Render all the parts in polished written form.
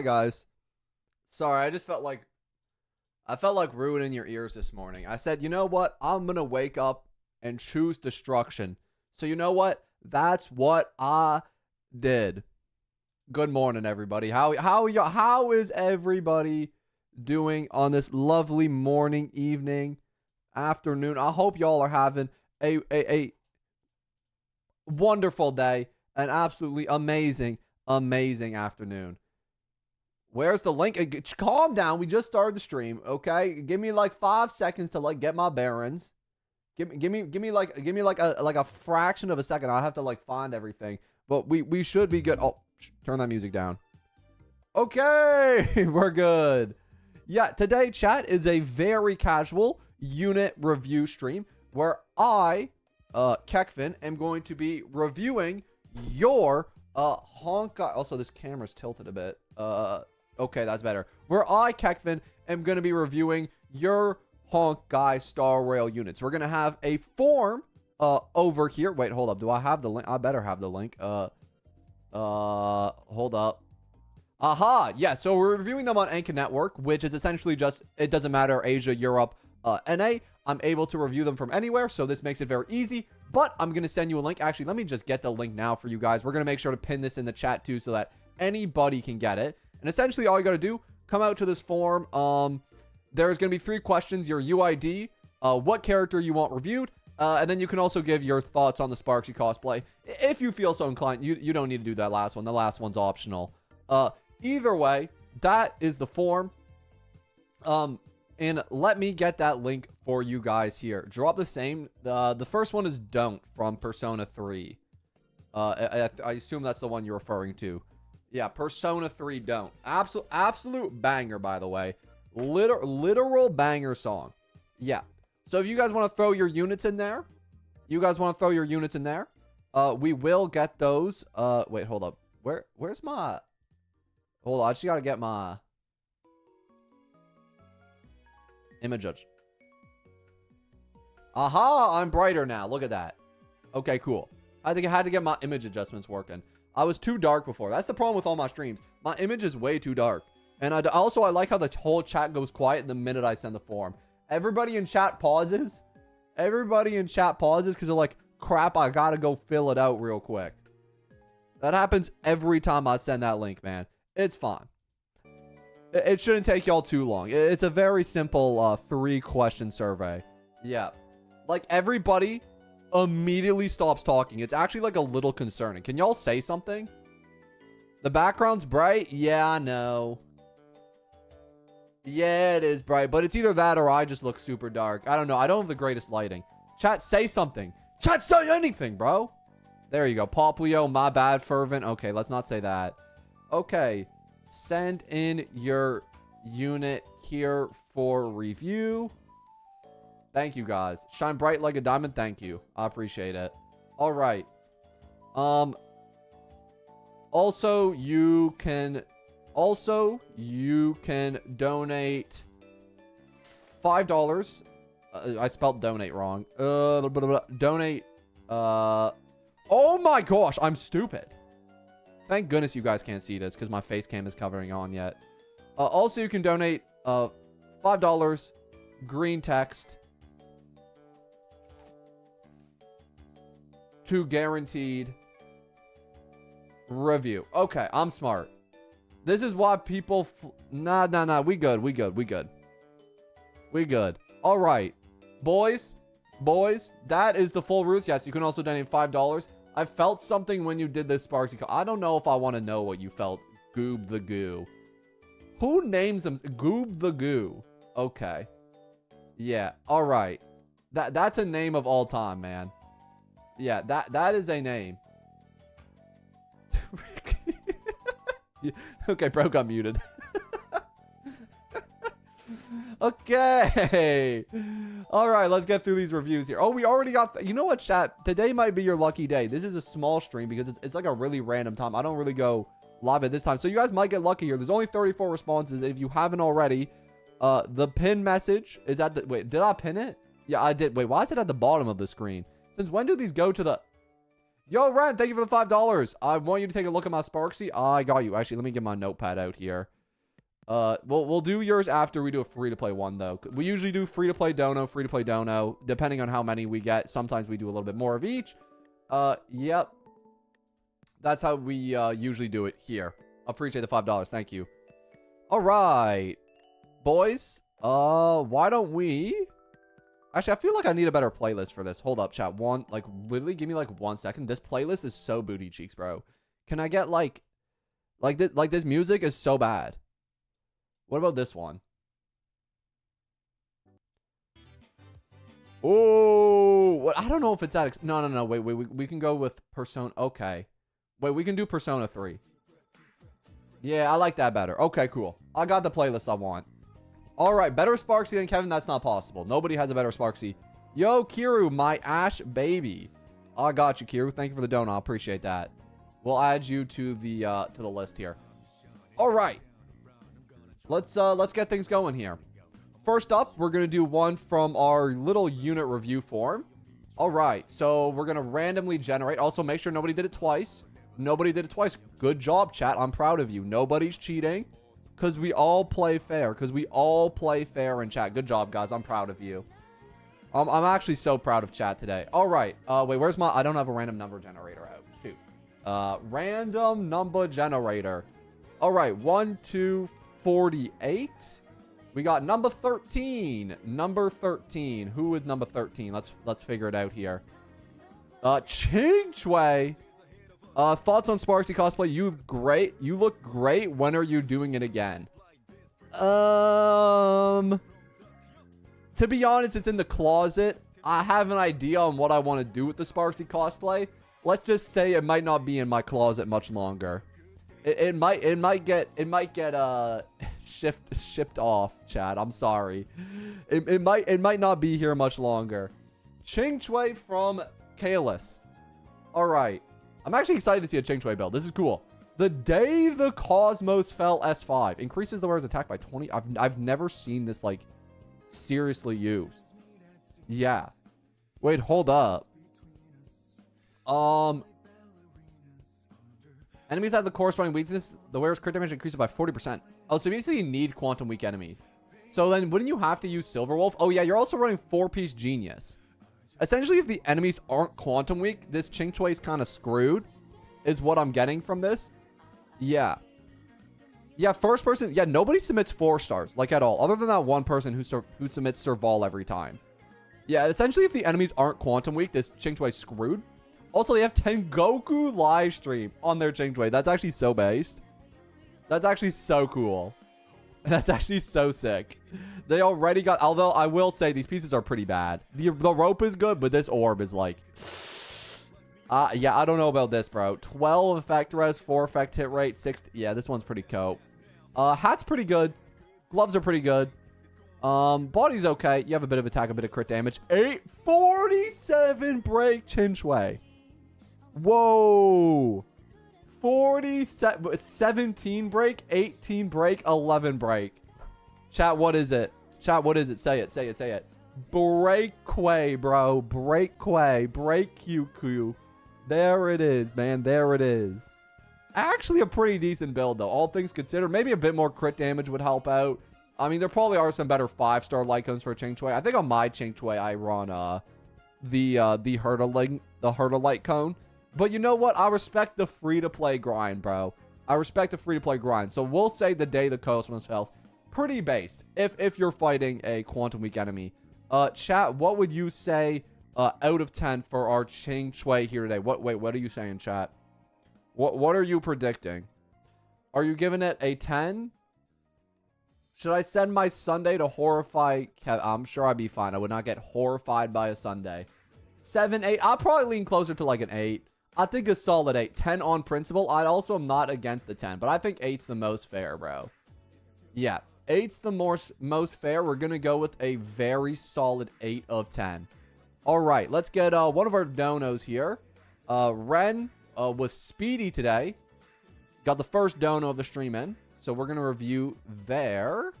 Hi guys. Sorry, I felt like ruining your ears this morning. I said, you know what? I'm gonna wake up and choose destruction. So you know what? That's what I did. Good morning, everybody. How is everybody doing on this lovely morning, evening, afternoon? I hope y'all are having a wonderful day, an absolutely amazing afternoon. Where's the link? Calm down. We just started the stream, okay? Give me like 5 seconds to get my bearings. Give me like a fraction of a second. I'll have to find everything. But we should be good. Oh, turn that music down. Okay, we're good. Yeah, today chat is a very casual unit review stream where I, Kekvin, am going to be reviewing your Honkai. Also, this camera's tilted a bit. Okay, that's better. Where I, Kekvin, am going to be reviewing your Honkai Star Rail units. We're going to have a form over here. Wait, hold up. Do I have the link? I better have the link. Hold up. Aha! Yeah, so we're reviewing them on Anchor Network, which is essentially just, it doesn't matter, Asia, Europe, NA. I'm able to review them from anywhere, so this makes it very easy. But I'm going to send you a link. Actually, let me just get the link now for you guys. We're going to make sure to pin this in the chat too so that anybody can get it. And essentially, all you got to do, come out to this form. There's going to be 3 questions. Your UID, what character you want reviewed, and then you can also give your thoughts on the Sparksy cosplay. If you feel so inclined, you don't need to do that last one. The last one's optional. Either way, that is the form. And let me get that link for you guys here. Drop the same. The first one is Don't from Persona 3. I assume that's the one you're referring to. Yeah, Persona 3 Don't. Absolute banger, by the way. Literal banger song. Yeah. So if you guys want to throw your units in there, we will get those. Wait, hold up. Where's my... Hold on, I just gotta get my images. Aha, I'm brighter now. Look at that. Okay, cool. I think I had to get my image adjustments working. I was too dark before. That's the problem with all my streams. My image is way too dark. And I like how the whole chat goes quiet the minute I send the form. Everybody in chat pauses. Because they're like, crap, I gotta go fill it out real quick. That happens every time I send that link, man. It's fine. It shouldn't take y'all too long. It's a very simple 3-question survey. Yeah. Like, everybody immediately stops talking. It's actually like a little concerning. Can y'all say something? The background's bright? Yeah, I know. Yeah, it is bright. But it's either that or I just look super dark. I don't know. I don't have the greatest lighting. Chat, say something. Chat, say anything, bro. There you go. Poplio, my bad, fervent. Okay, let's not say that. Okay, send in your unit here for review. Thank you, guys. Shine bright like a diamond. Thank you. I appreciate it. All right. Also, you can donate $5. I spelled donate wrong. Donate. Oh my gosh, I'm stupid. Thank goodness you guys can't see this because my face cam is covering on yet. Also, you can donate $5, green text, to guaranteed review. Okay, I'm smart. This is why people... Nah. We good. All right. Boys, that is the full routes. Yes, you can also donate $5. I felt something when you did this Sparksy. I don't know if I want to know what you felt. Goob the Goo. Who names them? Goob the Goo. Okay. Yeah. All right. That's a name of all time, man. Yeah, that is a name. Okay, bro got muted. Okay. All right, let's get through these reviews here. Oh, we already got... You know what, chat? Today might be your lucky day. This is a small stream because it's like a really random time. I don't really go live at this time. So you guys might get lucky here. There's only 34 responses. If you haven't already, the pin message is at the... Wait, did I pin it? Yeah, I did. Wait, why is it at the bottom of the screen? Since when do these go to the... Yo, Ren, thank you for the $5. I want you to take a look at my Sparksy. I got you. Actually, let me get my notepad out here. We'll do yours after we do a free-to-play one, though. We usually do free-to-play dono, free-to-play dono, depending on how many we get. Sometimes we do a little bit more of each. Yep. That's how we usually do it here. Appreciate the $5. Thank you. All right. Boys, why don't we... Actually, I feel like I need a better playlist for this. Hold up, chat. Literally give me like 1 second. This playlist is so booty cheeks, bro. Can I get this music is so bad. What about this one? Oh, I don't know if it's that. No. Wait. We can go with Persona. Okay. Wait, we can do Persona 3. Yeah, I like that better. Okay, cool. I got the playlist I want. All right, better Sparksy than Kevin. That's not possible. Nobody has a better Sparksy. Yo, Kiru, my Ash baby. I got you, Kiru. Thank you for the donut. I appreciate that. We'll add you to the list here. All right. Let's get things going here. First up, we're gonna do one from our little unit review form. All right, so we're gonna randomly generate. Also, make sure nobody did it twice. Nobody did it twice. Good job, chat. I'm proud of you. Nobody's cheating. Because we all play fair. Because we all play fair in chat. Good job, guys. I'm proud of you. I'm actually so proud of chat today. All right. Wait, where's my... I don't have a random number generator out. Shoot. Random number generator. All right. 1, 2, 48. We got number 13. Number 13. Who is number 13? Let's figure it out here. Ching Shui. Thoughts on Sparksy cosplay? You look great. When are you doing it again? To be honest, it's in the closet. I have an idea on what I want to do with the Sparksy cosplay. Let's just say it might not be in my closet much longer. It might get shipped off, Chad. I'm sorry. It might not be here much longer. Ching Shui from Kalis. All right. I'm actually excited to see a Ching Shui build. This is cool. The day the Cosmos fell S5 increases the wearer's attack by 20. I've never seen this like seriously used. Yeah. Wait, hold up. Enemies have the corresponding weakness. The wearer's crit damage increases by 40%. Oh, so basically you need quantum weak enemies. So then wouldn't you have to use Silver Wolf? Oh yeah, you're also running 4-piece Genius. Essentially, if the enemies aren't quantum weak, this Ching Shui is kind of screwed, is what I'm getting from this. Yeah. Yeah, first person. Yeah, nobody submits 4 stars, like at all, other than that one person who submits Serval every time. Yeah, essentially, if the enemies aren't quantum weak, this Ching Shui is screwed. Also, they have Tengoku live stream on their Ching Shui. That's actually so based. That's actually so cool. That's actually so sick. They already got... Although, I will say, these pieces are pretty bad. The rope is good, but this orb is like... yeah, I don't know about this, bro. 12 effect res, 4 effect hit rate, 6... Yeah, this one's pretty cope. Hat's pretty good. Gloves are pretty good. Body's okay. You have a bit of attack, a bit of crit damage. 847 break Ching Shui. Whoa. 17 break, 18 break, 11 break. Chat, what is it? Chat, what is it? Say it, say it, say it. Breakquay, bro. Breakquay. Break QQ. There it is, man. There it is. Actually a pretty decent build, though. All things considered. Maybe a bit more crit damage would help out. I mean, there probably are some better 5-star light cones for Ching Shui. I think on my Ching Shui, I run the hurdle light cone. But you know what? I respect the free-to-play grind, bro. I respect the free-to-play grind. So we'll say the day the Cosmos falls. Pretty based. If you're fighting a quantum weak enemy. Chat, what would you say out of 10 for our Ching Shui here today? What are you saying, chat? What are you predicting? Are you giving it a 10? Should I send my Sunday to horrify? I'm sure I'd be fine. I would not get horrified by a Sunday. 7, 8. I'll probably lean closer to like an 8. I think a solid 8. 10 on principle. I also am not against the 10, but I think 8's the most fair, bro. Yeah, 8's the most fair. We're going to go with a very solid 8 of 10. All right, let's get one of our donos here. Ren was speedy today. Got the first dono of the stream in. So we're going to review there.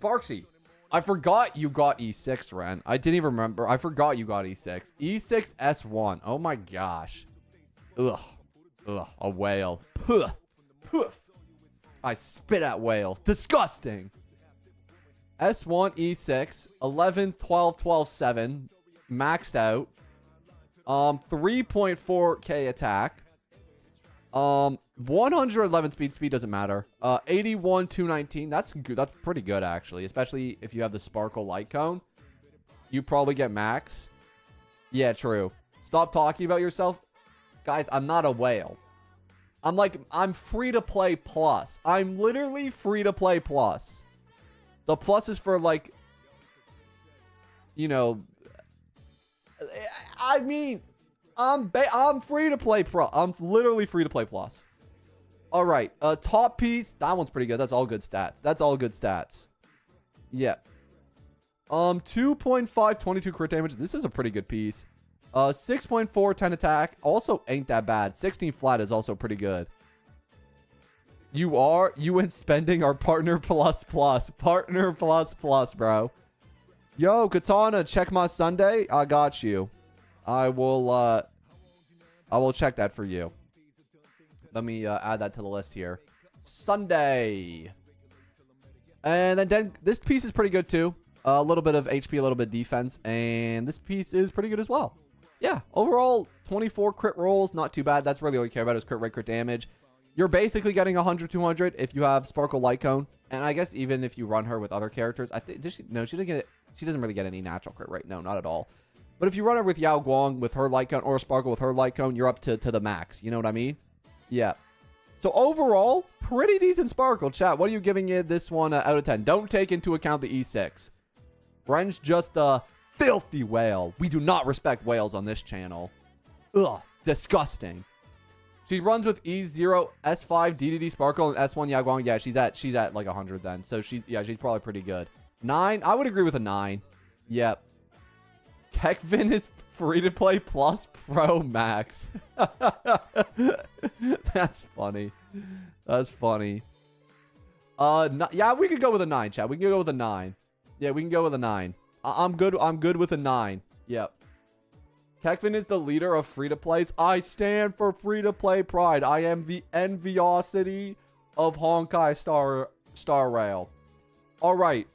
Sparksy. I forgot you got E6, Ren. I didn't even remember. I forgot you got E6. E6 S1. Oh my gosh. Ugh. Ugh. A whale. Poof. Poof. I spit at whales. Disgusting. S1 E6. 11, 12, 12, 7. Maxed out. 3.4k attack. 111 speed doesn't matter. 81 219. That's good. That's pretty good actually, especially if you have the sparkle light cone. You probably get max. Yeah, true. Stop talking about yourself. Guys, I'm not a whale. I'm free to play plus. I'm literally free to play plus. The plus is for like, you know, I mean, I'm free to play pro. I'm literally free to play plus. All right, top piece. That one's pretty good. That's all good stats. That's all good stats. Yeah. 2.5 22 crit damage. This is a pretty good piece. 6.4 10 attack. Also ain't that bad. 16 flat is also pretty good. You and spending our partner plus plus. Partner plus plus, bro. Yo, Katana, check my Sunday. I got you. I will check that for you. Let me add that to the list here. Sunday. And then this piece is pretty good too. A little bit of HP, a little bit of defense. And this piece is pretty good as well. Yeah, overall, 24 crit rolls. Not too bad. That's really all you care about is crit rate, crit damage. You're basically getting 100, 200 if you have Sparkle Light Cone. And I guess even if you run her with other characters. I think, she didn't get it. She doesn't really get any natural crit rate. No, not at all. But if you run her with Yao Guang with her Light Cone or Sparkle with her Light Cone, you're up to the max. You know what I mean? Yeah. So overall, pretty decent Sparkle. Chat, what are you giving it this one out of 10? Don't take into account the E6. Ren's just a filthy whale. We do not respect whales on this channel. Ugh, disgusting. She runs with E0, S5, DDD Sparkle, and S1 Yao Guang. Yeah, she's at like 100 then. So she's probably pretty good. 9, I would agree with a 9. Yep. Kekvin is free to play plus pro max. That's funny. That's funny. Yeah, we could go with a 9, chat. We can go with a 9. Yeah, we can go with a 9. I'm good with a 9. Yep. Kekvin is the leader of free-to-plays. I stand for free-to-play pride. I am the enviosity of Honkai Star Rail. All right.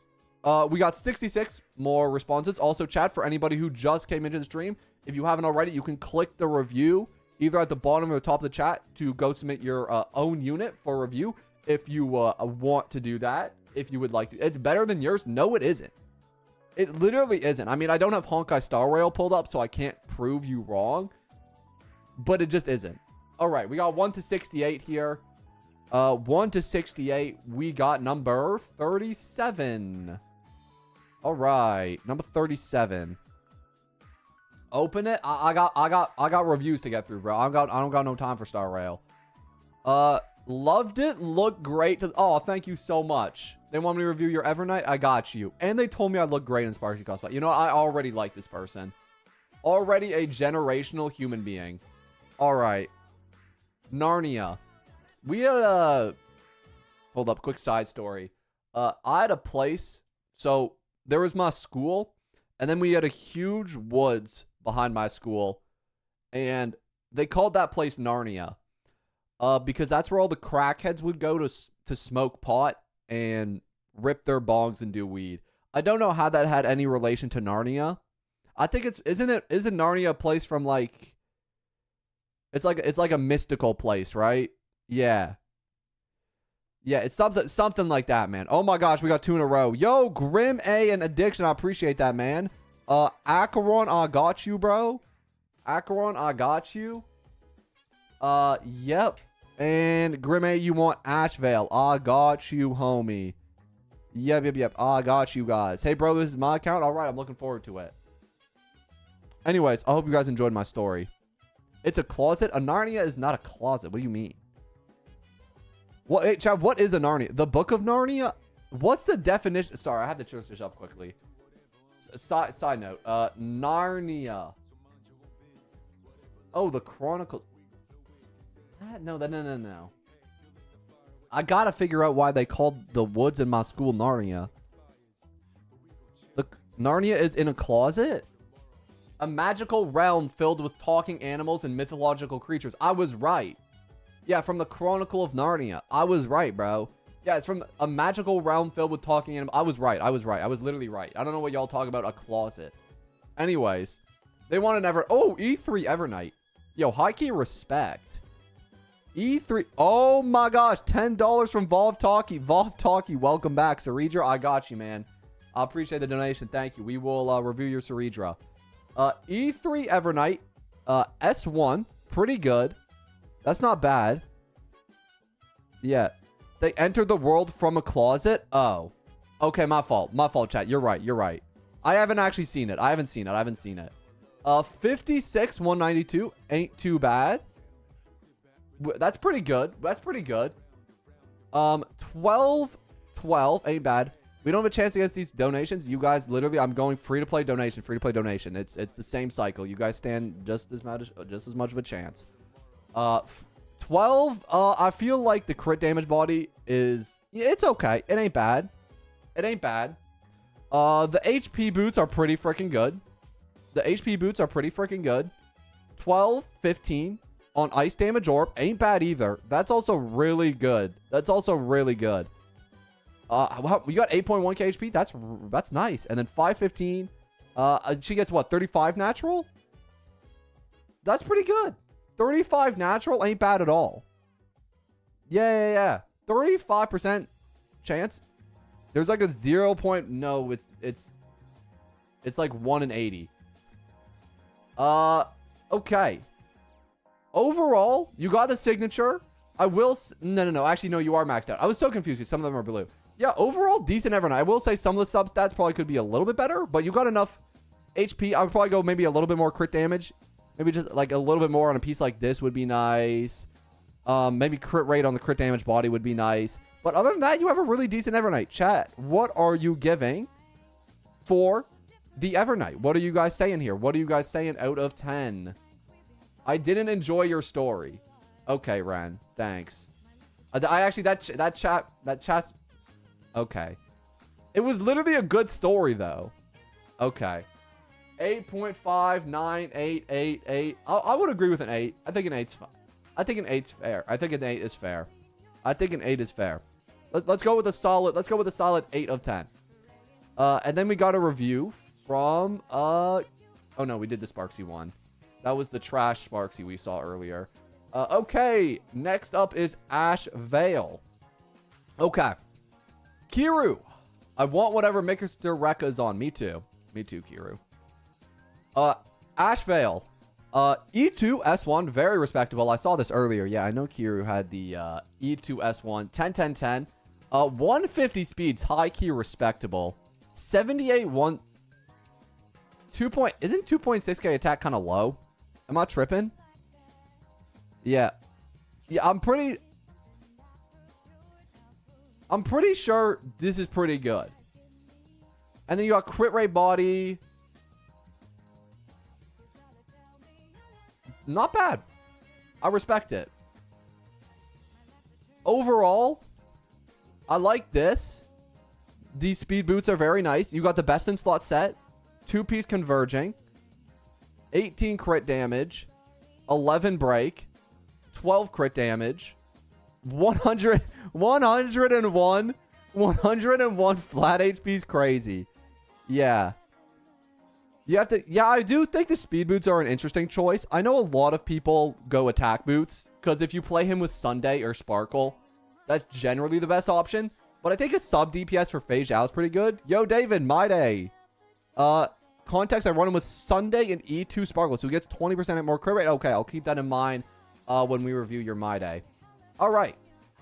We got 66 more responses. Also, chat, for anybody who just came into the stream, if you haven't already, you can click the review either at the bottom or the top of the chat to go submit your own unit for review if you want to do that, if you would like to. It's better than yours. No, it isn't. It literally isn't. I mean, I don't have Honkai Star Rail pulled up, so I can't prove you wrong. But it just isn't. All right, we got 1 to 68 here. 1 to 68. We got number 37. All right, number 37. Open it. I got reviews to get through, bro. I don't got no time for Star Rail. Loved it. Looked great. Oh, thank you so much. They want me to review your Evernight. I got you. And they told me I look great in Sparky cosplay. You know, I already like this person. Already a generational human being. All right. Narnia. We had hold up, quick side story. I had a place. So there was my school, and then we had a huge woods behind my school, and they called that place Narnia. Because that's where all the crackheads would go to smoke pot and rip their bongs and do weed. I don't know how that had any relation to Narnia. I think isn't Narnia a place from like, it's like a mystical place, right? Yeah. Yeah, it's something like that, man. Oh my gosh, we got 2 in a row. Yo, Grim A and Addiction, I appreciate that, man. Acheron, I got you, bro. Acheron, I got you. Yep. And Grimme, you want Ashvale. I got you, homie. Yep. I got you guys. Hey, bro, this is my account. All right, I'm looking forward to it. Anyways, I hope you guys enjoyed my story. It's a closet. A Narnia is not a closet. What do you mean? What, hey, Chad, what is a Narnia? The Book of Narnia? What's the definition? Sorry, I had to search this up quickly. Side note. Narnia. Oh, the Chronicles. No. I gotta figure out why they called the woods in my school Narnia. Narnia is in a closet? A magical realm filled with talking animals and mythological creatures. I was right. Yeah, from the Chronicle of Narnia. I was right, bro. Yeah, it's from a magical realm filled with talking animals. I was right. I was right. I was literally right. I don't know what y'all talk about. A closet. Anyways, they want an Oh, E3 Evernight. Yo, high key respect. E3. Oh my gosh. $10 from Volv Talkie. Volv Talkie, welcome back. Ceredra, I got you, man. I appreciate the donation. Thank you. We will review your Ceredra. E3 Evernight. S1. Pretty good. That's not bad. Yeah. They entered the world from a closet. Oh. Okay, my fault. My fault, chat. You're right. You're right. I haven't actually seen it. I haven't seen it. 56, 192. Ain't too bad. That's pretty good. 12, 12. Ain't bad. We don't have a chance against these donations. You guys, literally, I'm going free to play donation. It's the same cycle. You guys stand just as much of a chance. 12. I feel like the crit damage body is, yeah, it's okay. It ain't bad. The HP boots are pretty freaking good. 12, 15 on ice damage orb. Ain't bad either. That's also really good. We got 8.1k HP. That's nice. And then 515. She gets what? 35 natural? That's pretty good. 35 natural ain't bad at all. Yeah. 35% chance. There's like a 0. No, it's like 1 in 80. Okay. Overall, you got the signature. No. Actually, no, you are maxed out. I was so confused because some of them are blue. Yeah, overall, decent Evernight. I will say some of the substats probably could be a little bit better, but you got enough HP. I would probably go maybe a little bit more crit damage. Maybe just like a little bit more on a piece like this would be nice. Maybe crit rate on the crit damage body would be nice. But other than that, you have a really decent Evernight. Chat, what are you giving for the Evernight? What are you guys saying here? What are you guys saying out of 10? I didn't enjoy your story. Okay, Ren. Thanks. I actually, that chat. Okay. It was literally a good story, though. Okay. 8.5, 9, 8, 8, 8. I would agree with an 8. I think an 8's fine. I think an 8's fair. I think an 8 is fair. Let's go with a solid 8 of 10. And then we got a review from oh no, we did the Sparksy one. That was the trash Sparksy we saw earlier. Okay, next up is Ash Vale. Okay. Kiru. I want whatever Mr. Rekka's on. Me too, Kiru. Ash Vale. E2 S1, very respectable. I saw this earlier. Yeah, I know Kiru had the E2 S1. 10, 10, 10. 150 speeds, high key respectable. 78, 1. 2 point, isn't 2.6k attack kind of low? Am I tripping? Yeah. Yeah, I'm pretty sure this is pretty good. And then you got crit rate body. Not bad. I respect it. Overall, I like this. These speed boots are very nice. You got the best in slot set. 2-piece converging. 18 crit damage. 11 break. 12 crit damage. 101 flat HP is crazy. Yeah. You have to, yeah, I do think the speed boots are an interesting choice. I know a lot of people go attack boots because if you play him with Sunday or Sparkle, that's generally the best option. But I think a sub DPS for Fei Zhao is pretty good. Yo, David, my day. Context, I run him with Sunday and E2 Sparkle, so he gets 20% more crit rate. Okay, I'll keep that in mind when we review your My Day. All right.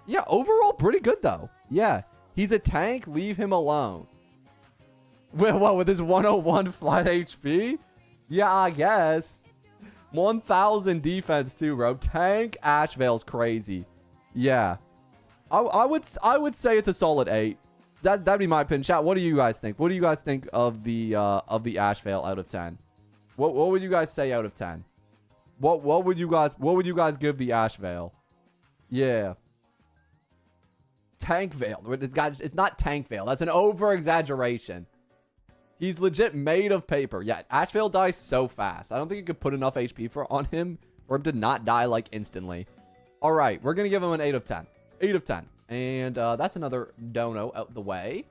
Yeah, overall, pretty good, though. Yeah, he's a tank. Leave him alone. What, with his 101 flat HP? Yeah, I guess. 1,000 defense, too, bro. Tank Ash Vale's crazy. Yeah. I would say it's a solid 8. That'd be my opinion. Chat, what do you guys think? What do you guys think of the Ash Vale out of 10? What would you guys say out of 10? What would you guys give the Ash Vale? Yeah. Tank Vale. It's not Tank Vale. That's an over exaggeration. He's legit made of paper. Yeah, Ashvale dies so fast. I don't think you could put enough HP on him for him to not die, like, instantly. All right, we're going to give him an 8 of 10. 8 of 10. And that's another dono out the way.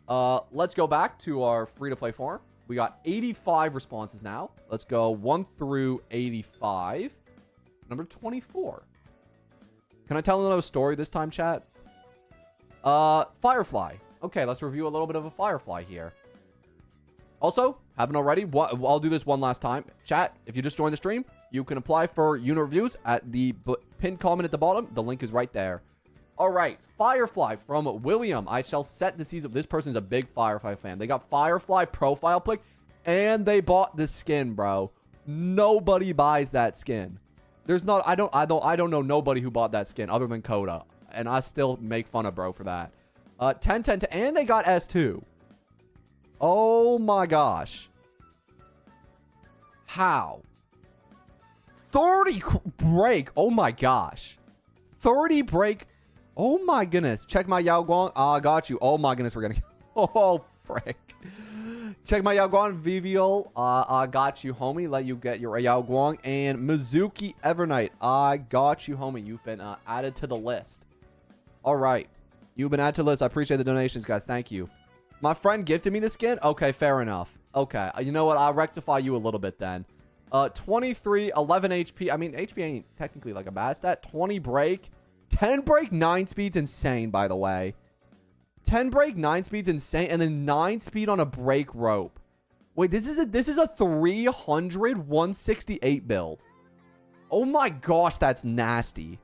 Let's go back to our free-to-play form. We got 85 responses now. Let's go 1 through 85. Number 24. Can I tell another story this time, chat? Firefly. Okay, let's review a little bit of a Firefly here. Also, haven't already, I'll do this one last time. Chat, if you just joined the stream, you can apply for unit reviews at the pinned comment at the bottom. The link is right there. All right, Firefly from William. I shall set the season. This person's a big Firefly fan. They got Firefly profile pic, and they bought the skin, bro. Nobody buys that skin. There's not. I don't know nobody who bought that skin other than Coda, and I still make fun of bro for that. 10, and they got S2. Oh my gosh. How? 30 break. Oh my gosh. 30 break. Oh my goodness. Check my Yao Guang. I got you. Oh my goodness. We're getting. Oh, frick. Check my Yao Guang. Vivial. I got you, homie. Let you get your Yao Guang. And Mizuki Evernight. I got you, homie. You've been added to the list. All right. You've been added to the list. I appreciate the donations, guys. Thank you. My friend gifted me the skin. Okay, fair enough. Okay. You know what? I'll rectify you a little bit then. 23, 11 HP. I mean, HP ain't technically like a bad stat. 20 break. 10 break, 9 speed's insane, by the way. 10 break, 9 speed's insane. And then 9 speed on a break rope. Wait, this is a 300, 168 build. Oh my gosh, that's nasty.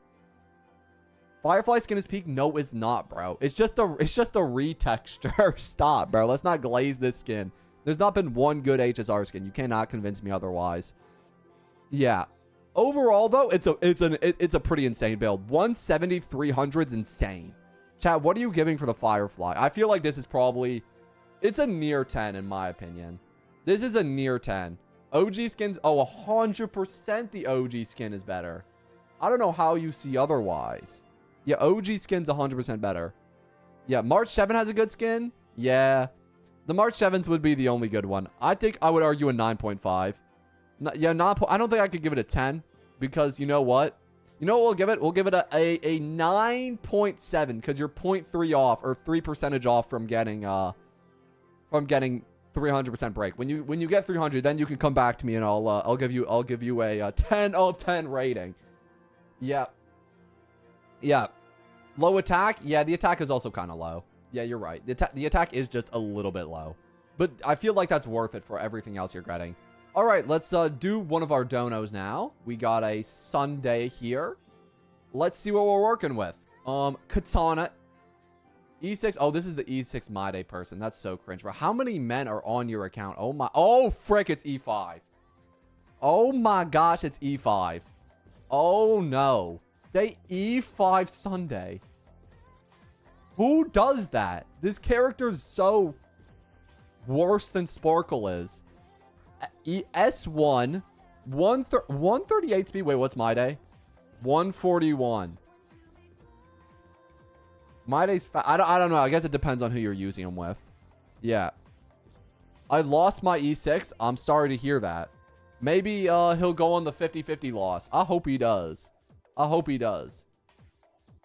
Firefly skin is peak? No, it's not, bro. It's just a retexture. Stop, bro. Let's not glaze this skin. There's not been one good HSR skin. You cannot convince me otherwise. Yeah. Overall, though, it's a pretty insane build. 170, 300's insane. Chat, what are you giving for the Firefly? I feel like this is probably... It's a near 10, in my opinion. This is a near 10. OG skins... Oh, 100% the OG skin is better. I don't know how you see otherwise. Yeah, OG skin's 100% better. Yeah, March 7 has a good skin. Yeah. The March 7th would be the only good one. I think I would argue a 9.5. Yeah, I don't think I could give it a 10. Because you know what? You know what we'll give it? We'll give it a 9.7. Because you're 0.3 off or 3% off from getting 300% break. When you get 300, then you can come back to me and I'll give you a 10 of 10 rating. Yeah. Yeah. Low attack? Yeah, the attack is also kind of low. Yeah, you're right. The attack is just a little bit low. But I feel like that's worth it for everything else you're getting. All right, let's do one of our donos now. We got a Sunday here. Let's see what we're working with. Katana. E6. Oh, this is the E6 My Day person. That's so cringe, bro. How many men are on your account? Oh, my. Oh, frick, it's E5. Oh, my gosh, it's E5. Oh, no. They E5 Sunday. Who does that? This character's so worse than Sparkle is. S1 138 speed. Wait, what's my day? 141. My day's I don't know. I guess it depends on who you're using them with. Yeah. I lost my E6. I'm sorry to hear that. Maybe he'll go on the 50-50 loss. I hope he does. I hope he does.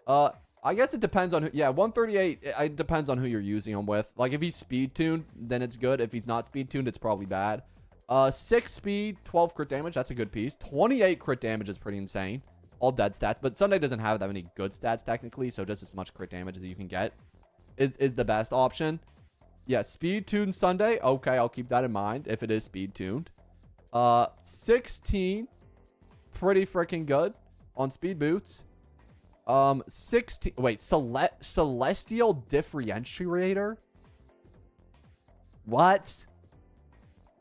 I guess it depends on who. Yeah, 138. It depends on who you're using him with. Like, if he's speed tuned, then it's good. If he's not speed tuned, it's probably bad. 6 speed, 12 crit damage. That's a good piece. 28 crit damage is pretty insane. All dead stats. But Sunday doesn't have that many good stats, technically. So just as much crit damage as you can get is the best option. Yeah, speed tuned Sunday. Okay, I'll keep that in mind if it is speed tuned. 16. Pretty freaking good on speed boots. 16. Wait, Celestial Differentiator? What?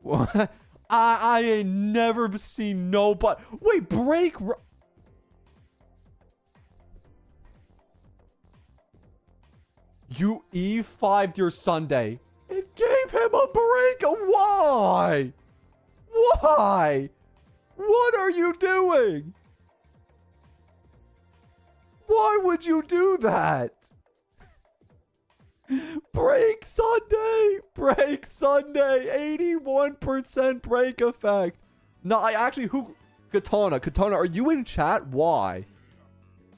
What? I ain't never seen nobody. Wait, break. You E5'd your Sunday. It gave him a break. Why? Why? What are you doing? Why would you do that? Break Sunday. Break Sunday. 81% break effect. No, I actually, who? Katana, are you in chat? Why?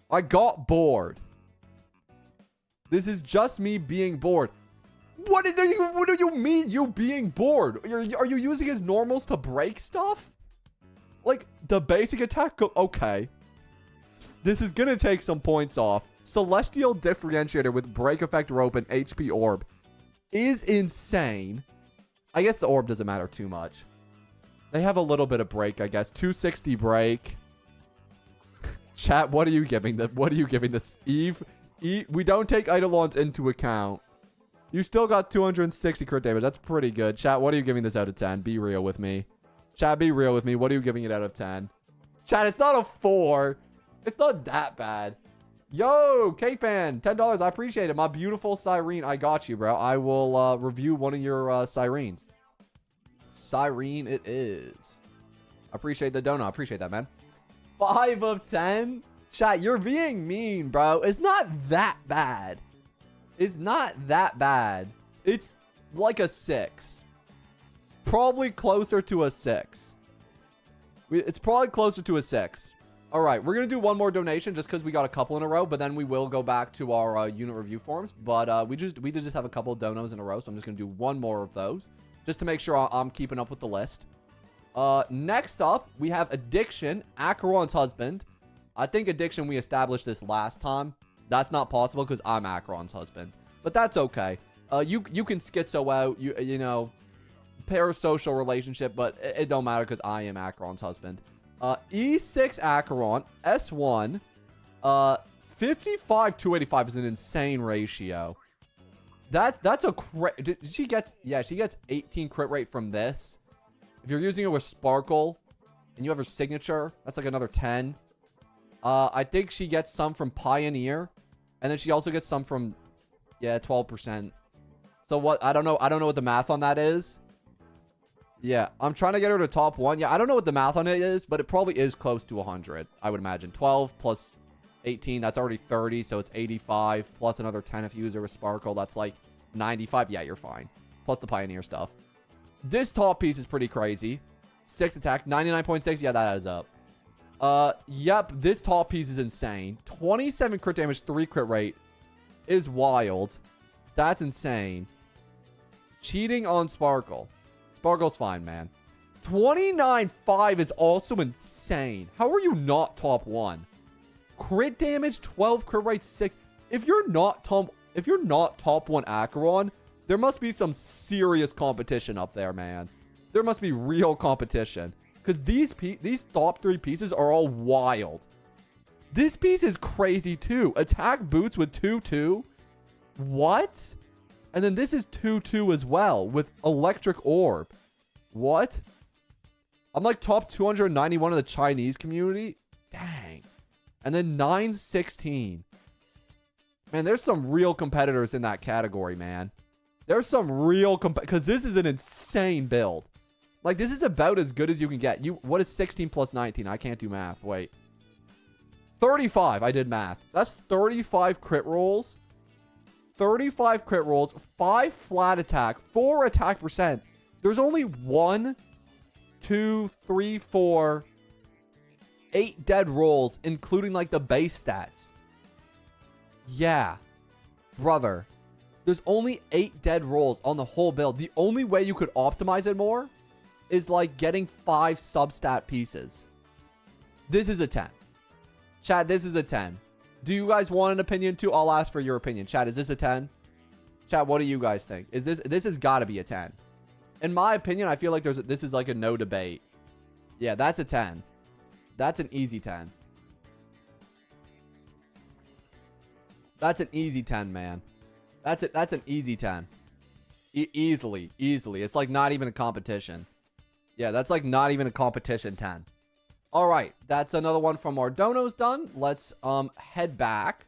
I got bored. This is just me being bored. What do you mean you being bored? Are you using his normals to break stuff? Like, the basic attack? Okay. This is gonna take some points off. Celestial Differentiator with Break Effect Rope and HP Orb is insane. I guess the orb doesn't matter too much. They have a little bit of break, I guess. 260 break. Chat, what are you giving this? Eve, we don't take Eidolons into account. You still got 260 crit damage. That's pretty good. Chat, what are you giving this out of 10? Be real with me. Chat, be real with me. What are you giving it out of 10? Chat, it's not a 4. It's not that bad. Yo, Kekvin, $10. I appreciate it. My beautiful Siren. I got you, bro. I will review one of your Sirens. Siren it is. I appreciate the donut. I appreciate that, man. 5 of 10? Chat, you're being mean, bro. It's not that bad. It's not that bad. It's like a 6. Probably closer to a 6. It's probably closer to a 6. All right, we're going to do one more donation just because we got a couple in a row, but then we will go back to our unit review forms. But we did just have a couple of donos in a row, so I'm just going to do one more of those just to make sure I'm keeping up with the list. Next up, we have Addiction, Acheron's husband. I think Addiction, we established this last time. That's not possible because I'm Acheron's husband. But that's okay. You can schizo out, you know, parasocial relationship, but it don't matter because I am Acheron's husband. E6 Acheron, S1, 55-285 is an insane ratio. That's a crit. She gets 18 crit rate from this. If you're using it with Sparkle and you have her signature, that's like another 10. I think she gets some from Pioneer, and then she also gets some from 12%. So what? I don't know what the math on that is. Yeah, I'm trying to get her to top 1. Yeah, I don't know what the math on it is, but it probably is close to 100, I would imagine. 12 plus 18, that's already 30, so it's 85, plus another 10 if you use her with Sparkle. That's like 95. Yeah, you're fine. Plus the Pioneer stuff. This top piece is pretty crazy. 6 attack, 99.6. Yeah, that adds up. Yep, this top piece is insane. 27 crit damage, 3 crit rate is wild. That's insane. Cheating on Sparkle. Sparkle's fine, man. 29.5 is also insane. How are you not top 1? Crit damage, 12 crit rate, 6. If you're not top 1 Acheron, there must be some serious competition up there, man. There must be real competition. Because these top 3 pieces are all wild. This piece is crazy too. Attack boots with 2-2. What? And then this is 2-2 as well with Electric Orb. What? I'm like top 291 of the Chinese community. Dang. And then 916. Man, there's some real competitors in that category, man. There's some real because this is an insane build. Like, this is about as good as you can get. What is 16 plus 19? I can't do math. Wait. 35. I did math. That's 35 crit rolls. 35 crit rolls. 5 flat attack. 4 attack percent. There's only 1, 2, 3, 4, 8 dead rolls, including, like, the base stats. Yeah. Brother. There's only 8 dead rolls on the whole build. The only way you could optimize it more is like getting 5 substat pieces. This is a 10. Chat, this is a 10. Do you guys want an opinion too? I'll ask for your opinion. Chat, is this a 10? Chat, what do you guys think? This has got to be a 10. In my opinion, I feel like this is like a no debate. Yeah, that's a 10. That's an easy 10. That's an easy 10, man. That's an easy 10. Easily. It's like not even a competition. Yeah, that's like not even a competition 10. All right, that's another one from our donos done. Let's head back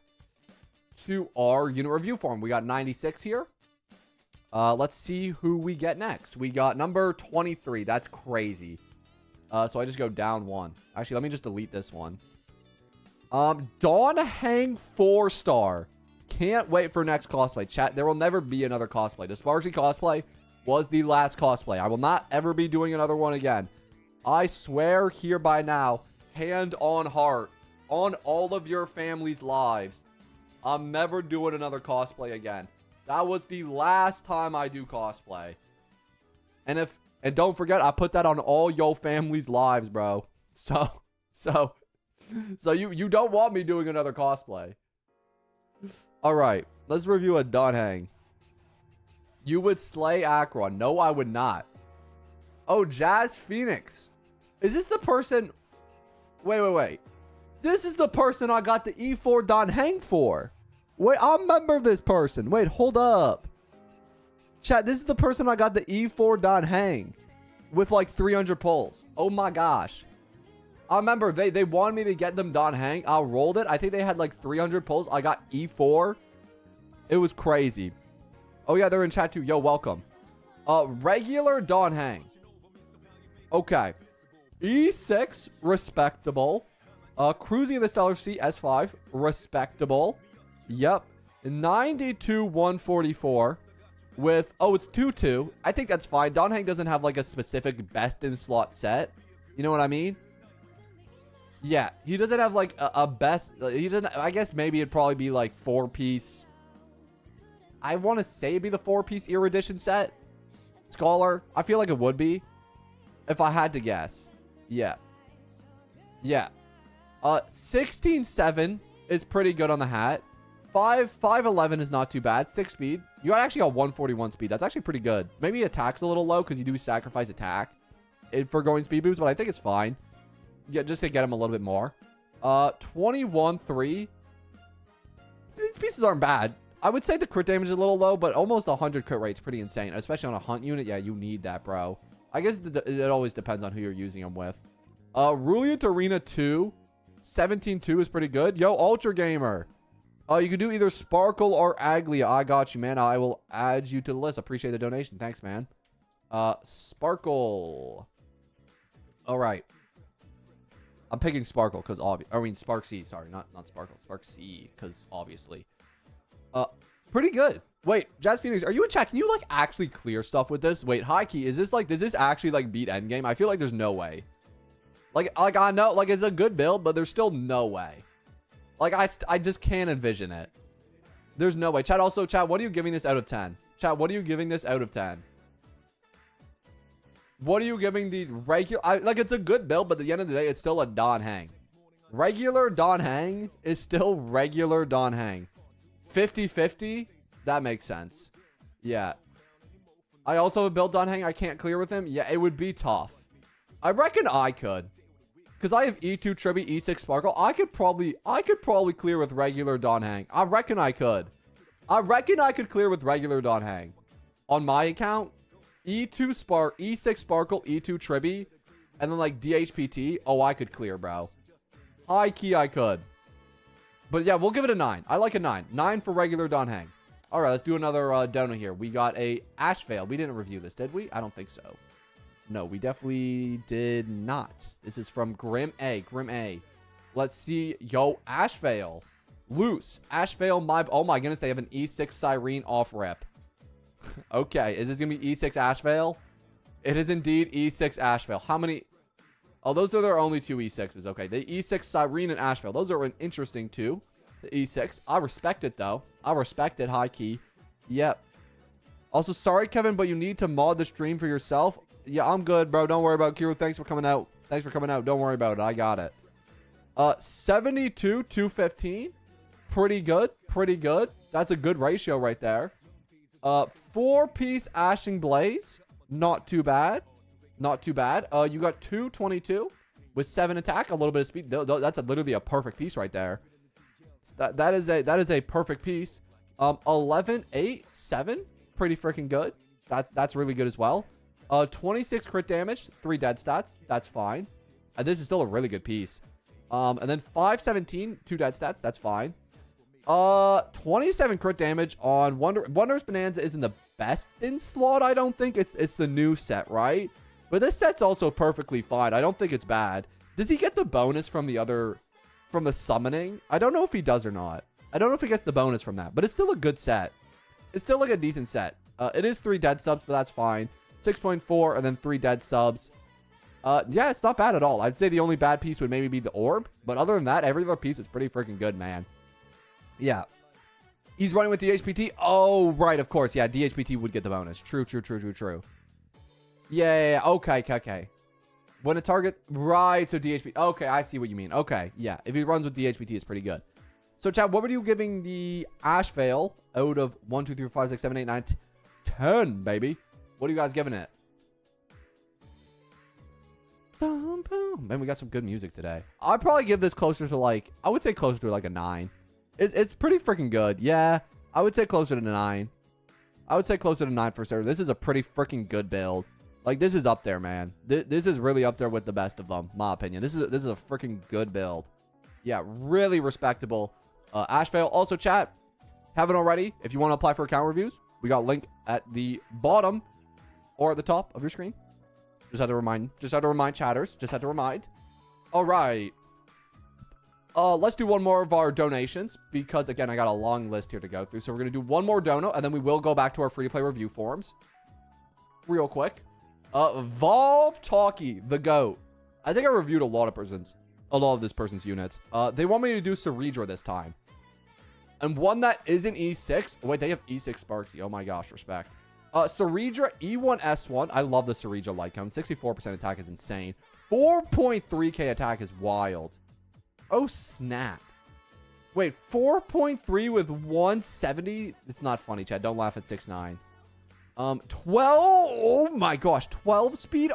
to our unit review form. We got 96 here. Let's see who we get next. We got number 23. That's crazy. So I just go down 1. Actually, let me just delete this one. Dawn Hang 4-star. Can't wait for next cosplay. Chat, there will never be another cosplay. The Sparksy cosplay was the last cosplay. I will not ever be doing another one again. I swear hereby now, hand on heart, on all of your family's lives, I'm never doing another cosplay again. That was the last time I do cosplay. And don't forget, I put that on all your family's lives, bro. So you don't want me doing another cosplay. All right, let's review a Donhang. You would slay Akron. No, I would not. Oh, Jazz Phoenix. Is this the person? Wait. This is the person I got the E4 Donhang for. Wait, I remember this person. Wait, hold up. Chat, this is the person I got the E4 Donhang with like 300 pulls. Oh my gosh. I remember they wanted me to get them Donhang. I rolled it. I think they had like 300 pulls. I got E4. It was crazy. Oh yeah, they're in chat too. Yo, welcome. Regular Donhang. Okay. E6, respectable. Cruising in the Stellar Sea, S5, respectable. Yep. 92, 144 with, oh, it's 2-2. I think that's fine. Donhang doesn't have like a specific best in slot set. You know what I mean? Yeah, he doesn't have like a best. He doesn't. I guess maybe it'd probably be like 4-piece. I want to say it'd be the 4-piece Erudition set. Scholar. I feel like it would be. If I had to guess. Yeah. 16-7 is pretty good on the hat. 5'11 is not too bad. 6 speed. You actually got 141 speed. That's actually pretty good. Maybe attack's a little low because you do sacrifice attack for going speed boost, but I think it's fine. Yeah, just to get him a little bit more. 21-3. These pieces aren't bad. I would say the crit damage is a little low, but almost 100 crit rate's pretty insane, especially on a hunt unit. Yeah, you need that, bro. I guess it always depends on who you're using them with. Rulient Arena 2. 17-2 is pretty good. Yo, Ultra Gamer. You can do either Sparkle or Aglia. I got you, man. I will add you to the list. Appreciate the donation. Thanks, man. Sparkle. All right. I'm picking Sparkle because Sparksy. Sorry, not Sparkle. Sparksy, because obviously. Pretty good. Wait, Jazz Phoenix, are you in chat? Can you like actually clear stuff with this? Wait, high key, is this like, does this actually like beat endgame? I feel like there's no way. Like I know, like it's a good build, but there's still no way. Like I just can't envision it. There's no way. Chat, also, chat, what are you giving this out of 10? Chat, what are you giving this out of 10? What are you giving the regular? Like, it's a good build, but at the end of the day, it's still a Donhang. Regular Donhang is still regular Donhang. 50-50? That makes sense. Yeah. I also have built Donhang. I can't clear with him. Yeah, it would be tough. I reckon I could. Because I have E2 Tribby, E6 Sparkle. I could probably clear with regular Donhang. I reckon I could. I reckon I could clear with regular Donhang. On my account, E2 Spark, E6 Sparkle, E2 Tribby, and then like DHPT. Oh, I could clear, bro. High key, I could. But yeah, we'll give it a 9. I like a 9. 9 for regular Donhang. All right, let's do another dono here. We got a Ashvale. We didn't review this, did we? I don't think so. No, we definitely did not. This is from Grim A. Grim A. Let's see. Yo, Ashvale. Loose. Ashvale, oh my goodness, they have an E6 Cyrene off rep. Okay, is this going to be E6 Ashvale? It is indeed E6 Ashvale. How many? Oh, those are their only 2 E6s. Okay, the E6 Cyrene and Ashvale. Those are an interesting 2. The E6. I respect it, though. I respect it, high key. Yep. Also, sorry, Kevin, but you need to mod the stream for yourself. Yeah, I'm good, bro. Don't worry about it. Kiro, thanks for coming out. Thanks for coming out. Don't worry about it. I got it. 72, 215. Pretty good. Pretty good. That's a good ratio right there. 4-piece Ashing Blaze. Not too bad. Not too bad. You got 222 with 7 attack, a little bit of speed. That's literally a perfect piece right there. That is a perfect piece. 11, 8, 7. Pretty freaking good. That's really good as well. 26 crit damage, 3 dead stats. That's fine. This is still a really good piece. And then 517, 2 dead stats. That's fine. 27 crit damage on Wondrous Bonanza isn't the best in slot. I don't think it's the new set, right? But this set's also perfectly fine. I don't think it's bad. Does he get the bonus from the summoning? I don't know if he does or not. I don't know if he gets the bonus from that, but it's still a good set. It's still like a decent set. It is 3 dead subs, but that's fine. 6.4 and then 3 dead subs. Yeah, it's not bad at all. I'd say the only bad piece would maybe be the orb. But other than that, every other piece is pretty freaking good, man. Yeah. He's running with DHPT. Oh, right, of course. Yeah, DHPT would get the bonus. True. Yeah. Okay. When a target... Right, so DHPT... Okay, I see what you mean. Okay, yeah. If he runs with DHPT, it's pretty good. So, chat, what were you giving the Ash Veil out of 1, 2, 3, 4, 5, 6, 7, 8, 9, 10, baby? What are you guys giving it? Man, we got some good music today. I'd probably give this closer to like... I would say closer to like a 9. It's pretty freaking good. Yeah, I would say closer to 9. I would say closer to 9 for sure. This is a pretty freaking good build. Like, this is up there, man. This is really up there with the best of them, my opinion. This is a freaking good build. Yeah, really respectable. Ash Veil. Also, chat, haven't already, if you want to apply for account reviews, we got a link at the bottom or at the top of your screen. Just had to remind chatters. Just had to remind. All right. Let's do one more of our donations because, again, I got a long list here to go through. So we're going to do one more dono, and then we will go back to our free-to-play review forums real quick. Volve Talkie, the GOAT. I think I reviewed a lot of this person's units. They want me to do Ceridra this time. And one that isn't E6. Wait, they have E6 Sparksy. Oh my gosh, respect. Ceridra E1S1. I love the Ceridra light count. 64% attack is insane. 4.3k attack is wild. Oh, snap. Wait, 4.3 with 170? It's not funny, Chad. Don't laugh at 6'9". 12. Oh my gosh. 12 speed.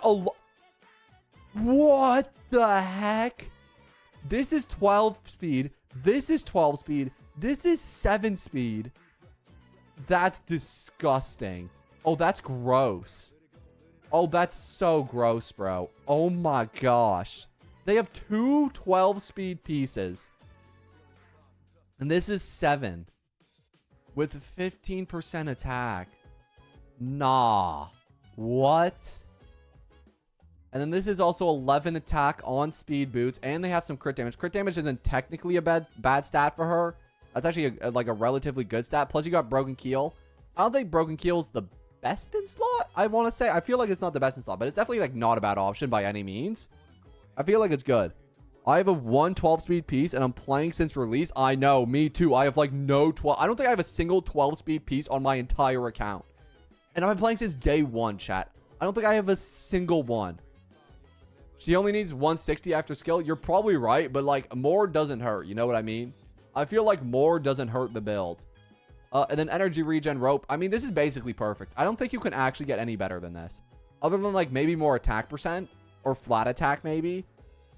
What the heck? This is 12 speed. This is 12 speed. This is 7 speed. That's disgusting. Oh, that's gross. Oh, that's so gross, bro. Oh my gosh. They have 2 12-speed pieces. And this is 7. With 15% attack. Nah. What? And then this is also 11 attack on speed boots. And they have some crit damage. Crit damage isn't technically a bad stat for her. That's actually like a relatively good stat. Plus you got Broken Keel. I don't think Broken Keel is the best in slot, I want to say. I feel like it's not the best in slot, but it's definitely like not a bad option by any means. I feel like it's good. I have a 1 12-speed piece, and I'm playing since release. I know, me too. I have like no 12. I don't think I have a single 12-speed piece on my entire account. And I've been playing since day 1, chat. I don't think I have a single one. She only needs 160 after skill. You're probably right, but like more doesn't hurt. You know what I mean? I feel like more doesn't hurt the build. And then energy regen rope. I mean, this is basically perfect. I don't think you can actually get any better than this. Other than like maybe more attack percent or flat attack maybe.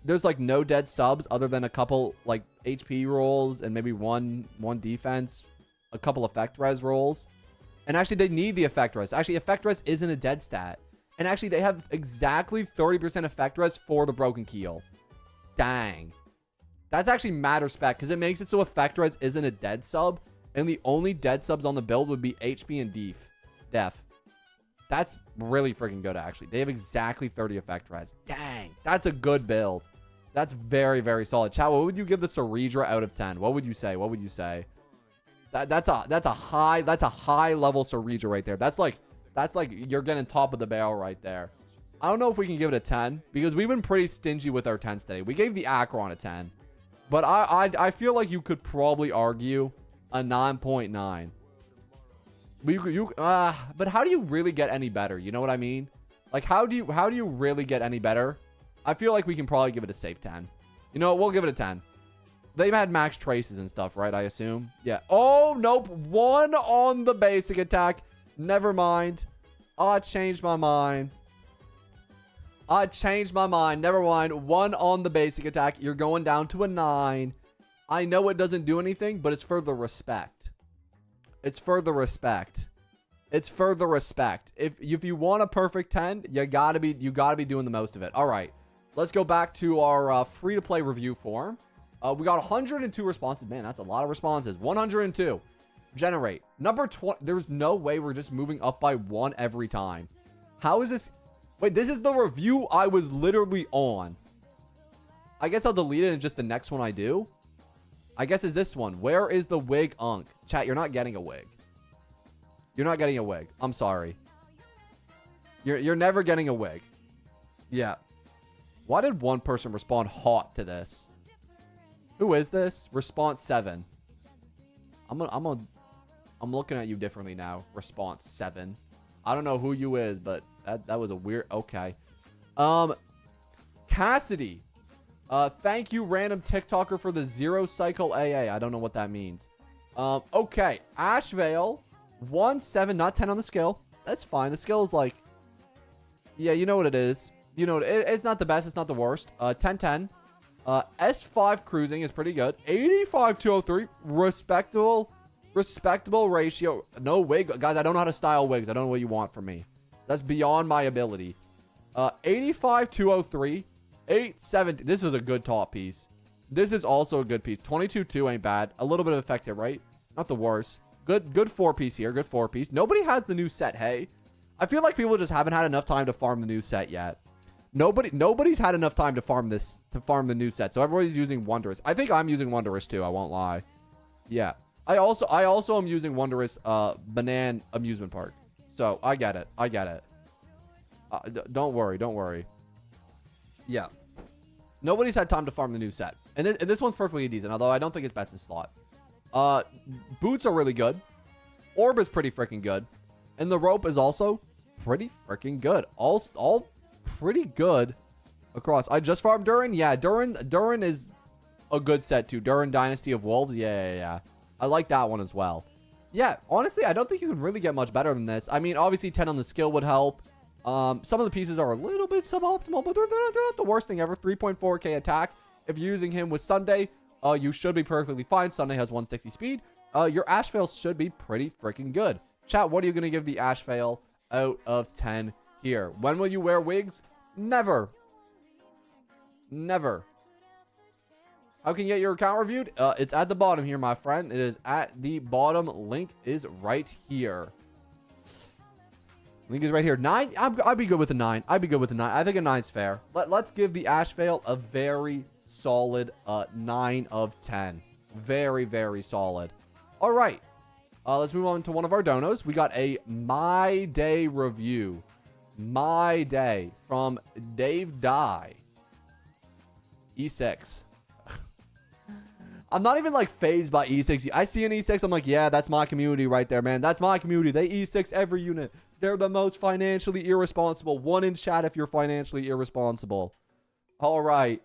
There's like no dead subs other than a couple like HP rolls and maybe one defense, a couple effect res rolls. And actually they need the effect res. Actually, effect res isn't a dead stat. And actually they have exactly 30% effect res for the Broken Keel. Dang. That's actually mad respect because it makes it so effect res isn't a dead sub. And the only dead subs on the build would be HP and def. That's really freaking good, actually. They have exactly 30 effect res. Dang. That's a good build. That's very, very solid. Chat, what would you give the Ceridra out of 10? What would you say? What would you say? That's a high level Ceridra right there. That's like you're getting top of the barrel right there. I don't know if we can give it a 10 because we've been pretty stingy with our 10s today. We gave the Acheron a 10. But I feel like you could probably argue a 9.9. But how do you really get any better? You know what I mean? Like, how do you really get any better? I feel like we can probably give it a safe 10. You know what? We'll give it a 10. They've had max traces and stuff, right? I assume. Yeah. Oh, nope. 1 on the basic attack. Never mind. I changed my mind. Never mind. 1 on the basic attack. You're going down to a 9. I know it doesn't do anything, but it's for the respect. It's for the respect. If you want a perfect 10, you gotta be doing the most of it. All right, let's go back to our free-to-play review form. We got 102 responses. Man, that's a lot of responses. 102. Generate. Number 20. There's no way we're just moving up by 1 every time. How is this? Wait, this is the review I was literally on. I guess I'll delete it in just the next one I do. I guess is this one. Where is the wig unk? Chat, you're not getting a wig. You're not getting a wig. I'm sorry. You're never getting a wig. Yeah. Why did one person respond hot to this? Who is this? Response 7. I'm looking at you differently now. Response 7. I don't know who you is, but that was a weird. Okay. Cassidy. Thank you, random TikToker, for the 0 cycle AA. I don't know what that means. Okay. Ashvale. 1-7, not 10 on the skill. That's fine. The skill is like, yeah, you know what it is. You know, it's not the best. It's not the worst. 10-10. S5 cruising is pretty good. 85-203. Respectable ratio. No wig. Guys, I don't know how to style wigs. I don't know what you want from me. That's beyond my ability. 85-203. 870. This is a good top piece. This is also a good piece. 22-2 ain't bad. A little bit of effective, right? Not the worst. Good 4-piece here. Good 4-piece. Nobody has the new set, hey? I feel like people just haven't had enough time to farm the new set yet. Nobody's had enough time to farm the new set. So everybody's using Wondrous. I think I'm using Wondrous too. I won't lie. Yeah. I also am using Wondrous Banan Amusement Park. So I get it. Don't worry. Yeah. Nobody's had time to farm the new set. And this one's perfectly decent, although I don't think it's best in slot. Boots are really good. Orb is pretty freaking good. And the rope is also pretty freaking good. All pretty good across. I just farmed Durin. Yeah, Durin is a good set too. Durin Dynasty of Wolves. Yeah. I like that one as well. Yeah, honestly, I don't think you can really get much better than this. I mean, obviously 10 on the skill would help. Some of the pieces are a little bit suboptimal, but they're not the worst thing ever. 3.4k attack. If you're using him with Sunday, you should be perfectly fine. Sunday has 160 speed. Your Ashvale should be pretty freaking good. Chat, what are you going to give the Ashvale out of 10 here? When will you wear wigs? Never. How can you get your account reviewed? It's at the bottom here, my friend. It is at the bottom. Link is right here. Link is right here. 9. I'd be good with a 9. I think a 9's fair. Let's give the Ashvale a very solid 9 of 10. Very, very solid. All right. Let's move on to one of our donos. We got a My Day review. My Day from Dave Dye. E6. I'm not even like phased by E6. I see an E6. I'm like, yeah, that's my community right there, man. That's my community. They E6 every unit. They're the most financially irresponsible. One in chat if you're financially irresponsible. All right.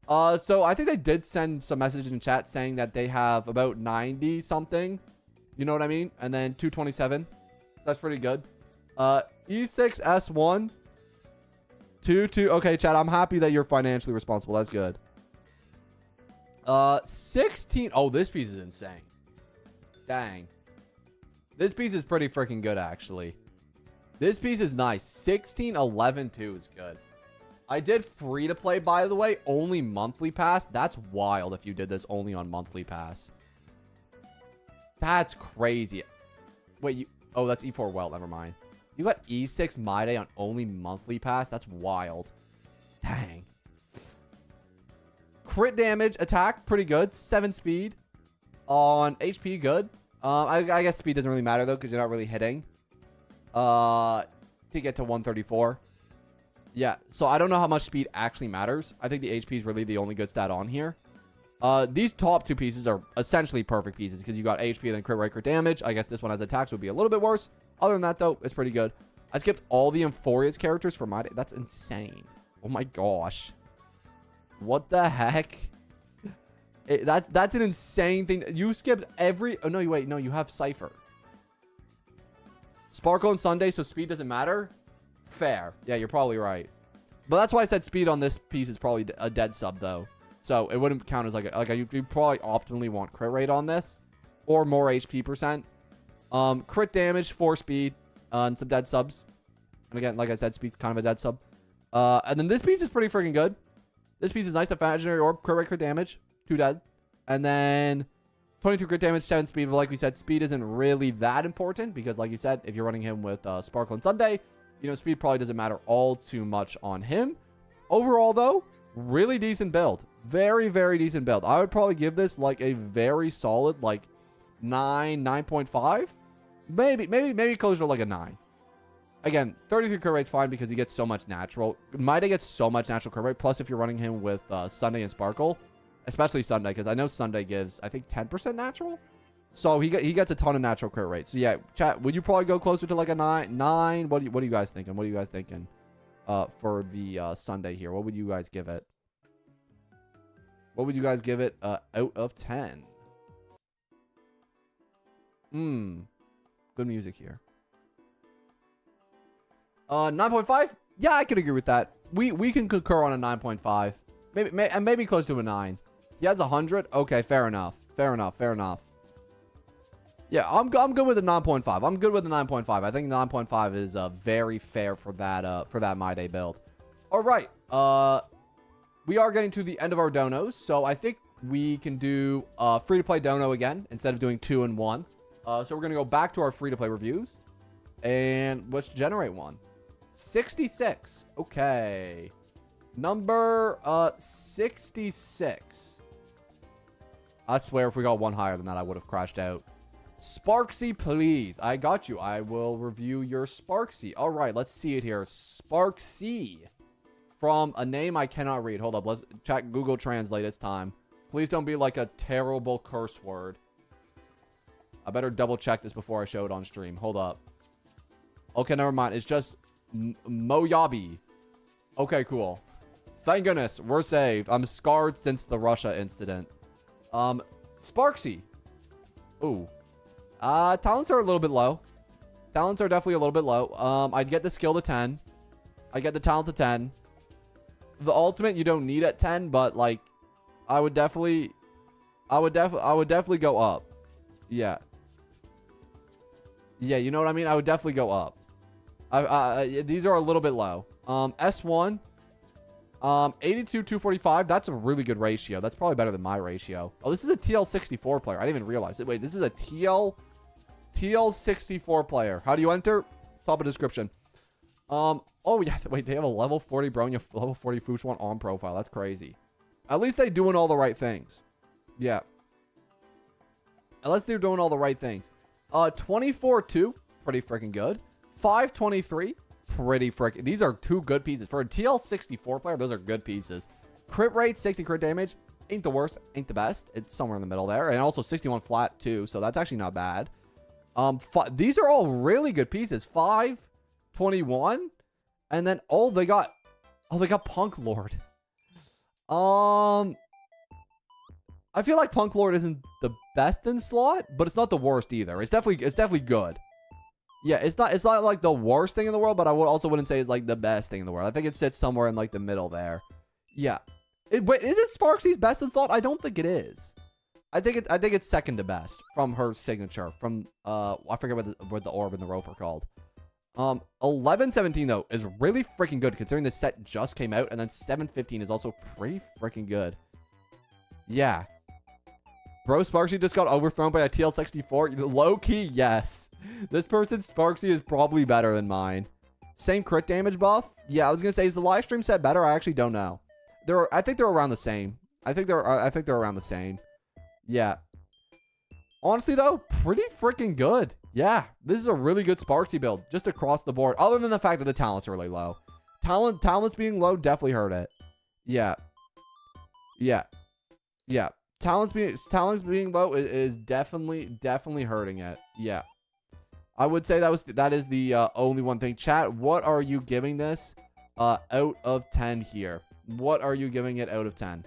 So I think they did send some message in chat saying that they have about 90 something. You know what I mean? And then 227. So that's pretty good. E6 S1. 2. Okay, chat. I'm happy that you're financially responsible. That's good. 16. Oh, this piece is insane. Dang. This piece is pretty freaking good, actually. This piece is nice. 16-11-2 is good. I did free to play, by the way. Only monthly pass. That's wild if you did this only on monthly pass. That's crazy. Wait, you... Oh, that's E4 well. Never mind. You got E6 My Day on only monthly pass? That's wild. Dang. Crit damage, attack, pretty good. 7 speed. On HP, good. I guess speed doesn't really matter, though, because you're not really hitting. To get to 134. Yeah, so I don't know how much speed actually matters. I think the HP is really the only good stat on here. These top 2 pieces are essentially perfect pieces because you got HP and then crit rate, crit damage. I guess this one has attacks would be a little bit worse. Other than that, though, it's pretty good. I skipped all the Emphoria's characters for my day. That's insane. Oh my gosh. What the heck? That's an insane thing. You skipped every... Oh, no, wait. No, you have Cypher. Sparkle and Sunday, so speed doesn't matter? Fair. Yeah, you're probably right. But that's why I said speed on this piece is probably a dead sub, though. So it wouldn't count as like you probably optimally want crit rate on this. Or more HP percent. Crit damage, 4 speed, and some dead subs. And again, like I said, speed's kind of a dead sub. And then this piece is pretty freaking good. This piece is nice. Imaginary Orb, crit rate, crit damage. 2 dead. And then 22 crit damage, 7 speed. But like we said, speed isn't really that important. Because like you said, if you're running him with Sparkle and Sunday, you know, speed probably doesn't matter all too much on him. Overall, though, really decent build. Very, very decent build. I would probably give this like a very solid like 9.5. Maybe closer to like a 9. Again, 33 crit rate's fine because he gets so much natural. Mida gets so much natural crit rate. Plus, if you're running him with Sunday and Sparkle, especially Sunday, because I know Sunday gives, I think, 10% natural. So he gets a ton of natural crit rate. So yeah, chat, would you probably go closer to like a 9? What are you guys thinking? What are you guys thinking for the Sunday here? What would you guys give it? What would you guys give it out of 10? Good music here. 9.5? Yeah, I could agree with that. We can concur on a 9.5. Maybe close to a 9. He has 100. Okay, fair enough. Fair enough. Yeah, I'm good with a 9.5. I'm good with a 9.5. I think 9.5 is very fair for that My Day build. All right. We are getting to the end of our donos, so I think we can do free-to-play dono again instead of doing 2 and 1. So we're going to go back to our free-to-play reviews, and let's generate one. 66. Okay. Number 66. I swear if we got one higher than that, I would have crashed out. Sparksy, please. I got you. I will review your Sparksy. All right, let's see it here. Sparksy. From a name I cannot read. Hold up. Let's check Google Translate. It's time. Please don't be like a terrible curse word. I better double check this before I show it on stream. Hold up. Okay, never mind. It's just Moyabi. Okay, cool. Thank goodness. We're saved. I'm scarred since the Russia incident. Sparksy. Ooh. Talents are a little bit low. Talents are definitely a little bit low. I'd get the skill to 10. I get the talent to 10. The ultimate you don't need at 10, but like I would definitely go up. Yeah. Yeah, you know what I mean? I would definitely go up. These are a little bit low. S1 82 245. That's a really good ratio. That's probably better than my ratio. Oh, this is a TL64 player. I didn't even realize it. Wait, this is a TL64 player. How do you enter? Top of description. Oh, yeah. Wait, they have a level 40 Bronya, level 40 Fuchuan on profile. That's crazy. At least they're doing all the right things. Yeah. Unless they're doing all the right things. 24-2. Pretty freaking good. 523. Pretty freaking... These are two good pieces. For a TL64 player, those are good pieces. Crit rate, 60 crit damage. Ain't the worst. Ain't the best. It's somewhere in the middle there. And also 61 flat, too. So that's actually not bad. These are all really good pieces. 521. And then, they got Punk Lord. I feel like Punk Lord isn't the best in slot, but it's not the worst either. It's definitely good. Yeah, it's not like the worst thing in the world, but I wouldn't say it's like the best thing in the world. I think it sits somewhere in like the middle there. Yeah. Wait, is it Sparksy's best in slot? I don't think it is. I think it's second to best from her signature. From I forget what the orb and the rope are called. 1117 though is really freaking good considering the set just came out, and then 715 is also pretty freaking good. Yeah. Bro, Sparksy just got overthrown by a TL64. Low key, yes. This person's Sparksy is probably better than mine. Same crit damage buff. Yeah, I was gonna say, is the live stream set better? I actually don't know. I think they're around the same. I think they're around the same. Yeah. Honestly though, pretty freaking good. Yeah, this is a really good Sparksy build just across the board. Other than the fact that the talents are really low. Talents being low definitely hurt it. Yeah. Yeah. Yeah. Talents being low is definitely hurting it. Yeah. I would say that is the only one thing. Chat, what are you giving this out of 10 here? What are you giving it out of 10?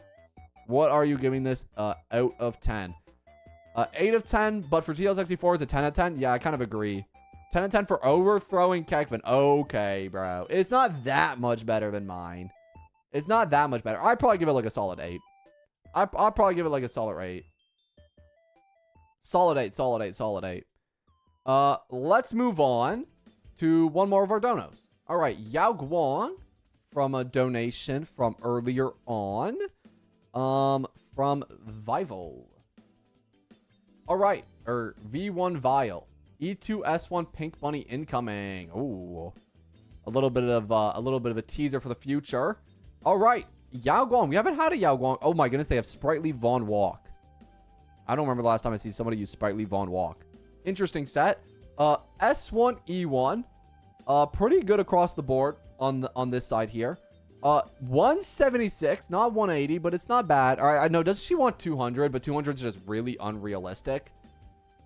What are you giving this out of 10? 8 of 10, but for TL64 is a 10 out of 10? Yeah, I kind of agree. 10 out of 10 for overthrowing Kekvin. Okay, bro. It's not that much better than mine. It's not that much better. I'd probably give it like a solid 8. I'll probably give it like a solid 8. Solid 8, solid 8, solid 8. Let's move on to one more of our donos. All right, Yao Guang from a donation from earlier on. From Vival. All right, or V1 Vial. E2S1 Pink Bunny incoming. Ooh. A little bit of a teaser for the future. All right. Yao Guang. We haven't had a Yao Guang. Oh my goodness, they have Sprightly Von Walk. I don't remember the last time I see somebody use Sprightly Von Walk. Interesting set. S1, E1. Pretty good across the board on this side here. 176, not 180, but it's not bad. All right, I know, doesn't she want 200? But 200 is just really unrealistic.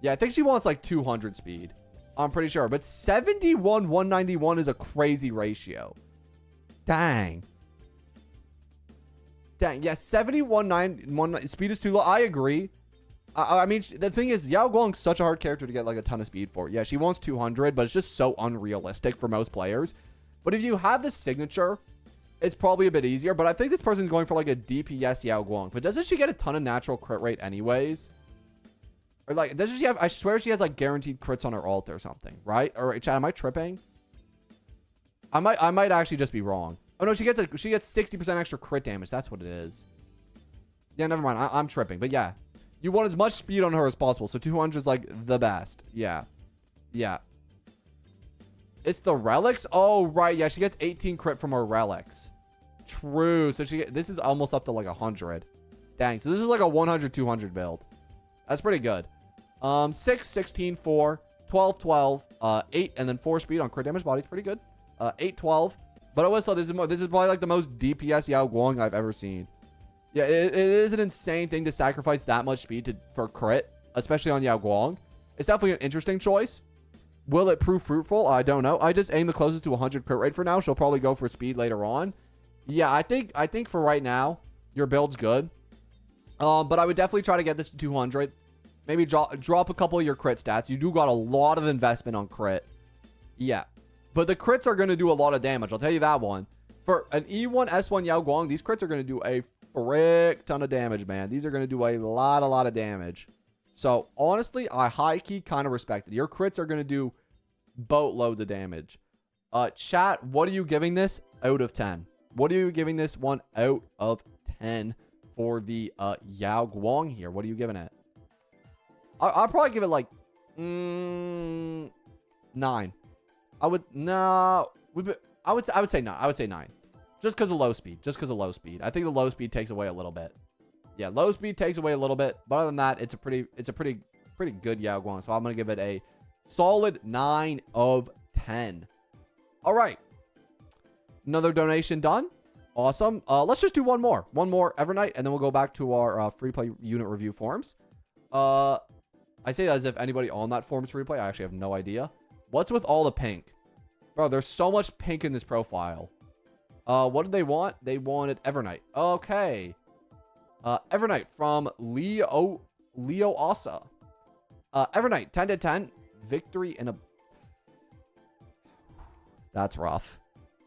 Yeah, I think she wants like 200 speed. I'm pretty sure. But 71, 191 is a crazy ratio. Dang. Dang, yeah, 71, 9, speed is too low. I agree. I mean, the thing is, Yao Guang's such a hard character to get like a ton of speed for. Yeah, she wants 200, but it's just so unrealistic for most players. But if you have the signature, it's probably a bit easier. But I think this person's going for like a DPS Yao Guang. But doesn't she get a ton of natural crit rate anyways? Or like, doesn't she have, I swear she has like guaranteed crits on her ult or something, right? Or chat, am I tripping? I might actually just be wrong. Oh no, she gets 60% extra crit damage. That's what it is. Yeah, never mind. I'm tripping. But yeah, you want as much speed on her as possible. So 200 is like the best. Yeah. Yeah. It's the relics? Oh, right. Yeah, she gets 18 crit from her relics. True. So this is almost up to like 100. Dang. So this is like a 100, 200 build. That's pretty good. 6, 16, 4, 12, 12, 8, and then 4 speed on crit damage bodies. Pretty good. 8, 12. But I will say this is probably like the most DPS Yao Guang I've ever seen. Yeah, it is an insane thing to sacrifice that much speed for crit, especially on Yao Guang. It's definitely an interesting choice. Will it prove fruitful? I don't know. I just aim the closest to 100 crit rate for now. She'll probably go for speed later on. Yeah, I think for right now, your build's good. But I would definitely try to get this to 200. Maybe drop a couple of your crit stats. You do got a lot of investment on crit. Yeah. But the crits are going to do a lot of damage. I'll tell you that one. For an E1, S1 Yao Guang, these crits are going to do a frick ton of damage, man. These are going to do a lot of damage. So, honestly, I high-key kind of respect it. Your crits are going to do boatloads of damage. Chat, what are you giving this out of 10? What are you giving this one out of 10 for the Yao Guang here? What are you giving it? I'll probably give it like 9. I would say 9. I would say 9. Just because of low speed. I think the low speed takes away a little bit. Yeah, low speed takes away a little bit. But other than that, it's a pretty good Yao Guang. So I'm going to give it a solid 9 of 10. All right. Another donation done. Awesome. Let's just do one more Evernight, and then we'll go back to our free play unit review forums. I say that as if anybody on that forum is free to play. I actually have no idea. What's with all the pink? Bro, there's so much pink in this profile. What did they want? They wanted Evernight. Okay. Evernight from Leo Asa. Evernight, 10 to 10. Victory in a... That's rough.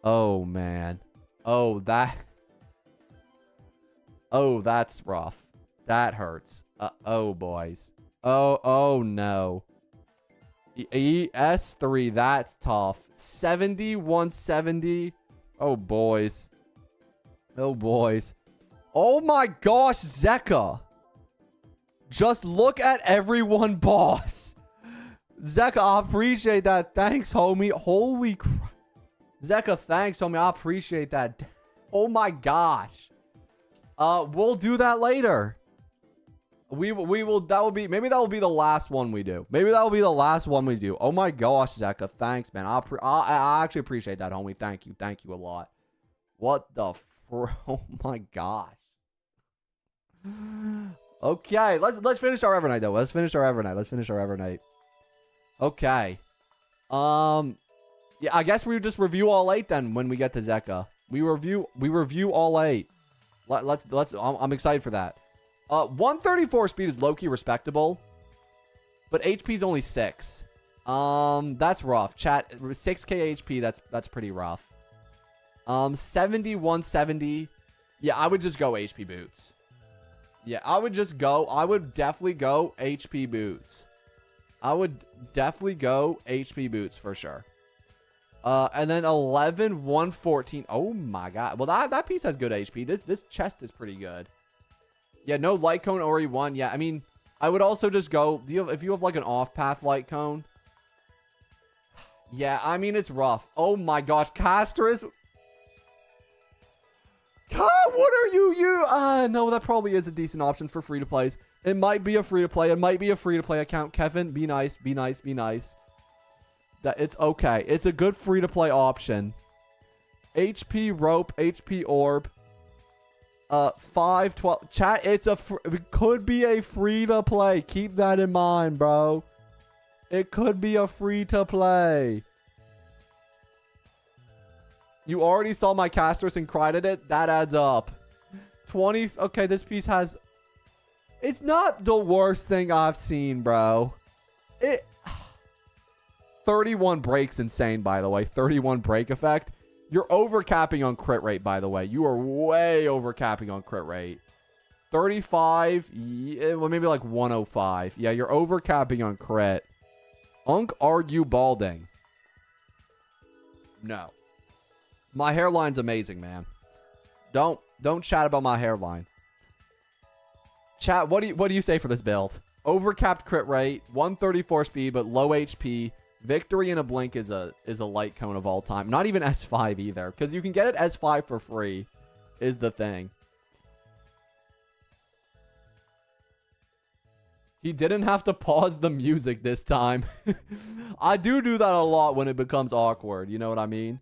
Oh, man. Oh, that's rough. That hurts. Oh, boys. Oh, no. S3, that's tough. 70, 170. Oh, boys. Oh, boys. Oh, my gosh, Zeka. Just look at everyone, boss. Zeka, I appreciate that. Thanks, homie. Holy crap. Zeka, thanks, homie. I appreciate that. Oh, my gosh. We'll do that later. We will, maybe that will be the last one we do. Oh my gosh, Zeka. Thanks, man. I actually appreciate that, homie. Thank you a lot. What the oh my gosh. Okay, let's finish our Evernight though. Let's finish our Evernight. Okay. Yeah, I guess we just review all 8 then when we get to Zeka. We review all 8. I'm excited for that. 134 speed is low-key respectable, but HP is only 6. That's rough. Chat, 6k HP, that's pretty rough. 70, 170. Yeah, I would just go HP boots. Yeah, I would definitely go HP boots. For sure. And then 11, 114. Oh my god. Well, that piece has good HP. This chest is pretty good. Yeah, no light cone Ori 1. Yeah, I mean, I would also just go, if you have like an off-path light cone. Yeah, I mean, it's rough. Oh my gosh, Castris. what are you? No, that probably is a decent option for free to plays. It might be a free to play. It might be a free to play account. Kevin, be nice, be nice, be nice. That it's okay. It's a good free to play option. HP rope, HP orb. 512 chat. It could be a free to play. Keep that in mind, bro. It could be a free to play. You already saw my casters and cried at it. That adds up. 20. Okay, this piece has. It's not the worst thing I've seen, bro. 31 breaks insane, by the way. 31 break effect. You're overcapping on crit rate, by the way. You are way overcapping on crit rate. 35. Yeah, well, maybe like 105. Yeah, you're overcapping on crit. Are you balding? No. My hairline's amazing, man. Don't chat about my hairline. Chat, what do you say for this build? Overcapped crit rate, 134 speed, but low HP. Victory in a blink is a light cone of all time. Not even S5 either, because you can get it S5 for free, is the thing. He didn't have to pause the music this time. I do that a lot when it becomes awkward. You know what I mean?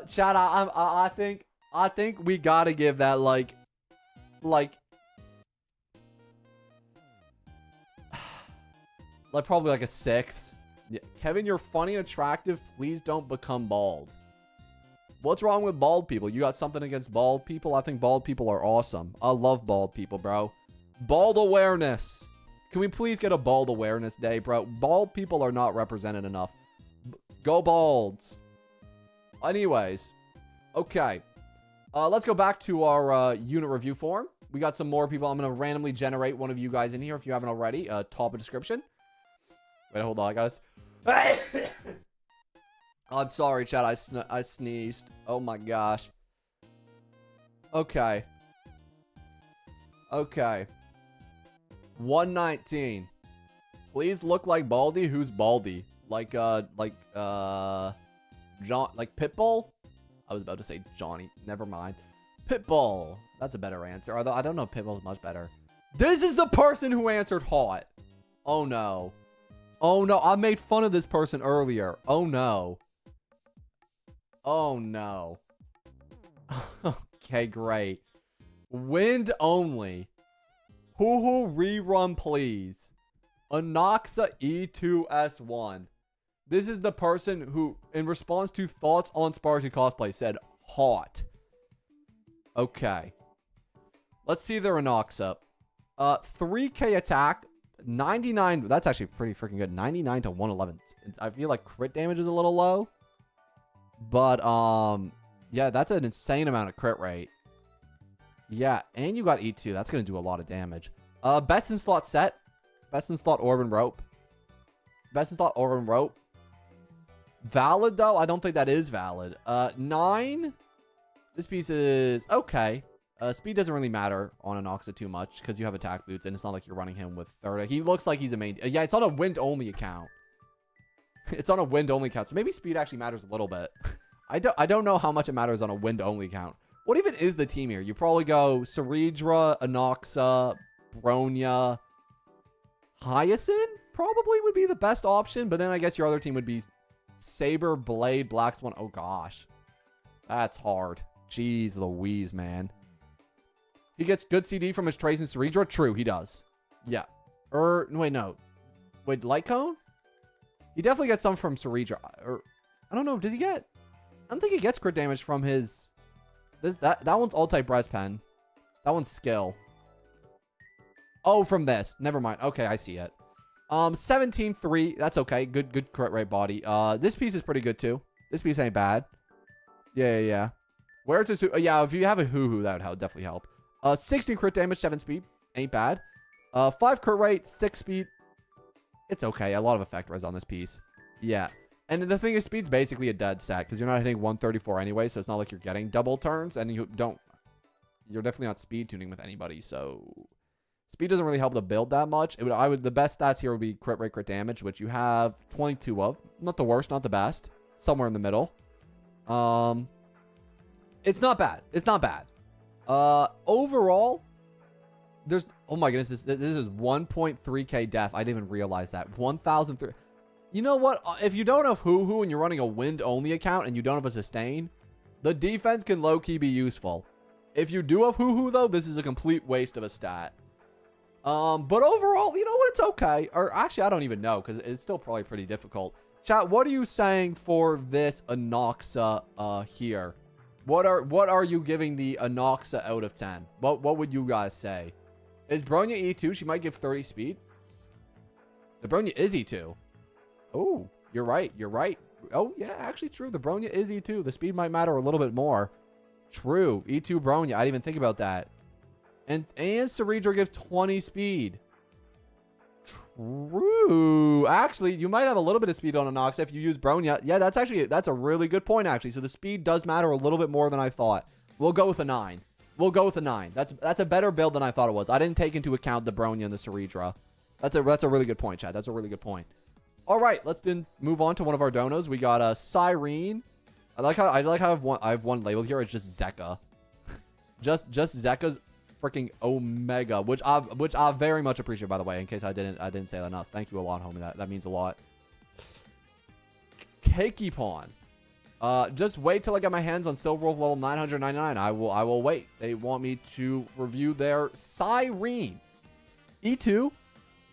Chat, I think we gotta give that like probably like a 6. Yeah. Kevin, you're funny and attractive. Please don't become bald. What's wrong with bald people? You got something against bald people? I think bald people are awesome. I love bald people, bro. Bald awareness. Can we please get a bald awareness day, bro? Bald people are not represented enough. Go balds. Anyways. Okay. Let's go back to our unit review form. We got some more people. I'm going to randomly generate one of you guys in here if you haven't already. Top of description. Wait, hold on. I got to... I'm sorry, chat. I sneezed. Oh, my gosh. Okay. Okay. 119. Please look like Baldy. Who's Baldy? Like John, like Pitbull? I was about to say Johnny. Never mind. Pitbull. That's a better answer. Although I don't know if Pitbull's much better. This is the person who answered hot. Oh, no. Oh, no. I made fun of this person earlier. Oh, no. Oh, no. Okay, great. Wind only. Hoo-hoo rerun, please. Anoxa E2S1. This is the person who, in response to thoughts on Sparky cosplay, said hot. Okay. Let's see their Anoxa. 3k attack. 99. That's actually pretty freaking good. 99 to 111. I feel like crit damage is a little low. But, yeah, that's an insane amount of crit rate. Yeah, and you got E2. That's going to do a lot of damage. Best in slot set. Best in slot orb and rope. Best in slot orb and rope. Valid, though? I don't think that is valid. 9. This piece is okay. Speed doesn't really matter on Anoxa too much because you have attack boots, and it's not like you're running him with 30. He looks like he's a main... yeah, it's on a wind-only account. It's on a wind-only account, so maybe speed actually matters a little bit. I don't know how much it matters on a wind-only account. What even is the team here? You probably go Ceridra, Anoxa, Bronya, Hyacinth probably would be the best option, but then I guess your other team would be Saber, Blade, Black Swan. Oh, gosh. That's hard. Jeez Louise, man. He gets good CD from his Trace and Ceridra? True, he does. Yeah. Wait, no. Wait, Light Cone? He definitely gets some from Ceridra. I don't know. Does he get... I don't think he gets crit damage from his... That one's all-type Breast Pen. That one's skill. Oh, from this. Never mind. Okay, I see it. 17-3. That's okay. Good crit rate body. This piece is pretty good, too. This piece ain't bad. Yeah. Where's this? Yeah, if you have a hoo-hoo, that would definitely help. 16 crit damage, 7 speed. Ain't bad. 5 crit rate, 6 speed. It's okay. A lot of effect res on this piece. Yeah. And the thing is, speed's basically a dead stat because you're not hitting 134 anyway, so it's not like you're getting double turns, and you're definitely not speed tuning with anybody, so speed doesn't really help the build that much. The best stats here would be crit rate, crit damage, which you have 22 of. Not the worst, not the best. Somewhere in the middle. It's not bad. It's not bad. Overall, there's, oh my goodness, this is 1.3k def. I didn't even realize that. 1,003. You know what? If you don't have Hoo-Hoo and you're running a wind only account and you don't have a sustain, the defense can low-key be useful. If you do have Hoo-Hoo though, this is a complete waste of a stat. But overall, you know what? It's okay. Or actually, I don't even know because it's still probably pretty difficult. Chat, what are you saying for this Anoxa here? What are you giving the Anoxa out of 10? What would you guys say? Is Bronya E2? She might give 30 speed. The Bronya is E2. Oh, you're right. You're right. Oh, yeah, actually true. The Bronya is E2. The speed might matter a little bit more. True. E2 Bronya. I didn't even think about that. And Cerebro gives 20 speed. True. Actually, you might have a little bit of speed on Anoxa if you use Bronya. Yeah, that's a really good point, actually. So the speed does matter a little bit more than I thought. We'll go with a 9. We'll go with a 9. That's a better build than I thought it was. I didn't take into account the Bronya and the Cerebra. That's a really good point, Chad. That's a really good point. All right, let's then move on to one of our donos. We got a Cyrene. I like how I have one labeled here. It's just Zeka. just Zeka's freaking Omega, which I very much appreciate, by the way, in case I didn't say that enough. Thank you a lot, homie. That means a lot. Kekvin. Just wait till I get my hands on Silver Wolf level 999. I will wait. They want me to review their Cyrene. E2,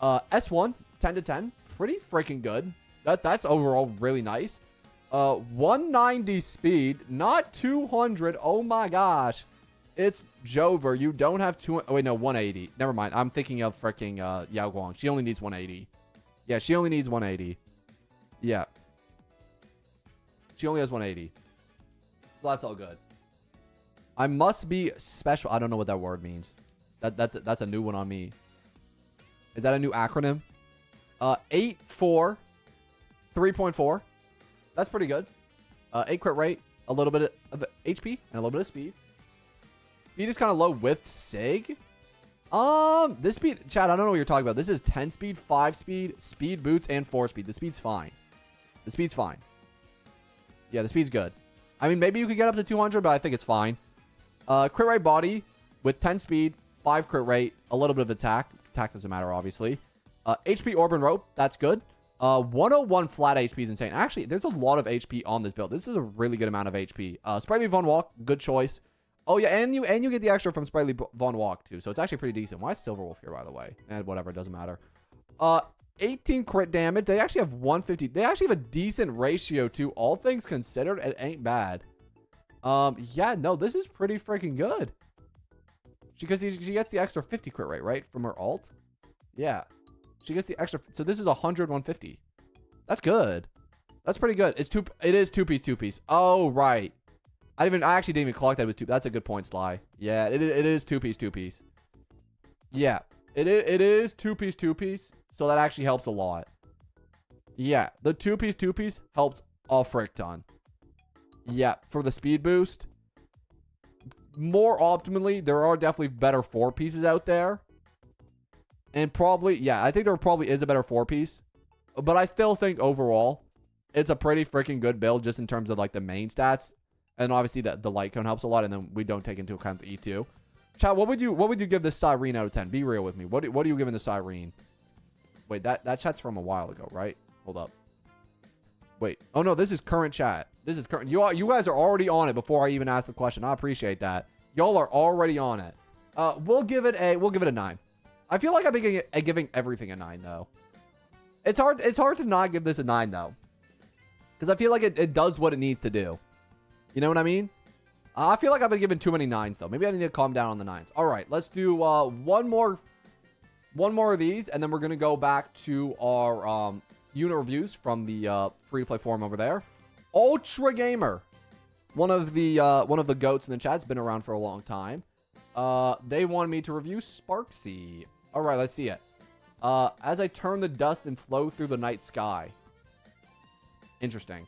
S1, 10 to 10. Pretty freaking good. That's overall really nice. 190 speed, not 200. Oh my gosh. It's Jover. You don't have oh wait, no, 180. Never mind. I'm thinking of freaking Yao Guang. She only needs 180. Yeah, she only needs 180. Yeah. She only has 180. So that's all good. I must be special. I don't know what that word means. That's a new one on me. Is that a new acronym? 8-4, 3.4. That's pretty good. 8 crit rate, a little bit of HP, and a little bit of speed. Speed is kind of low with Sig. This speed, Chad, I don't know what you're talking about. This is 10 speed, 5 speed, speed boots, and 4 speed. The speed's fine. The speed's fine. Yeah, the speed's good. I mean, maybe you could get up to 200, but I think it's fine. Crit rate body with 10 speed, 5 crit rate, a little bit of attack. Attack doesn't matter, obviously. HP Orb and Rope, that's good. 101 flat HP is insane. Actually, there's a lot of HP on this build. This is a really good amount of HP. Sprightly Von Walk, good choice. Oh yeah, and you get the extra from Sprightly Von Walk too, so it's actually pretty decent. Why is Silver Wolf here, by the way? And whatever, it doesn't matter. 18 crit damage. They actually have 150. They actually have a decent ratio too. All things considered, it ain't bad. Yeah, no, this is pretty freaking good. Because she gets the extra 50 crit rate, right, from her alt. Yeah. She gets the extra. So this is 100, 150. That's good. That's pretty good. It is two piece. Oh, right. I actually didn't even clock that it was two. That's a good point, Sly. Yeah, it is two piece. Yeah, it is two piece. So that actually helps a lot. Yeah, the two piece helps a frick ton. Yeah, for the speed boost. More optimally, there are definitely better 4 pieces out there. And probably, yeah, I think there probably is a better 4-piece. But I still think overall, it's a pretty freaking good build just in terms of like the main stats. And obviously the light cone helps a lot. And then we don't take into account the E2. Chat, what would you give this Cyrene out of 10? Be real with me. What are you giving the Cyrene? Wait, that chat's from a while ago, right? Hold up. Wait. Oh no, this is current chat. This is current. You guys are already on it before I even ask the question. I appreciate that. Y'all are already on it. We'll give it a 9. I feel like I've been giving everything a 9 though. It's hard to not give this a 9 though. Because I feel like it does what it needs to do. You know what I mean? I feel like I've been giving too many 9s though. Maybe I need to calm down on the 9s. All right, let's do one more of these, and then we're gonna go back to our unit reviews from the free-to-play forum over there. Ultra Gamer, one of the goats in the chat's been around for a long time. They wanted me to review Sparksy. All right, let's see it. As I turn the dust and flow through the night sky. Interesting.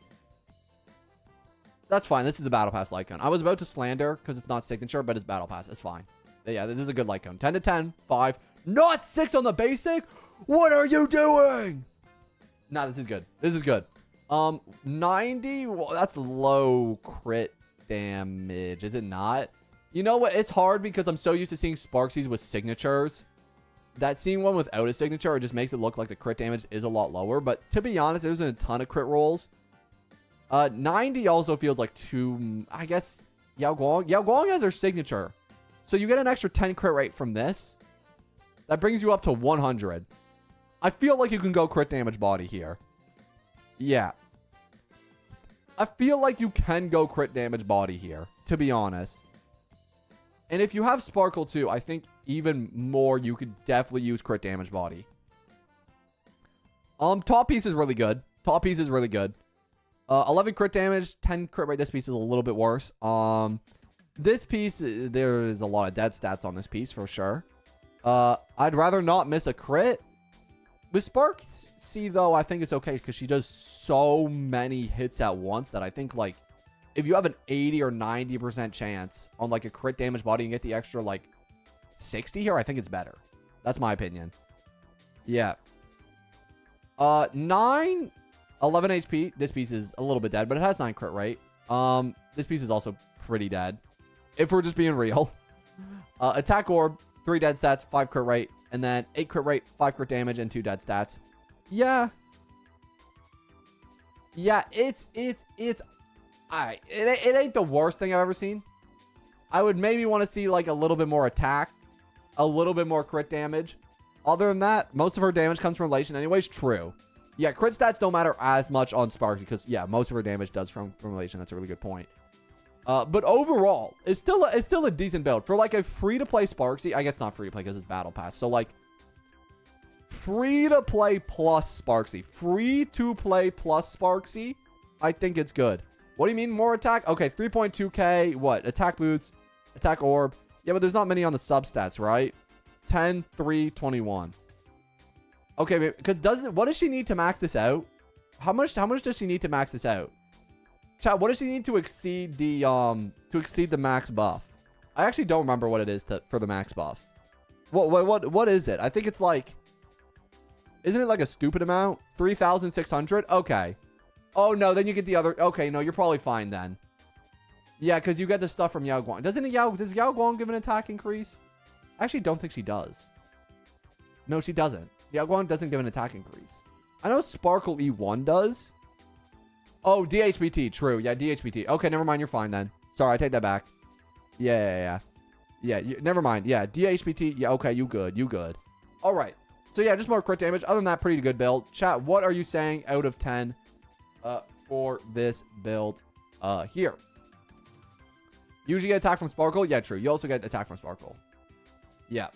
That's fine. This is the Battle Pass light cone. I was about to slander because it's not signature, but it's Battle Pass. It's fine. Yeah, this is a good light cone. 10 to 10, 5. Not 6 on the basic? What are you doing? Nah, this is good. This is good. 90. Well, that's low crit damage. Is it not? You know what? It's hard because I'm so used to seeing Sparksies with signatures that seeing one without a signature, it just makes it look like the crit damage is a lot lower. But to be honest, there's a ton of crit rolls. 90 also feels like too, I guess, Yao Guang. Yao Guang has her signature. So you get an extra 10 crit rate from this. That brings you up to 100. I feel like you can go crit damage body here. Yeah. I feel like you can go crit damage body here, to be honest. And if you have Sparkle too, I think even more you could definitely use crit damage body. Top piece is really good. Top piece is really good. 11 crit damage, 10 crit rate. This piece is a little bit worse. This piece, there is a lot of dead stats on this piece for sure. I'd rather not miss a crit. With Sparksy though, I think it's okay because she does so many hits at once that I think like if you have an 80 or 90% chance on like a crit damage body and get the extra like 60 here, I think it's better. That's my opinion. Yeah. 11 HP. This piece is a little bit dead, but it has 9 crit rate. This piece is also pretty dead. If we're just being real. Attack orb, 3 dead stats, 5 crit rate, and then 8 crit rate, 5 crit damage, and 2 dead stats. Yeah. Yeah, it ain't the worst thing I've ever seen. I would maybe want to see like a little bit more attack, a little bit more crit damage. Other than that, most of her damage comes from relation anyways. True. Yeah, crit stats don't matter as much on Sparky because, yeah, most of her damage does from relation. That's a really good point. But overall, it's still a decent build. For like a free-to-play Sparksy, I guess not free-to-play because it's Battle Pass. So like, free-to-play plus Sparksy. Free-to-play plus Sparksy, I think it's good. What do you mean more attack? Okay, 3.2k, what? Attack boots, attack orb. Yeah, but there's not many on the substats, right? 10, 3, 21. Okay, because what does she need to max this out? How much does she need to max this out? Chat, what does she need to exceed the max buff? I actually don't remember what it is for the max buff. What is it? I think it's like, isn't it like a stupid amount? 3,600? Okay. Oh no, then you get the other. Okay, no, you're probably fine then. Yeah, because you get the stuff from Yao Guang. Does Yao Guang give an attack increase? I actually don't think she does. No, she doesn't. Yao Guang doesn't give an attack increase. I know Sparkle E1 does. Oh, DHBT. True. Yeah, DHBT. Okay, never mind. You're fine then. Sorry, I take that back. Yeah. Never mind. Yeah, DHBT. Yeah, okay, you good. You good. All right. So yeah, just more crit damage. Other than that, pretty good build. Chat, what are you saying out of 10 for this build here? Usually get attack from Sparkle. Yeah, true. You also get attack from Sparkle. Yeah.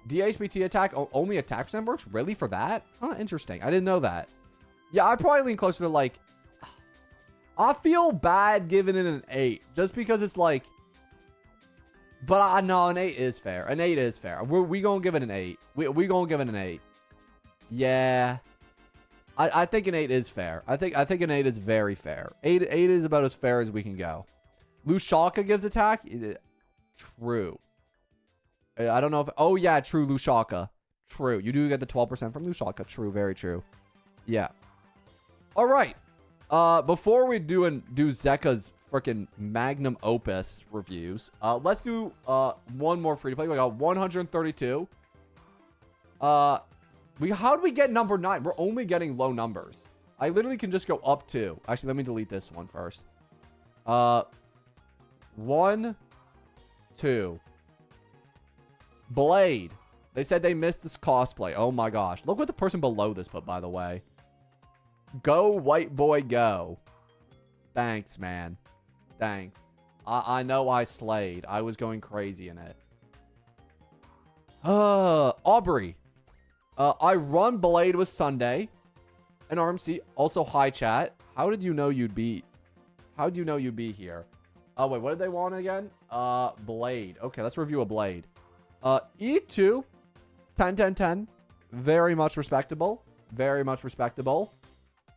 DHBT attack. Only attack percent works? Really? For that? Huh, interesting. I didn't know that. Yeah, I'd probably lean closer to like, I feel bad giving it an 8 just because it's like, but I know an 8 is fair. An 8 is fair. We gonna give it an 8. We gonna give it an 8. Yeah. I think an 8 is fair. I think an 8 is very fair. 8 is about as fair as we can go. Lushaka gives attack. True. I don't know if, oh yeah, true, Lushaka. True. You do get the 12% from Lushaka. True, very true. Yeah. All right. Before we do Zeka's freaking magnum opus reviews, let's do one more free to play. We got 132. How do we get number 9? We're only getting low numbers. I literally can just go up 2. Actually, let me delete this one first. 1, 2. Blade. They said they missed this cosplay. Oh my gosh. Look what the person below this put, by the way. Go, white boy, go. Thanks, man. Thanks. I know I slayed. I was going crazy in it. Aubrey. I run Blade with Sunday. An RMC. Also, hi, chat. How did you know you'd be here? Oh, wait. What did they want again? Blade. Okay, let's review a Blade. E2. 10, 10, 10. Very much respectable. Very much respectable.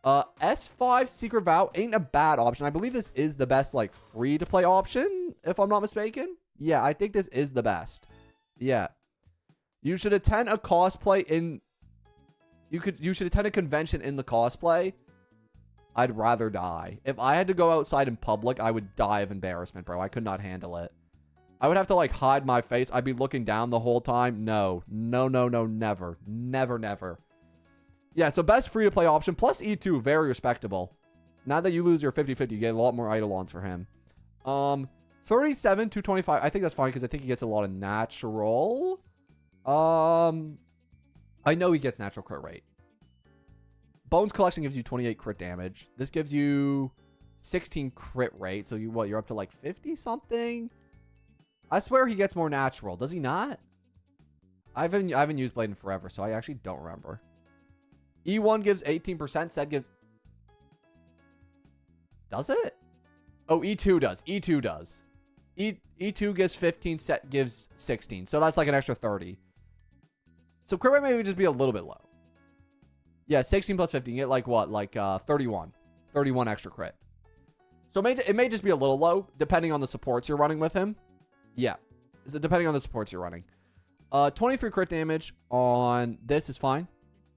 S5 Secret Vow ain't a bad option. I believe this is the best, like, free-to-play option, if I'm not mistaken. Yeah, I think this is the best. Yeah. You should attend a cosplay in... You should attend a convention in the cosplay. I'd rather die. If I had to go outside in public, I would die of embarrassment, bro. I could not handle it. I would have to like hide my face. I'd be looking down the whole time. No, no, no, no, never. Never, never. Yeah, so best free-to-play option plus E2, very respectable. Now that you lose your 50-50, you get a lot more Eidolons for him. 37, 225. I think that's fine because I think he gets a lot of natural. I know he gets natural crit rate. Bones Collection gives you 28 crit damage. This gives you 16 crit rate. So you're up to like 50 something. I swear he gets more natural. Does he not? I haven't used Blade in forever, so I actually don't remember. E1 gives 18%. Set gives... Does it? Oh, E2 does. E2 does. E2 gives 15. Set gives 16. So that's like an extra 30. So crit rate maybe just be a little bit low. Yeah, 16 plus 15. You get like what? Like 31. 31 extra crit. So it may just be a little low, depending on the supports you're running with him. Yeah. So depending on the supports you're running. 23 crit damage on this is fine.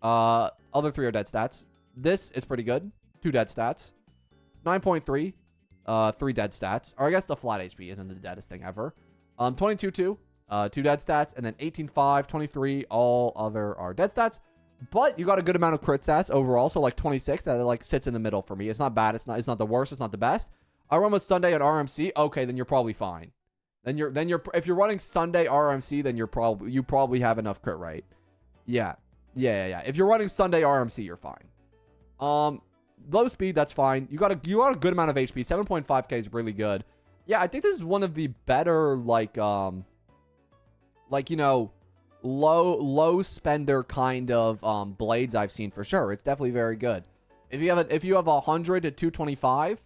Other 3 are dead stats. This is pretty good. 2 dead stats. 9.3. 3 dead stats. Or I guess the flat HP isn't the deadest thing ever. 22-2. 2 dead stats. And then 18-5. 23. All other are dead stats. But you got a good amount of crit stats overall. So like 26. That like sits in the middle for me. It's not bad. It's not the worst. It's not the best. I run with Sunday at RMC. Okay, then you're probably fine. Then you're if you're running Sunday RMC, then you probably have enough crit rate. Yeah. If you're running Sunday RMC, you're fine. Low speed, that's fine. You got a good amount of HP. 7.5k is really good. Yeah, I think this is one of the better low spender kind of blades I've seen for sure. It's definitely very good. If you have 100 to 225,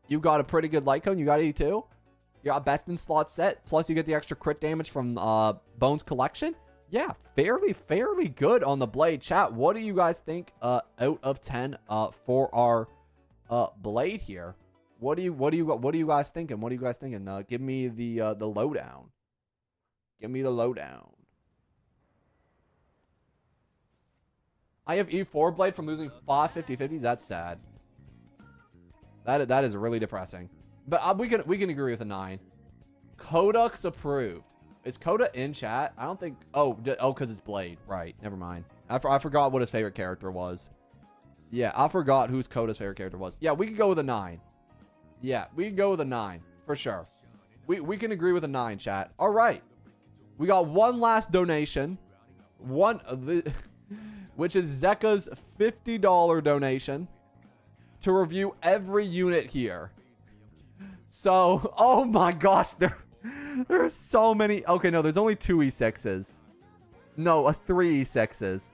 you got a pretty good light cone. You got 82. You got best in slot set. Plus you get the extra crit damage from Bones Collection. Yeah, fairly good on the blade. Chat, what do you guys think out of 10 for our blade here? What are you guys thinking? What are you guys thinking? Give me the lowdown. Give me the lowdown. I have E4 blade from losing 5 50-50s. That's sad. That is really depressing. But we can agree with a 9. Kodak's approved. Is Koda in chat? I don't think... Oh, because it's Blade. Right. Never mind. I forgot what his favorite character was. Yeah, I forgot who's Koda's favorite character was. Yeah, we could go with a 9. Yeah, we can go with a 9. For sure. We can agree with a 9, chat. All right. We got one last donation. Which is Zeka's $50 donation to review every unit here. So, oh my gosh, there are so many. Okay, no, there's only 2 E6s. No, 3 E6s.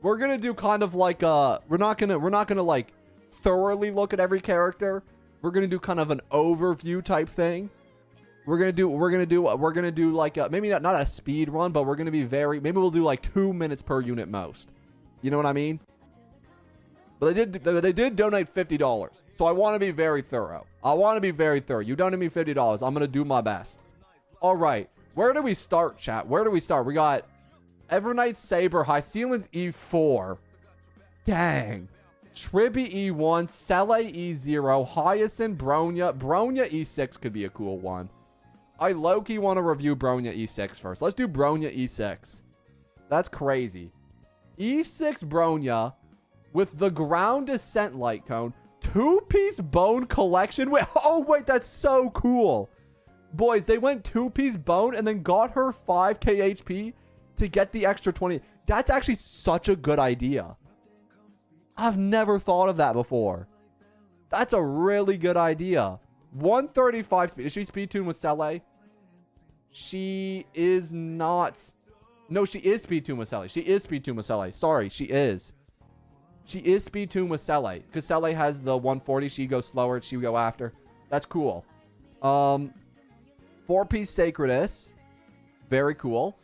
We're gonna do kind of like we're not gonna like thoroughly look at every character. We're gonna do kind of an overview type thing. We're gonna do like maybe not a speed run, but we're gonna be maybe we'll do like 2 minutes per unit most. You know what I mean? But they did donate $50. So I want to be very thorough. You donate me $50. I'm going to do my best. All right. Where do we start, chat? Where do we start? We got Evernight Saber, High Ceilings E4. Dang. Tribby E1, Sele E0, Hyacinth, Bronya. Bronya E6 could be a cool one. I low-key want to review Bronya E6 first. Let's do Bronya E6. That's crazy. E6 Bronya with the Ground Descent Light Cone. 2-piece Bone Collection. Wait, that's so cool. Boys, they went 2-piece Bone and then got her 5k HP to get the extra 20. That's actually such a good idea. I've never thought of that before. That's a really good idea. 135 speed. Is she speed tuned with Sele? She is not. No, she is speed tuned with Sele. Sorry, she is. She is speed tuned with Sele. Because Sele has the 140. She goes slower. She would go after. That's cool. 4-piece Sacredus. Very cool.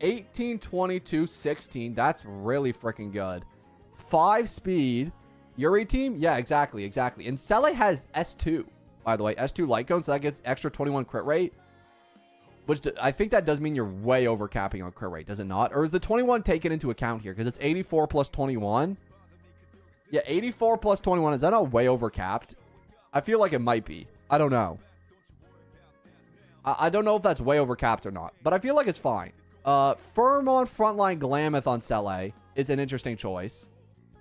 18, 22, 16. That's really freaking good. 5 speed. Yuri team? Yeah, exactly. And Sele has S2. By the way, S2 light cone. So that gets extra 21 crit rate. Which I think that does mean you're way over capping on crit rate. Does it not? Or is the 21 taken into account here? Because it's 84 plus 21. Yeah, 84 plus 21. Is that not way overcapped? I feel like it might be. I don't know. I don't know if that's way overcapped or not, but I feel like it's fine. Firm on Frontline Glameth on Sele is an interesting choice.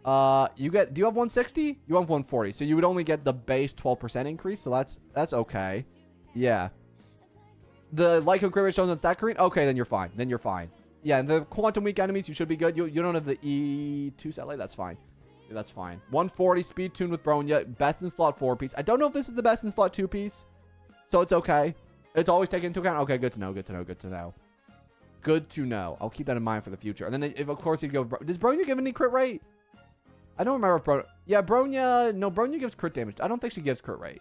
Do you have 160? You have 140. So you would only get the base 12% increase. So that's okay. Yeah. The Lycan crit rate shows on stat screen. Okay, then you're fine. Yeah, and the quantum weak enemies, you should be good. You don't have the E2 Sele. That's fine. Yeah, that's fine. 140 speed tune with Bronya. Best in slot 4 piece. I don't know if this is the best in slot 2 piece. So it's okay. It's always taken into account. Okay, good to know. Good to know. I'll keep that in mind for the future. And then, if of course, you go... Does Bronya give any crit rate? I don't remember if Bronya... Yeah, Bronya... No, Bronya gives crit damage. I don't think she gives crit rate.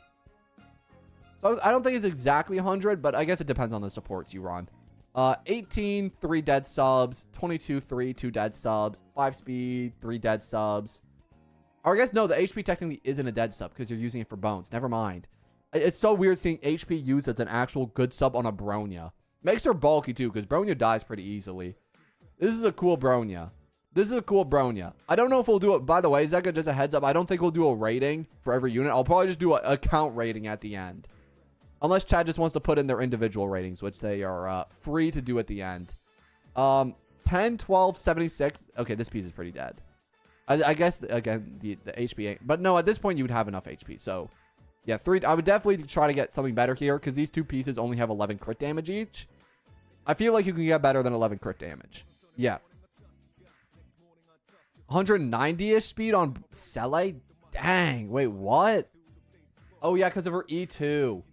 So I don't think it's exactly 100, but I guess it depends on the supports you run. 18, 3 dead subs. 22, 3, 2 dead subs. 5 speed, 3 dead subs. Or I guess, no, the HP technically isn't a dead sub because you're using it for bones. Never mind. It's so weird seeing HP used as an actual good sub on a Bronya. Makes her bulky too, because Bronya dies pretty easily. This is a cool Bronya. I don't know if we'll do it. By the way, Zeka, just a heads up. I don't think we'll do a rating for every unit. I'll probably just do a count rating at the end. Unless Chad just wants to put in their individual ratings, which they are free to do at the end. 10, 12, 76. Okay, this piece is pretty dead. I guess, again, the HP ain't. But no, at this point, you would have enough HP. So... yeah, 3. I would definitely try to get something better here because these 2 pieces only have 11 crit damage each. I feel like you can get better than 11 crit damage. Yeah. 190-ish speed on Sele? Dang. Wait, what? Oh, yeah, because of her E2.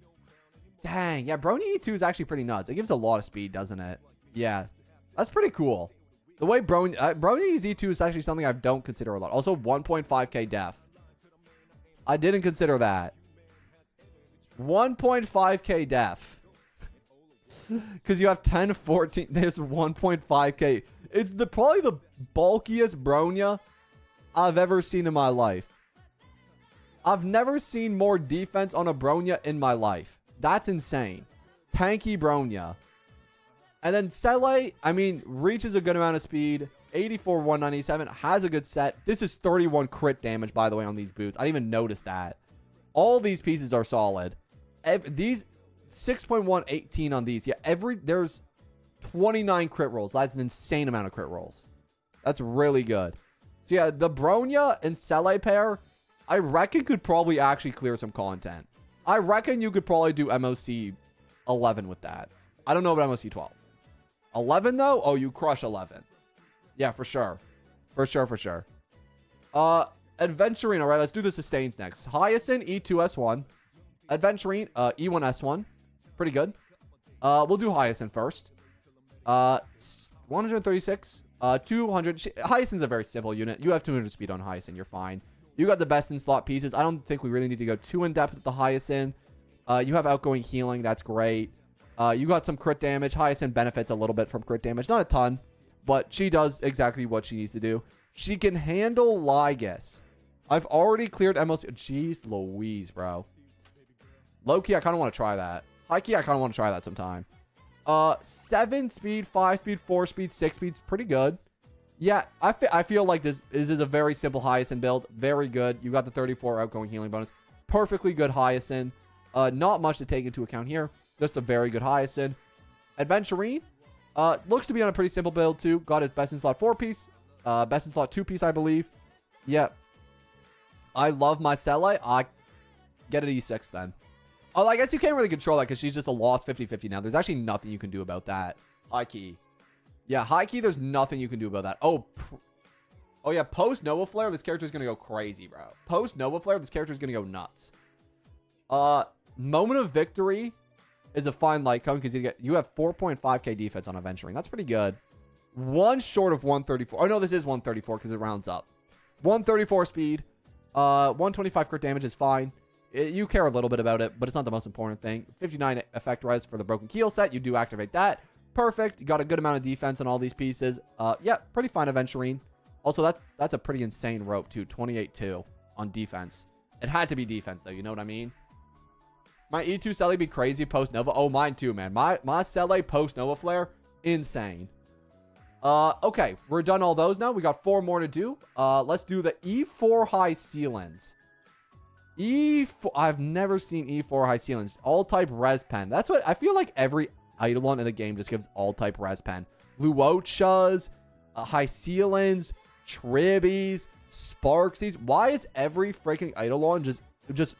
Dang. Yeah, Bronya E2 is actually pretty nuts. It gives a lot of speed, doesn't it? Yeah. That's pretty cool. The way Bronya's E2 is actually something I don't consider a lot. Also, 1.5k def. I didn't consider that. 1.5k def. Because you have 10, 14. There's 1.5k. It's probably the bulkiest Bronya I've ever seen in my life. I've never seen more defense on a Bronya in my life. That's insane. Tanky Bronya. And then Sele, I mean, reaches a good amount of speed. 84, 197. Has a good set. This is 31 crit damage, by the way, on these boots. I didn't even notice that. All these pieces are solid. These 6.1, 18 on these. Yeah, there's 29 crit rolls. That's an insane amount of crit rolls. That's really good. So yeah, the Bronya and Sele pair, I reckon could probably actually clear some content. I reckon you could probably do MOC 11 with that. I don't know about MOC 12. 11 though? Oh, you crush 11. Yeah, for sure. For sure. Adventurine. All right, let's do the sustains next. Hyacinth, E2S1. Adventurine, E1S1. Pretty good. We'll do Hyacinth first. 136. 200. Hyacinth's a very simple unit. You have 200 speed on Hyacinth. You're fine. You got the best in slot pieces. I don't think we really need to go too in depth with the Hyacinth. You have outgoing healing. That's great. You got some crit damage. Hyacinth benefits a little bit from crit damage. Not a ton, but she does exactly what she needs to do. She can handle Lygus. I've already cleared MLC. Jeez Louise, bro. Low-key, I kind of want to try that. High-key, I kind of want to try that sometime. 7 speed, 5 speed, 4 speed, 6 speed's pretty good. Yeah, I feel like this is a very simple Hyacinth build. Very good. You got the 34 outgoing healing bonus. Perfectly good Hyacinth. Not much to take into account here. Just a very good Hyacinth. Adventurine. Looks to be on a pretty simple build, too. Got his best in slot 4 piece. Best in slot 2 piece, I believe. Yeah. I love my Sele. I get an E6 then. Oh, I guess you can't really control that because she's just a lost 50-50 now. There's actually nothing you can do about that. High key. Yeah, high key, there's nothing you can do about that. Oh yeah, post Nova Flare, this character's going to go crazy, bro. Post Nova Flare, this character's going to go nuts. Moment of Victory is a fine light cone because you have 4.5k defense on Adventuring. That's pretty good. One short of 134. Oh, no, this is 134 because it rounds up. 134 speed. 125 crit damage is fine. You care a little bit about it, but it's not the most important thing. 59 effect res for the Broken Keel set. You do activate that. Perfect. You got a good amount of defense on all these pieces. Yeah, pretty fine Adventurine. Also, that's a pretty insane rope, too. 28-2 on defense. It had to be defense, though. You know what I mean? My E2 Sele be crazy post Nova. Oh, mine, too, man. My Sele post Nova Flare, insane. Okay, we're done all those now. We got 4 more to do. Let's do the E4 high ceilings. E4, I've never seen E4 high ceilings. All type res pen. That's what I feel like every Eidolon in the game just gives all type res pen. Luochas, high ceilings, Tribbies, Sparksies. Why is every freaking Eidolon just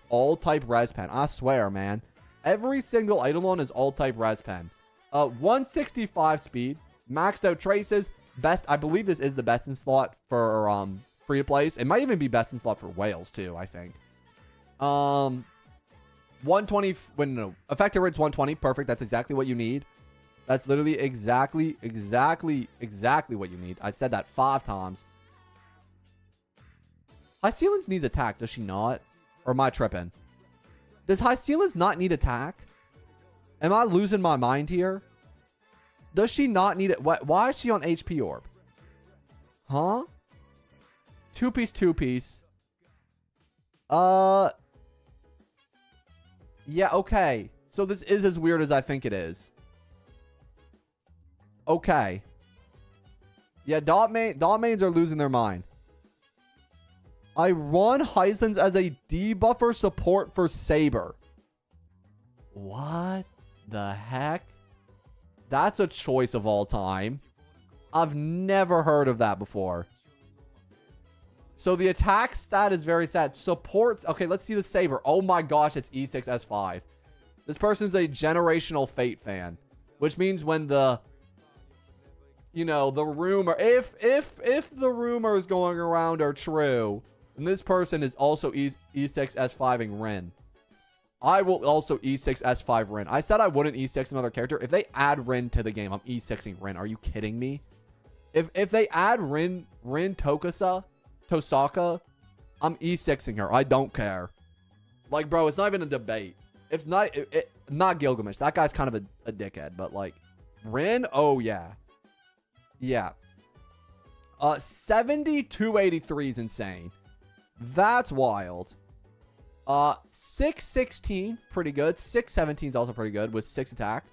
all type res pen? I swear, man. Every single Eidolon is all type res pen. 165 speed, maxed out traces, best. I believe this is the best in slot for free to plays. It might even be best in slot for whales too, I think. 120 when no effective rate's 120. Perfect. That's exactly what you need. That's literally exactly what you need. I said that 5 times. High ceilings needs attack, does she not? Or am I tripping? Does high ceilings not need attack? Am I losing my mind here? Does she not need it? Why is she on HP orb? Huh? 2-piece. Yeah, okay. So this is as weird as I think it is. Okay. Yeah, dot mains are losing their mind. I run Hyzens as a debuffer support for Saber. What the heck? That's a choice of all time. I've never heard of that before. So the attack stat is very sad. Supports. Okay, let's see the Saber. Oh my gosh, it's E6S5. This person's a generational Fate fan. Which means when the... You know, the rumor... If the rumors going around are true, then this person is also E6S5ing Rin. I will also E6S5 Rin. I said I wouldn't E6 another character. If they add Rin to the game, I'm E6ing Rin. Are you kidding me? If they add Rin Tosaka, I'm E6ing her. I don't care. Like, bro, it's not even a debate. If not, not Gilgamesh. That guy's kind of a dickhead. But, like, Rin? Oh, yeah. Yeah. 7283 is insane. That's wild. 616, pretty good. 617 is also pretty good with 6 attack.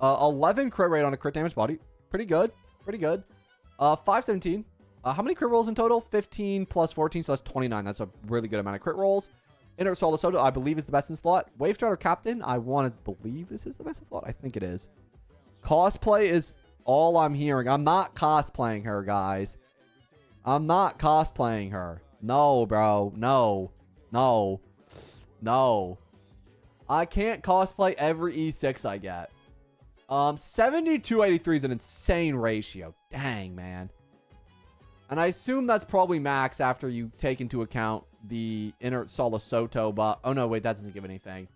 11 crit rate on a crit damage body. Pretty good. 517. How many crit rolls in total? 15 plus 14, so that's 29. That's a really good amount of crit rolls. Inner Solar Soda, I believe, is the best in slot. Wave Strider Captain, I want to believe this is the best in slot. I think it is. Cosplay is all I'm hearing. I'm not cosplaying her, guys. I'm not cosplaying her. No, bro. No. I can't cosplay every E6 I get. 7283 is an insane ratio. Dang, man. And I assume that's probably max after you take into account the Inert Soto, but... Oh, no, wait, that doesn't give anything.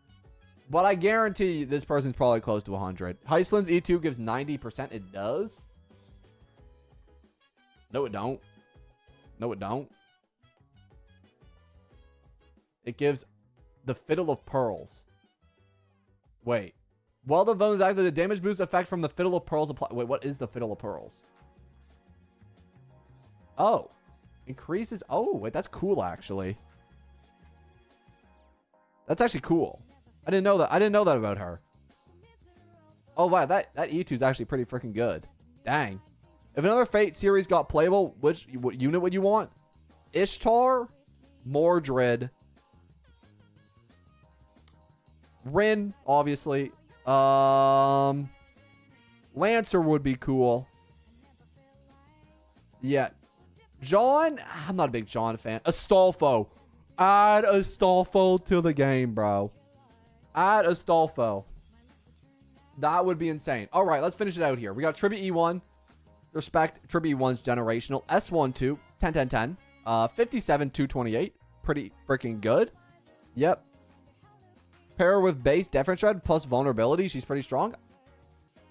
But I guarantee you this person's probably close to 100. Heislin's E2 gives 90%. It does? No, it don't. It gives the Fiddle of Pearls. Wait. While the Vones active, the damage boost effect from the Fiddle of Pearls apply. Wait, what is the Fiddle of Pearls? Oh. Increases. Oh, wait, that's cool, actually. That's actually cool. I didn't know that. I didn't know that about her. Oh, wow. That E2 is actually pretty freaking good. Dang. If another Fate series got playable, what unit would you want? Ishtar, Mordred, Rin, obviously. Lancer would be cool. Yeah. John, I'm not a big John fan. Astolfo. Add Astolfo to the game, bro. Add Astolfo. That would be insane. All right, let's finish it out here. We got Tribute E1. Respect, Tribute E1's generational. S1, 2, 10, 10, 10. 57, 228. Pretty freaking good. Yep. Pair her with base Defense Shred plus vulnerability. She's pretty strong.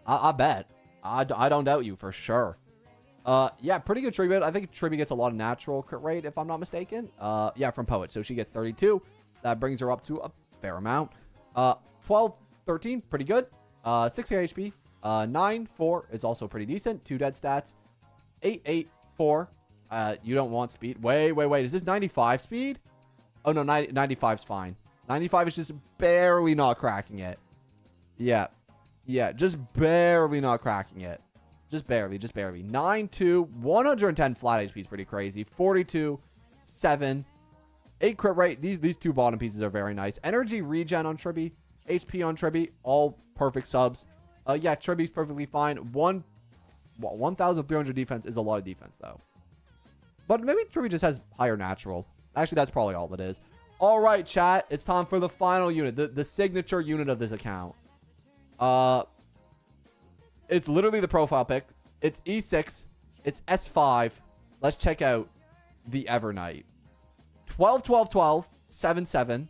I bet. I don't doubt you for sure. Yeah, pretty good tribute. I think tribute gets a lot of natural crit rate, if I'm not mistaken. Yeah, from Poet. So she gets 32. That brings her up to a fair amount. 12, 13, pretty good. 6 HP. 9, 4 is also pretty decent. 2 dead stats. 8, 8, 4. You don't want speed. Wait. Is this 95 speed? Oh, no, 95 is fine. 95 is just barely not cracking it. Yeah. Yeah, just barely not cracking it. Just barely. Just barely. 9-2. 110 flat HP is pretty crazy. 42. 7. 8 crit rate. These two bottom pieces are very nice. Energy regen on Tribby. HP on Tribby. All perfect subs. Yeah, Tribby's perfectly fine. 1,300 defense is a lot of defense, though. But maybe Tribby just has higher natural. Actually, that's probably all it is. All right, chat. It's time for the final unit. The signature unit of this account. It's literally the profile pic. It's E6. It's S5. Let's check out the Evernight. 12, 12, 12. 7, 7.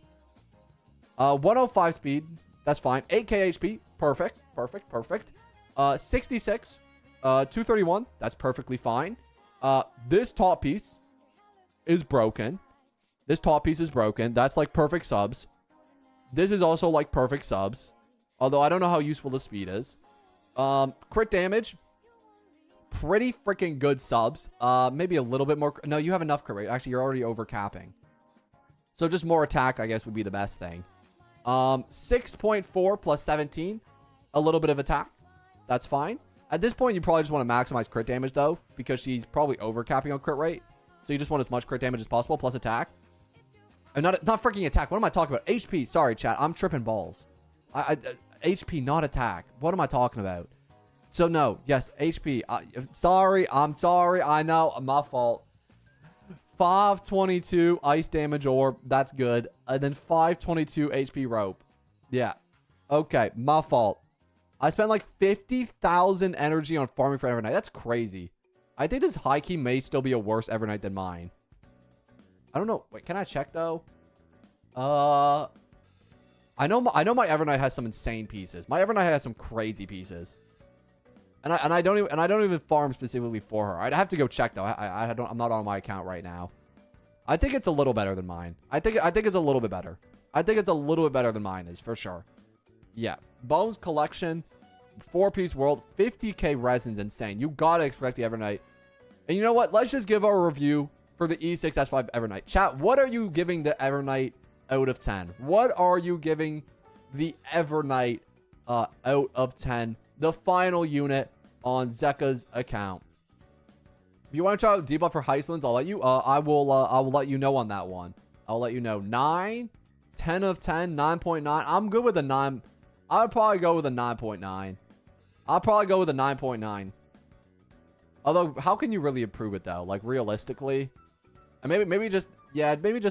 105 speed. That's fine. 8k HP. Perfect. Perfect. Perfect. 66. 231. That's perfectly fine. This top piece is broken. This top piece is broken. That's like perfect subs. This is also like perfect subs. Although I don't know how useful the speed is. Crit damage. Pretty freaking good subs. Maybe a little bit more. No, you have enough crit rate. Actually, you're already over capping. So just more attack, I guess, would be the best thing. 6.4 plus 17. A little bit of attack. That's fine. At this point, you probably just want to maximize crit damage, though, because she's probably over capping on crit rate. So you just want as much crit damage as possible, plus attack. And not freaking attack. What am I talking about? HP. Sorry, chat. I'm tripping balls. HP, not attack. What am I talking about? So, no. Yes, HP. Sorry. I'm sorry. I know. My fault. 522 ice damage orb. That's good. And then 522 HP rope. Yeah. Okay. My fault. I spent like 50,000 energy on farming for Evernight. That's crazy. I think this high key may still be a worse Evernight than mine. I don't know. Wait, can I check though? I know my Evernight has some insane pieces. My Evernight has some crazy pieces. And I don't even farm specifically for her. I'd have to go check though. I'm not on my account right now. I think it's a little better than mine. I think it's a little bit better. I think it's a little bit better than mine is for sure. Yeah. Bones collection, 4-piece world, 50k resins, insane. You gotta expect the Evernight. And you know what? Let's just give our review for the E6 S5 Evernight. Chat, what are you giving the Evernight out of 10? What are you giving the Evernight out of 10? The final unit on Zeka's account. If you want to try out debuff for Heislands, I'll let you. I will let you know on that one. I'll let you know. 9, 10 of 10, 9.9. I'm good with a 9. I'd probably go with a 9.9. I'll probably go with a 9.9. Although, how can you really improve it though? Like realistically, and maybe just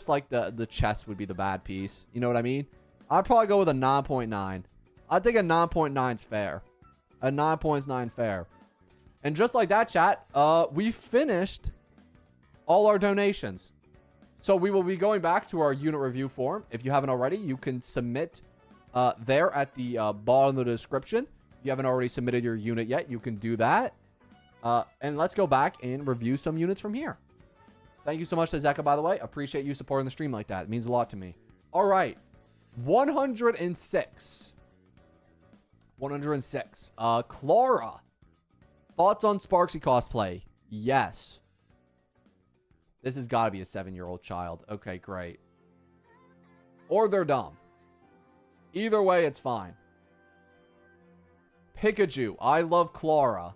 like the chest would be the bad piece. You know what I mean? I'd probably go with a 9.9. I think a 9.9 is fair. A 9.9 fair. And just like that, chat, we finished all our donations. So we will be going back to our unit review form. If you haven't already, you can submit there at the bottom of the description. If you haven't already submitted your unit yet, you can do that. And let's go back and review some units from here. Thank you so much to Zeka, by the way. Appreciate you supporting the stream like that. It means a lot to me. All right. 106. 106. Clara. Thoughts on Sparksy cosplay? Yes. This has got to be a 7-year-old child. Okay, great. Or they're dumb. Either way, it's fine. Pikachu. I love Clara.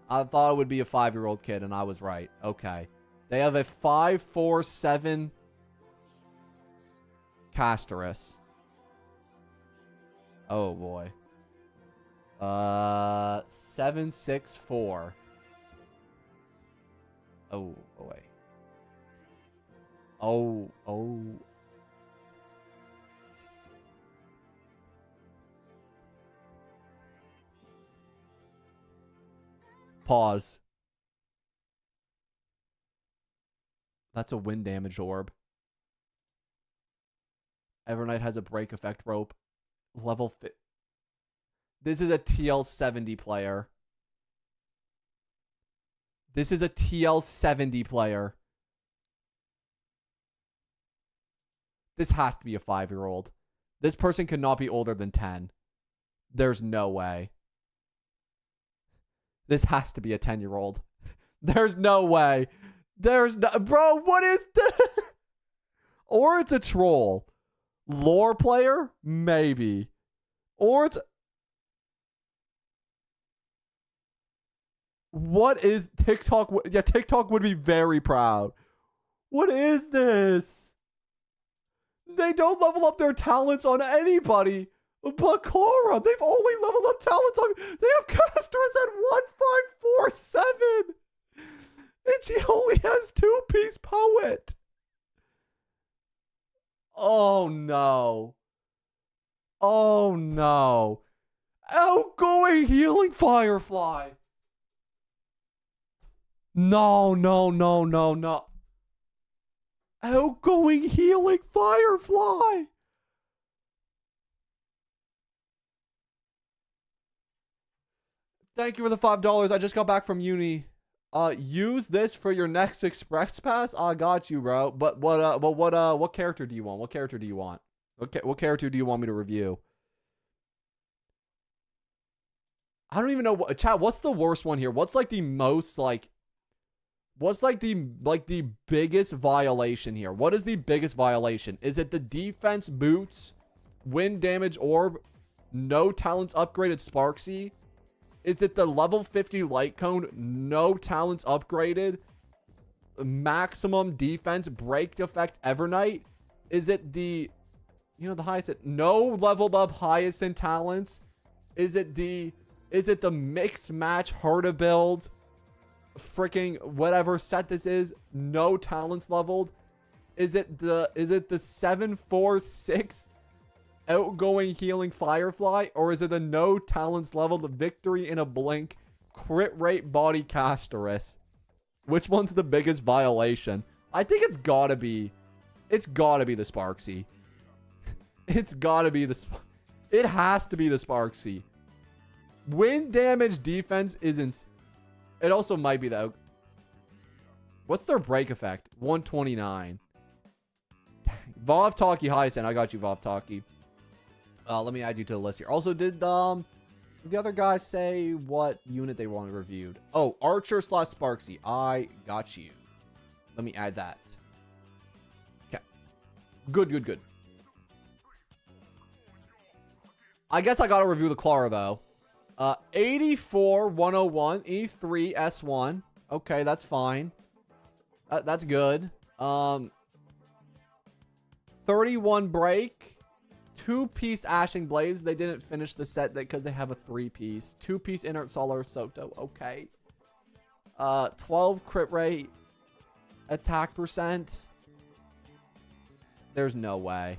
I thought it would be a 5-year-old kid, and I was right. Okay. They have a 547 Castoris. Oh, boy. 764. Oh, boy. Oh. Pause. That's a wind damage orb. Evernight has a break effect rope. Level fit. This is a TL70 player. This is a TL70 player. This has to be a 5-year-old. This person cannot be older than 10. There's no way. This has to be a 10-year-old. There's no way. There's no... Bro, what is this? Or it's a troll. Lore player? Maybe. Or it's... What is TikTok? Yeah, TikTok would be very proud. What is this? They don't level up their talents on anybody but Clara. They've only leveled up talents on... They have Castorus at 1547. And she only has 2-piece Poet. Oh, no. Oh, no. Outgoing Healing Firefly. No, no, no, no, no. Outgoing Healing Firefly. Thank you for the $5. I just got back from uni. Use this for your next express pass. I got you, bro. But what character do you want? What character do you want? Okay, what character do you want me to review? I don't even know what chat. What's the worst one here? What's like the most like? What's like the biggest violation here? What is the biggest violation? Is it the defense boots, wind damage orb, no talents upgraded Sparksy? Is it the level 50 light cone, no talents upgraded, maximum defense break effect Evernight? Is it the, you know, the highest, no leveled up highest in talents? Is it the mix match Herta build? Freaking whatever set this is, no talents leveled? Is it the 746 outgoing Healing Firefly, or is it the no talents leveled victory in a blink crit rate body Castorus? Which one's the biggest violation? I think it's gotta be the Sparksy. It has to be the Sparksy. Wind damage defense is it also might be the... What's their break effect? 129. Vov Talkie highest end. I got you, Vov Talkie. Let me add you to the list here. Also, did the other guys say what unit they wanted reviewed? Oh, Archer / Sparksy. I got you. Let me add that. Okay. Good. I guess I gotta review the Clara, though. 84 101 E3 S1. Okay, that's fine. That's good. 31 break, 2-piece Ashing Blades. They didn't finish the set because they have a 3-piece, 2-piece Inert Solar Soto. Okay. 12 crit rate, attack percent. There's no way.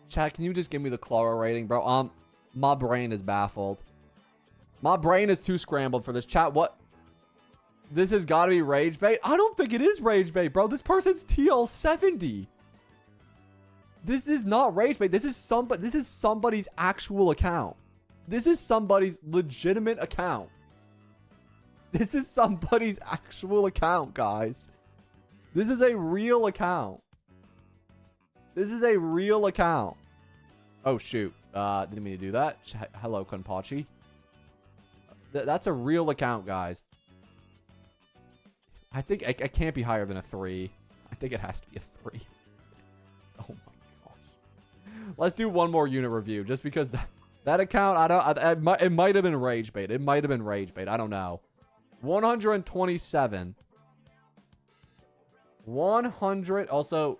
Chat, can you just give me the Clara rating, bro? My brain is baffled. My brain is too scrambled for this. Chat, what? This has got to be rage bait. I don't think it is rage bait, bro. This person's TL 70. This is not rage bait. This is somebody's actual account. This is somebody's legitimate account. This is somebody's actual account, guys. This is a real account. This is a real account. Oh, shoot. Didn't mean to do that. Hello, Kunpachi. That's a real account, guys. I think it can't be higher than a 3. I think it has to be a 3. Oh, my gosh. Let's do one more unit review. Just because that account, it might have been rage bait. It might have been rage bait. I don't know. 127. 100. Also...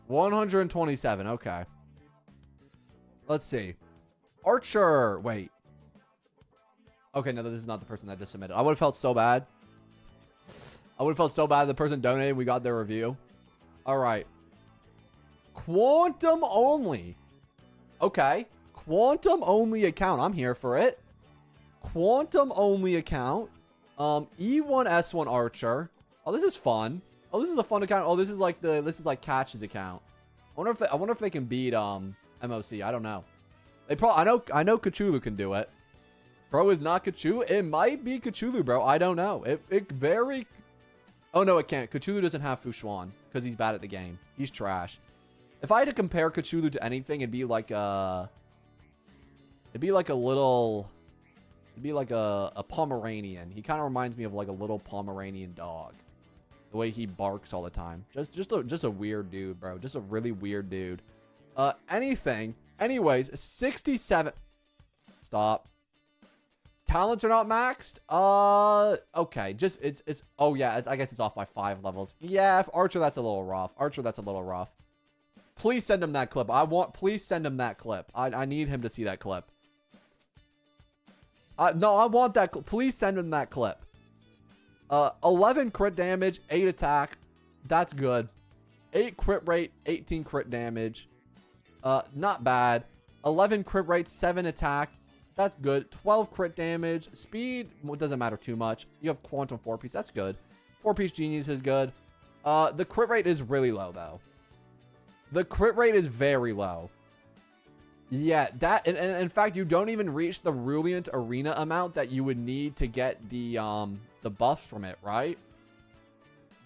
127. Okay. Let's see. Archer. Wait. Okay, no, this is not the person that just submitted. I would have felt so bad. I would have felt so bad the person donated. We got their review. All right. Quantum only. Okay. Quantum only account. I'm here for it. Quantum only account. E1S1 Archer. Oh, this is fun. Oh, this is a fun account. Oh, this is like Catch's account. I wonder if they can beat MOC. I don't know. They probably I know Cthulhu can do it. Bro is not Cthulhu. It might be Cthulhu, bro. I don't know. Oh no, it can't. Cthulhu doesn't have Fushuan because he's bad at the game. He's trash. If I had to compare Cthulhu to anything, it'd be like a Pomeranian. He kind of reminds me of like a little Pomeranian dog. The way he barks all the time. Just a weird dude, bro. Just a really weird dude. Anything Anyways, 67. Stop. Talents are not maxed. Okay. Just, it's, oh yeah, I guess it's off by 5 levels. Yeah, if Archer, that's a little rough. Archer, that's a little rough. Please send him that clip. Please send him that clip. I need him to see that clip. No, I want that. Please send him that clip. 11 crit damage, 8 attack. That's good. 8 crit rate, 18 crit damage. Not bad. 11 crit rate, 7 attack. That's good. 12 crit damage. Speed, well, doesn't matter too much. You have Quantum 4-piece. That's good. 4-piece Genius is good. The crit rate is really low, though. The crit rate is very low. Yeah, that, and in fact, you don't even reach the Rulient Arena amount that you would need to get the buffs from it, right?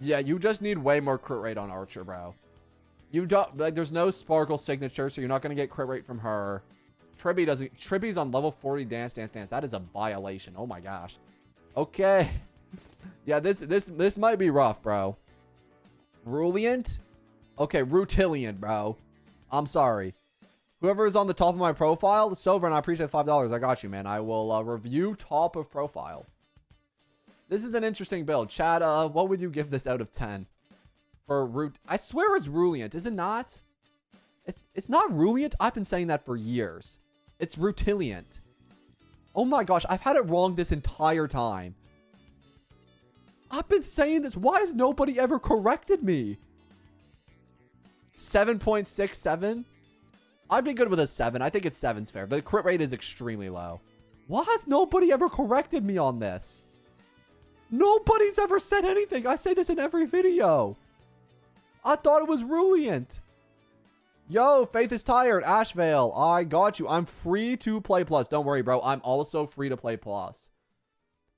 Yeah, you just need way more crit rate on Archer, bro. You don't, like, there's no Sparkle signature, so you're not going to get crit rate from her. Tribby's on level 40 dance. That is a violation. Oh my gosh. Okay. Yeah, this might be rough, bro. Rulient? Okay, Rutiliant, bro. I'm sorry. Whoever is on the top of my profile, Silver, and I appreciate $5. I got you, man. I will review top of profile. This is an interesting build. Chad, what would you give this out of 10? For Root? I swear it's Rulient, is it not? It's not Rulient? I've been saying that for years. It's Rutiliant. Oh my gosh, I've had it wrong this entire time. I've been saying this. Why has nobody ever corrected me? 7.67? I'd be good with a 7. I think it's 7's fair. But the crit rate is extremely low. Why has nobody ever corrected me on this? Nobody's ever said anything. I say this in every video. I thought it was Rulient. Yo, Faith is tired. Ashvale, I got you. I'm free to play plus. Don't worry, bro. I'm also free to play plus.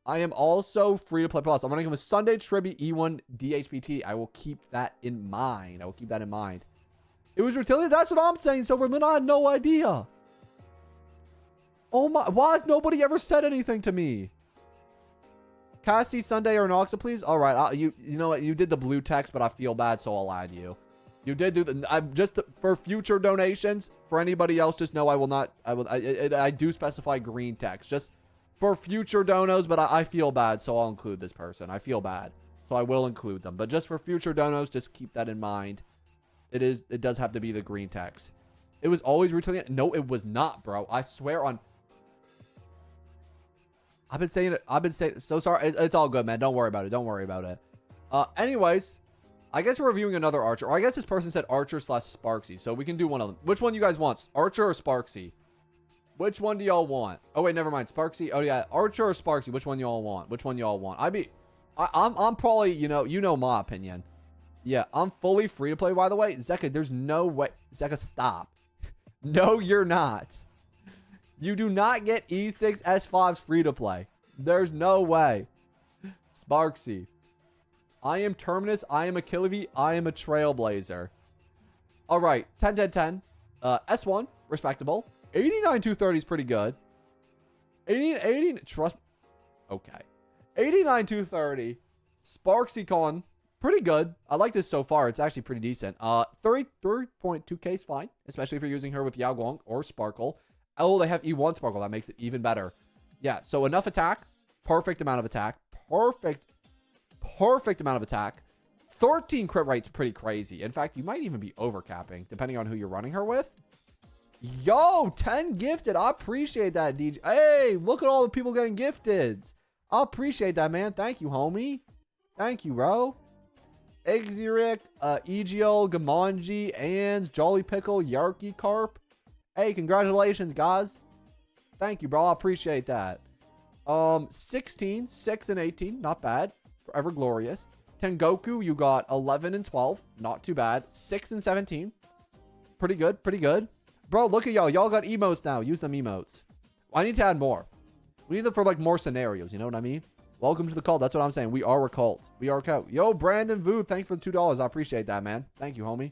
I am also free to play plus. I'm running him a Sunday Tribute E1 DHPT. I will keep that in mind. It was Rutiliant. That's what I'm saying, Silverman. I had no idea. Oh my. Why has nobody ever said anything to me? Cassie, Sunday, or Noxa, please. All right. You know what? You did the blue text, but I feel bad, so I'll add you. You did do the. I'm just for future donations. For anybody else, just know I will not. I do specify green text just for future donos, but I feel bad, so I'll include this person. I feel bad, so I will include them. But just for future donos, just keep that in mind. It does have to be the green text. It was always Rutiliant. No, it was not, bro. I swear on. I've been saying it. So sorry. It's all good, man. Don't worry about it. Anyways, I guess we're reviewing another Archer. Or I guess this person said Archer / Sparksy. So we can do one of them. Which one you guys want? Archer or Sparksy? Which one do y'all want? Oh, wait, never mind. Sparksy. Oh, yeah. Archer or Sparksy? Which one y'all want? I'm probably, you know my opinion. Yeah, I'm fully free to play, by the way. Zeka, there's no way. Zeka, stop. No, you're not. You do not get E6 S5s free to play. There's no way. Sparksy. I am Terminus. I am a Killavi. I am a Trailblazer. All right. 10, 10, 10. S1. Respectable. 89, 230 is pretty good. 80, trust. Okay. 89, 230. SparksyCon. Pretty good. I like this so far. It's actually pretty decent. 33.2k is fine, especially if you're using her with Yao Guang or Sparkle. Oh, they have E1 Sparkle. That makes it even better. Yeah, so enough attack. Perfect amount of attack. Perfect amount of attack. 13 crit rate's pretty crazy. In fact, you might even be overcapping, depending on who you're running her with. Yo, 10 gifted. I appreciate that, DJ. Hey, look at all the people getting gifted. I appreciate that, man. Thank you, homie. Thank you, bro. Exuric, Egio, Gamonji, Ans, Jolly Pickle, Yarky Carp. Hey, congratulations, guys. Thank you, bro. I appreciate that. 16, 6, and 18. Not bad. Forever glorious. Tengoku, you got 11 and 12. Not too bad. 6 and 17. Pretty good. Pretty good. Bro, look at y'all. Y'all got emotes now. Use them emotes. I need to add more. We need them for, like, more scenarios. You know what I mean? Welcome to the cult. That's what I'm saying. We are a cult. We are a cult. Yo, Brandon Vu, thanks for the $2. I appreciate that, man. Thank you, homie.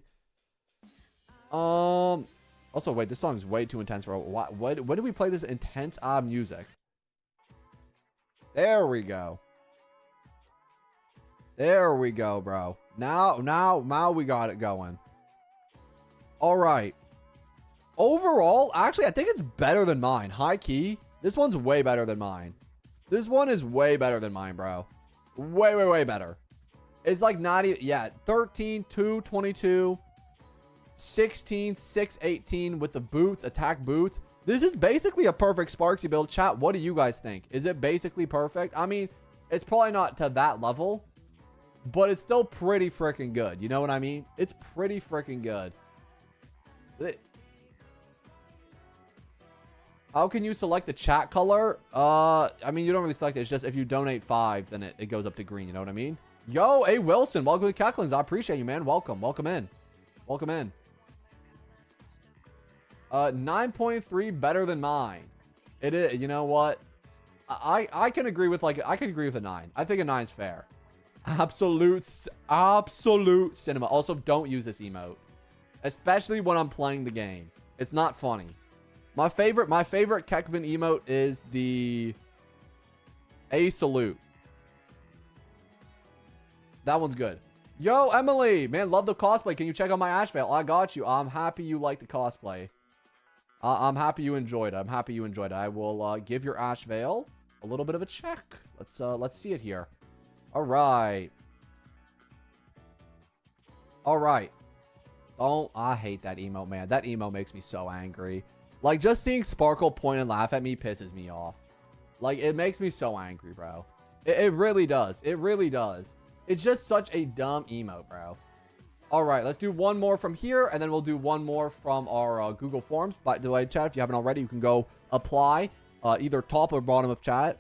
Also, wait, this song is way too intense, bro. When did we play this intense music? There we go. There we go, bro. Now we got it going. All right. Overall, actually, I think it's better than mine. High key. This one's way better than mine. This one is way better than mine, bro. Way, way, way better. It's like not even, yeah, 13, 2, 22, 16, 6, 18 with the boots, attack boots. This is basically a perfect Sparksy build. Chat, what do you guys think? Is it basically perfect? I mean, it's probably not to that level, but it's still pretty freaking good. You know what I mean? It's pretty freaking good. How can you select the chat color? I mean, you don't really select it. It's just if you donate 5, then it goes up to green. You know what I mean? Yo, A. Wilson, welcome to Kekvin's. I appreciate you, man. Welcome. Welcome in. Welcome in. 9.3 better than mine. It is. You know what? I can agree with I can agree with a 9. I think a 9's fair. Absolute cinema. Also, don't use this emote, especially when I'm playing the game. It's not funny. My favorite Kekvin emote is the A salute. That one's good. Yo, Emily, man, love the cosplay. Can you check out my Ash Veil? I got you. I'm happy you like the cosplay. I'm happy you enjoyed it. I'm happy you enjoyed it. I will give your Ash Veil a little bit of a check. Let's see it here. All right. All right. Oh, I hate that emote, man. That emote makes me so angry. Like, just seeing Sparkle point and laugh at me pisses me off. Like, it makes me so angry, bro. It really does. It really does. It's just such a dumb emote, bro. All right, let's do one more from here, and then we'll do one more from our Google Forms. By the way, chat, if you haven't already, you can go apply either top or bottom of chat.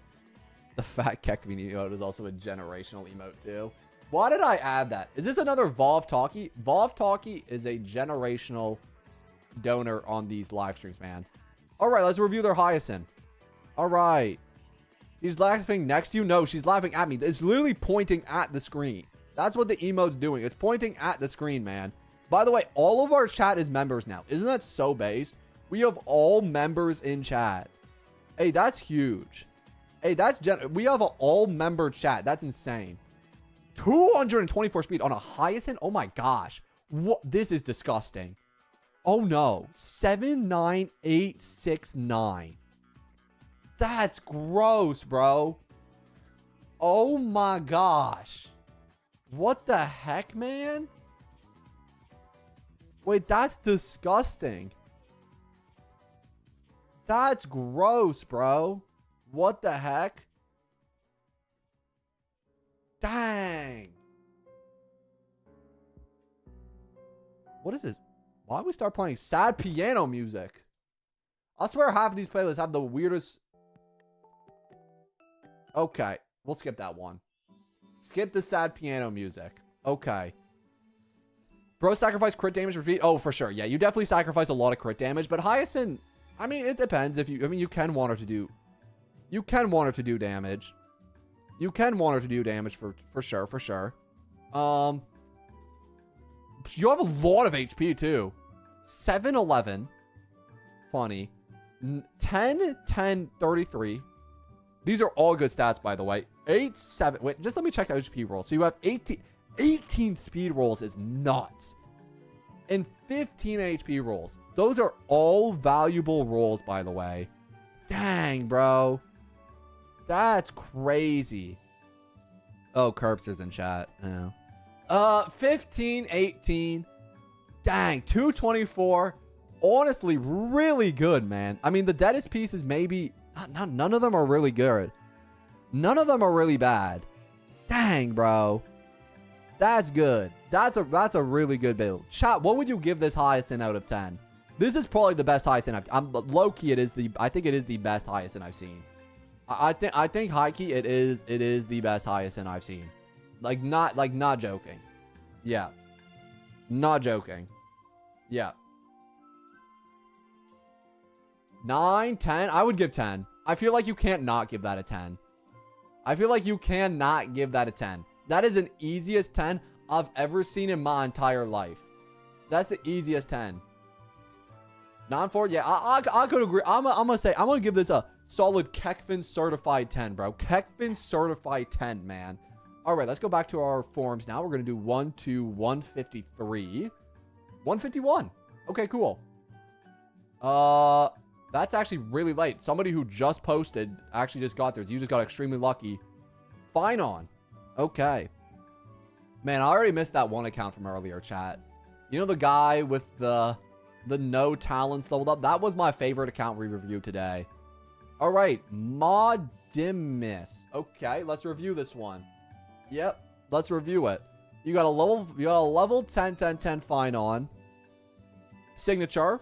The fat Kekvin emote is also a generational emote, too. Why did I add that? Is this another Vov Talkie? Vov Talkie is a generational donor on these live streams, man. All right, let's review their Hyacinth. All right. She's laughing next to you? No, she's laughing at me. It's literally pointing at the screen. That's what the emote's doing. It's pointing at the screen, man. By the way, all of our chat is members now. Isn't that so based? We have all members in chat. Hey, that's huge. Hey, we have an all-member chat. That's insane. 224 speed on a Hyacinth? Oh my gosh. What? This is disgusting. Oh no. 79869. That's gross, bro. Oh my gosh. What the heck, man? Wait, that's disgusting. That's gross, bro. What the heck? Dang. What is this? Why do we start playing sad piano music? I swear half of these playlists have the weirdest... Okay, we'll skip that one. Skip the sad piano music. Okay. Bro, sacrifice crit damage repeat. Oh, for sure. Yeah, you definitely sacrifice a lot of crit damage. But Hyacinth, I mean, it depends. If you, I mean, you can want her to do... You can want her to do damage. You can want her to do damage for sure, for sure. You have a lot of HP too. 711. Funny. 10, 10, 33. These are all good stats, by the way. 8, 7. Wait, just let me check the HP rolls. So you have 18 speed rolls is nuts. And 15 HP rolls. Those are all valuable rolls, by the way. Dang, bro. That's crazy. Oh, Kerps is in chat. Yeah. 15, 18. Dang, 224. Honestly, really good, man. I mean, the deadest pieces maybe... None of them are really good. None of them are really bad. Dang, bro. That's good. That's a really good build. Chat, what would you give this Hyacinth out of 10? This is probably the best Hyacinth low-key, I think it is the best Hyacinth I've seen. I think high-key it is the best Hyacinth I've seen. Not joking. Yeah. Not joking. Yeah. 9, 10. I would give 10. I feel like you can't not give that a 10. I feel like you cannot give that a 10. That is an easiest 10 I've ever seen in my entire life. That's the easiest 10. 9-4. Yeah, I could agree. I'm gonna give this a solid Kekvin certified 10, bro. Kekvin certified 10, man. All right, let's go back to our forms now. We're gonna do 1 to 153. 151. Okay, cool. That's actually really late. Somebody who just posted actually just got theirs. You just got extremely lucky. Fine on. Okay. Man, I already missed that one account from earlier, chat. You know the guy with the no talents leveled up? That was my favorite account we reviewed today. All right, Maudimus. Okay, let's review this one. Yep, let's review it. You got a level 10, 10, 10 fine on. Signature.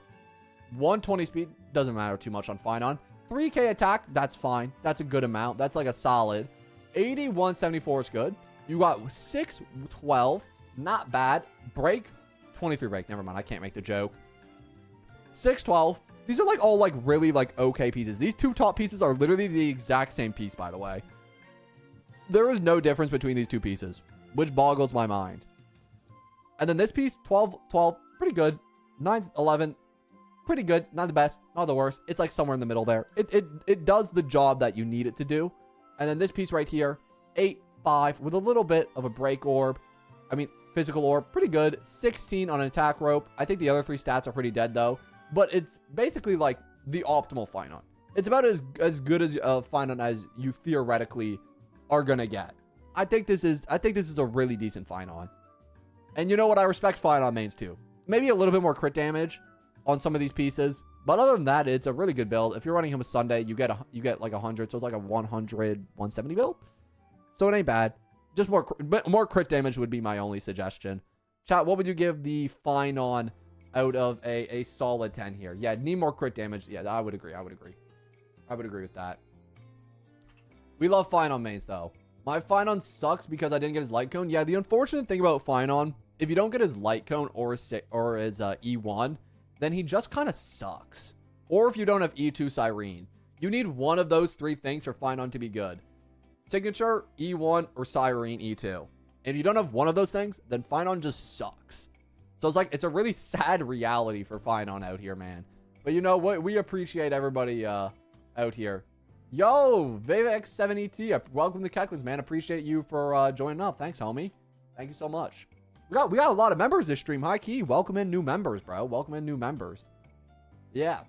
120 speed. Doesn't matter too much on fine on. 3k attack. That's fine. That's a good amount. That's like a solid. 8174 is good. You got 612. Not bad. Break. 23 break. Never mind. I can't make the joke. 612. These are like all like really like okay pieces. These two top pieces are literally the exact same piece, by the way. There is no difference between these two pieces, which boggles my mind. And then this piece, 12, 12, pretty good. 9, 11, pretty good. Not the best, not the worst. It's like somewhere in the middle there. It does the job that you need it to do. And then this piece right here, 8, 5, with a little bit of a break orb. I mean, physical orb, pretty good. 16 on an attack rope. I think the other 3 stats are pretty dead though. But it's basically like the optimal Finon. It's about as good as Finon as you theoretically are gonna get. I think this is a really decent Finon. And you know what? I respect Finon mains too. Maybe a little bit more crit damage on some of these pieces, but other than that, it's a really good build. If you're running him a Sunday, you get like 100, so it's like a 100, 170 build. So it ain't bad. Just more crit damage would be my only suggestion. Chat, what would you give the Finon out of a solid 10 here? Yeah, need more crit damage. Yeah, I would agree. I would agree with that. We love Finon mains though. My Finon sucks because I didn't get his light cone. Yeah, the unfortunate thing about Finon, if you don't get his light cone or his E1, then he just kind of sucks. Or if you don't have E2 Cyrene, you need one of those 3 things for Finon to be good. Signature, E1, or Cyrene E2. If you don't have one of those things, then Finon just sucks. So it's like, it's a really sad reality for Finon out here, man. But you know what? We appreciate everybody out here. Yo, VevaX7ET, welcome to Kekvin, man. Appreciate you for joining up. Thanks, homie. Thank you so much. We got a lot of members this stream. High key. Welcome in new members, bro. Welcome in new members. Yeah.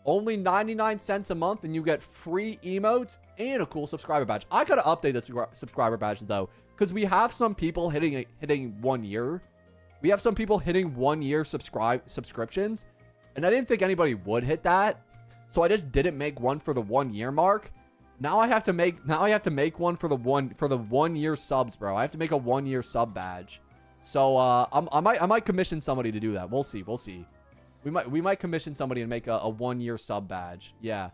Only 99 cents a month and you get free emotes and a cool subscriber badge. I gotta update the subscriber badge though, because we have some people hitting 1 year. We have some people hitting 1 year subscriptions, and I didn't think anybody would hit that, so I just didn't make one for the 1 year mark. Now I have to make one for the 1 year subs, bro. I have to make a 1 year sub badge. So I might commission somebody to do that. We'll see. We might commission somebody and make a 1 year sub badge. Yeah.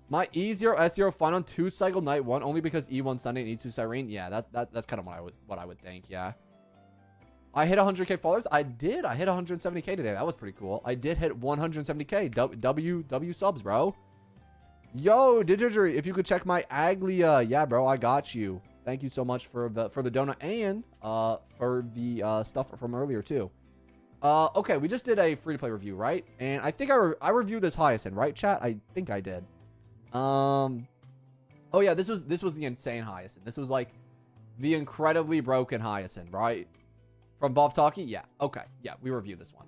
My E0 S0 Finon 2 cycle night 1 only because E1 Sunday and E2 Cyrene. Yeah, that's kind of what I would think. Yeah. I hit 100k followers. I did. I hit 170k today. That was pretty cool. I did hit 170k. W subs, bro. Yo, Digitary, if you could check my Aglia. Yeah, bro, I got you. Thank you so much for the donut and for the stuff from earlier too. Okay, we just did a free-to-play review, right? And I think I reviewed this Hyacinth, right, chat? I think I did. Oh yeah, this was the insane Hyacinth. This was like the incredibly broken Hyacinth, right? From Bob Talkie? Yeah. Okay. Yeah, we reviewed this one.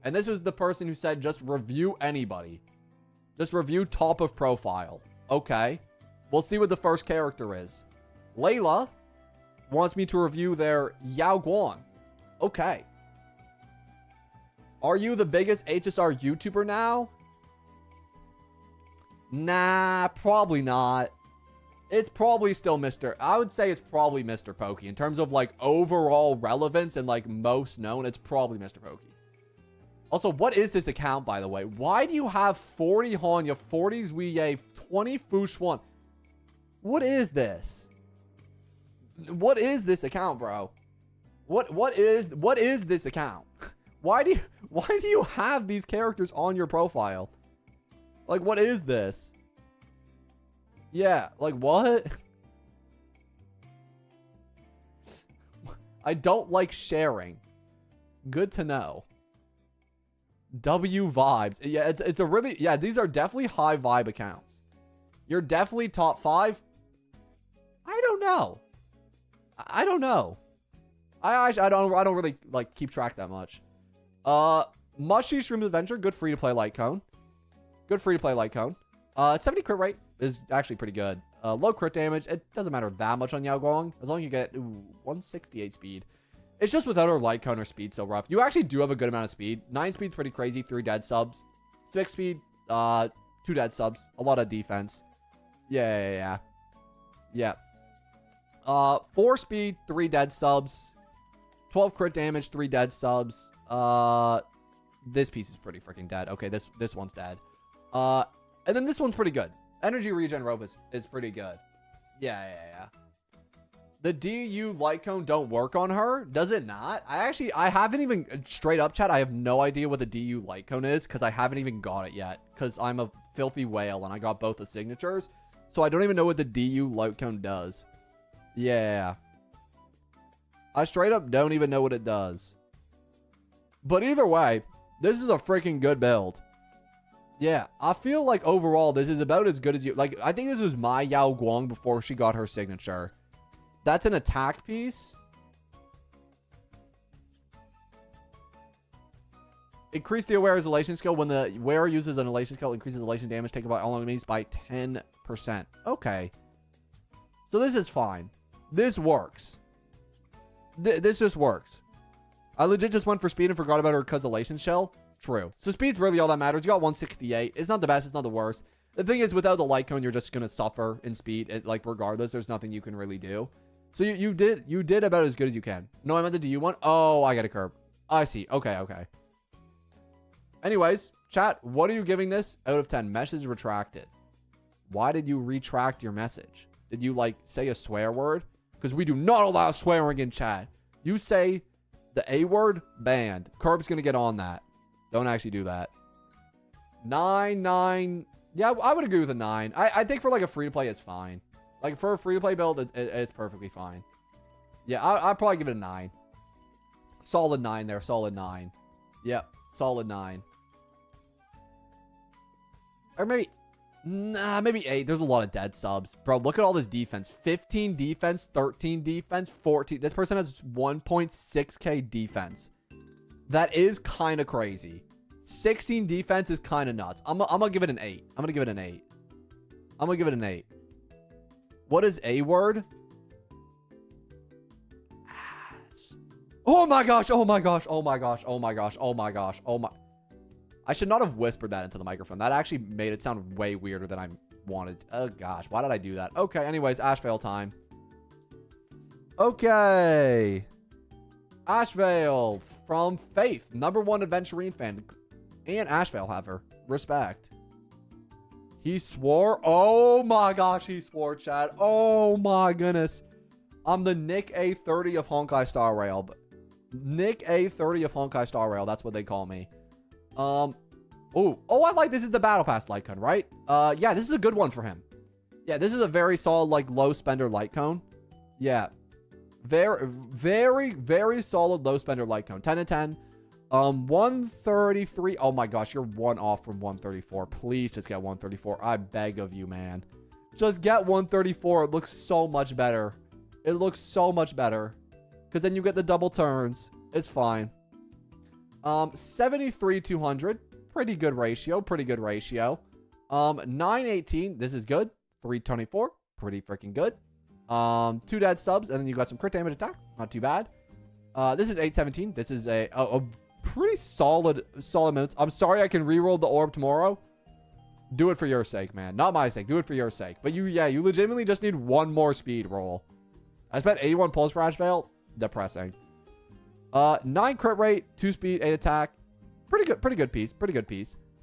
And this is the person who said just review anybody. Just review top of profile. Okay. We'll see what the first character is. Layla wants me to review their Yao Guang. Okay. Are you the biggest HSR YouTuber now? Nah, probably not. It's probably still I would say it's probably Mr. Pokey. In terms of like overall relevance and like most known, it's probably Mr. Pokey. Also, what is this account, by the way? Why do you have 40 Hanya, 40 Zuiye, 20 Fushwan? What is this? What is this account, bro? What is this account? Why do you have these characters on your profile? Like, what is this? Yeah, like what? I don't like sharing. Good to know. W vibes. Yeah, it's a really, yeah, these are definitely high vibe accounts. You're definitely top 5. I don't know. I don't know. I don't really like keep track that much. Mushy Shroom Adventure, good free to play light cone. Good free-to-play light cone. 70 crit rate is actually pretty good. Low crit damage. It doesn't matter that much on Yao Guang. As long as you get 168 speed. It's just without her light cone, her speed so rough. You actually do have a good amount of speed. 9 speed's pretty crazy. 3 dead subs. 6 speed. 2 dead subs. A lot of defense. Yeah. 4 speed. 3 dead subs. 12 crit damage. 3 dead subs. This piece is pretty freaking dead. Okay, this one's dead. And then this one's pretty good. Energy regen rope is pretty good. Yeah. The DU light cone don't work on her. Does it not? I haven't even, straight up chat, I have no idea what the DU light cone is because I haven't even got it yet because I'm a filthy whale and I got both the signatures. So I don't even know what the DU light cone does. Yeah. I straight up don't even know what it does. But either way, this is a freaking good build. Yeah, I feel like overall this is about as good as you... Like, I think this was my Yao Guang before she got her signature. That's an attack piece. Increase the aware's elation skill. When the wearer uses an elation skill, increases elation damage taken by all enemies by 10%. Okay. So this is fine. This works. This just works. I legit just went for speed and forgot about her because elation shell. True. So speed's really all that matters. You got 168. It's not the best. It's not the worst. The thing is, without the light cone, you're just going to suffer in speed. Like, regardless, there's nothing you can really do. So you did about as good as you can. No, I meant the DU one. Oh, I get a curb. I see. Okay. Anyways, chat, what are you giving this out of 10? Message retracted. Why did you retract your message? Did you, like, say a swear word? Because we do not allow swearing in chat. You say the A word, banned. Curb's going to get on that. Don't actually do that. 9. Yeah, I would agree with a 9. I think for like a free-to-play, it's fine. Like for a free-to-play build, it's perfectly fine. Yeah, I'd probably give it a 9. Solid 9 there. Solid 9. Yep. Solid 9. Or maybe... Nah, maybe 8. There's a lot of dead subs. Bro, look at all this defense. 15 defense, 13 defense, 14. This person has 1.6k defense. That is kind of crazy. 16 defense is kind of nuts. I'm going to give it an 8. I'm going to give it an 8. I'm going to give it an 8. What is A word? Ass. Oh my gosh. I should not have whispered that into the microphone. That actually made it sound way weirder than I wanted. Oh gosh. Why did I do that? Okay. Anyways, Ashvale time. Okay. Ashvale from Faith, #1 Adventurine fan, and Ashvale have her. Respect. He swore. Oh my gosh, he swore, chat. Oh my goodness. I'm the Nick A30 of Honkai Star Rail. Nick A30 of Honkai Star Rail. That's what they call me. Oh, I like this is the Battle Pass light cone, right? Yeah, this is a good one for him. Yeah, this is a very solid, like, low spender light cone. Yeah. Very solid low spender light cone. 10 and 10. 133. Oh my gosh, you're 1 off from 134. Please just get 134. I beg of you, man. Just get 134. It looks so much better. It looks so much better. Because then you get the double turns. It's fine. 73 200. Pretty good ratio. 918. This is good. 324. Pretty freaking good. 2 dead subs, and then you got some crit damage attack. Not too bad. This is 817. This is a pretty solid moves. I'm sorry I can reroll the orb tomorrow. Do it for your sake, man. Not my sake. Do it for your sake. But you legitimately just need 1 more speed roll. I spent 81 pulse for Ashvale. Depressing. 9 crit rate, 2 speed, 8 attack. Pretty good piece.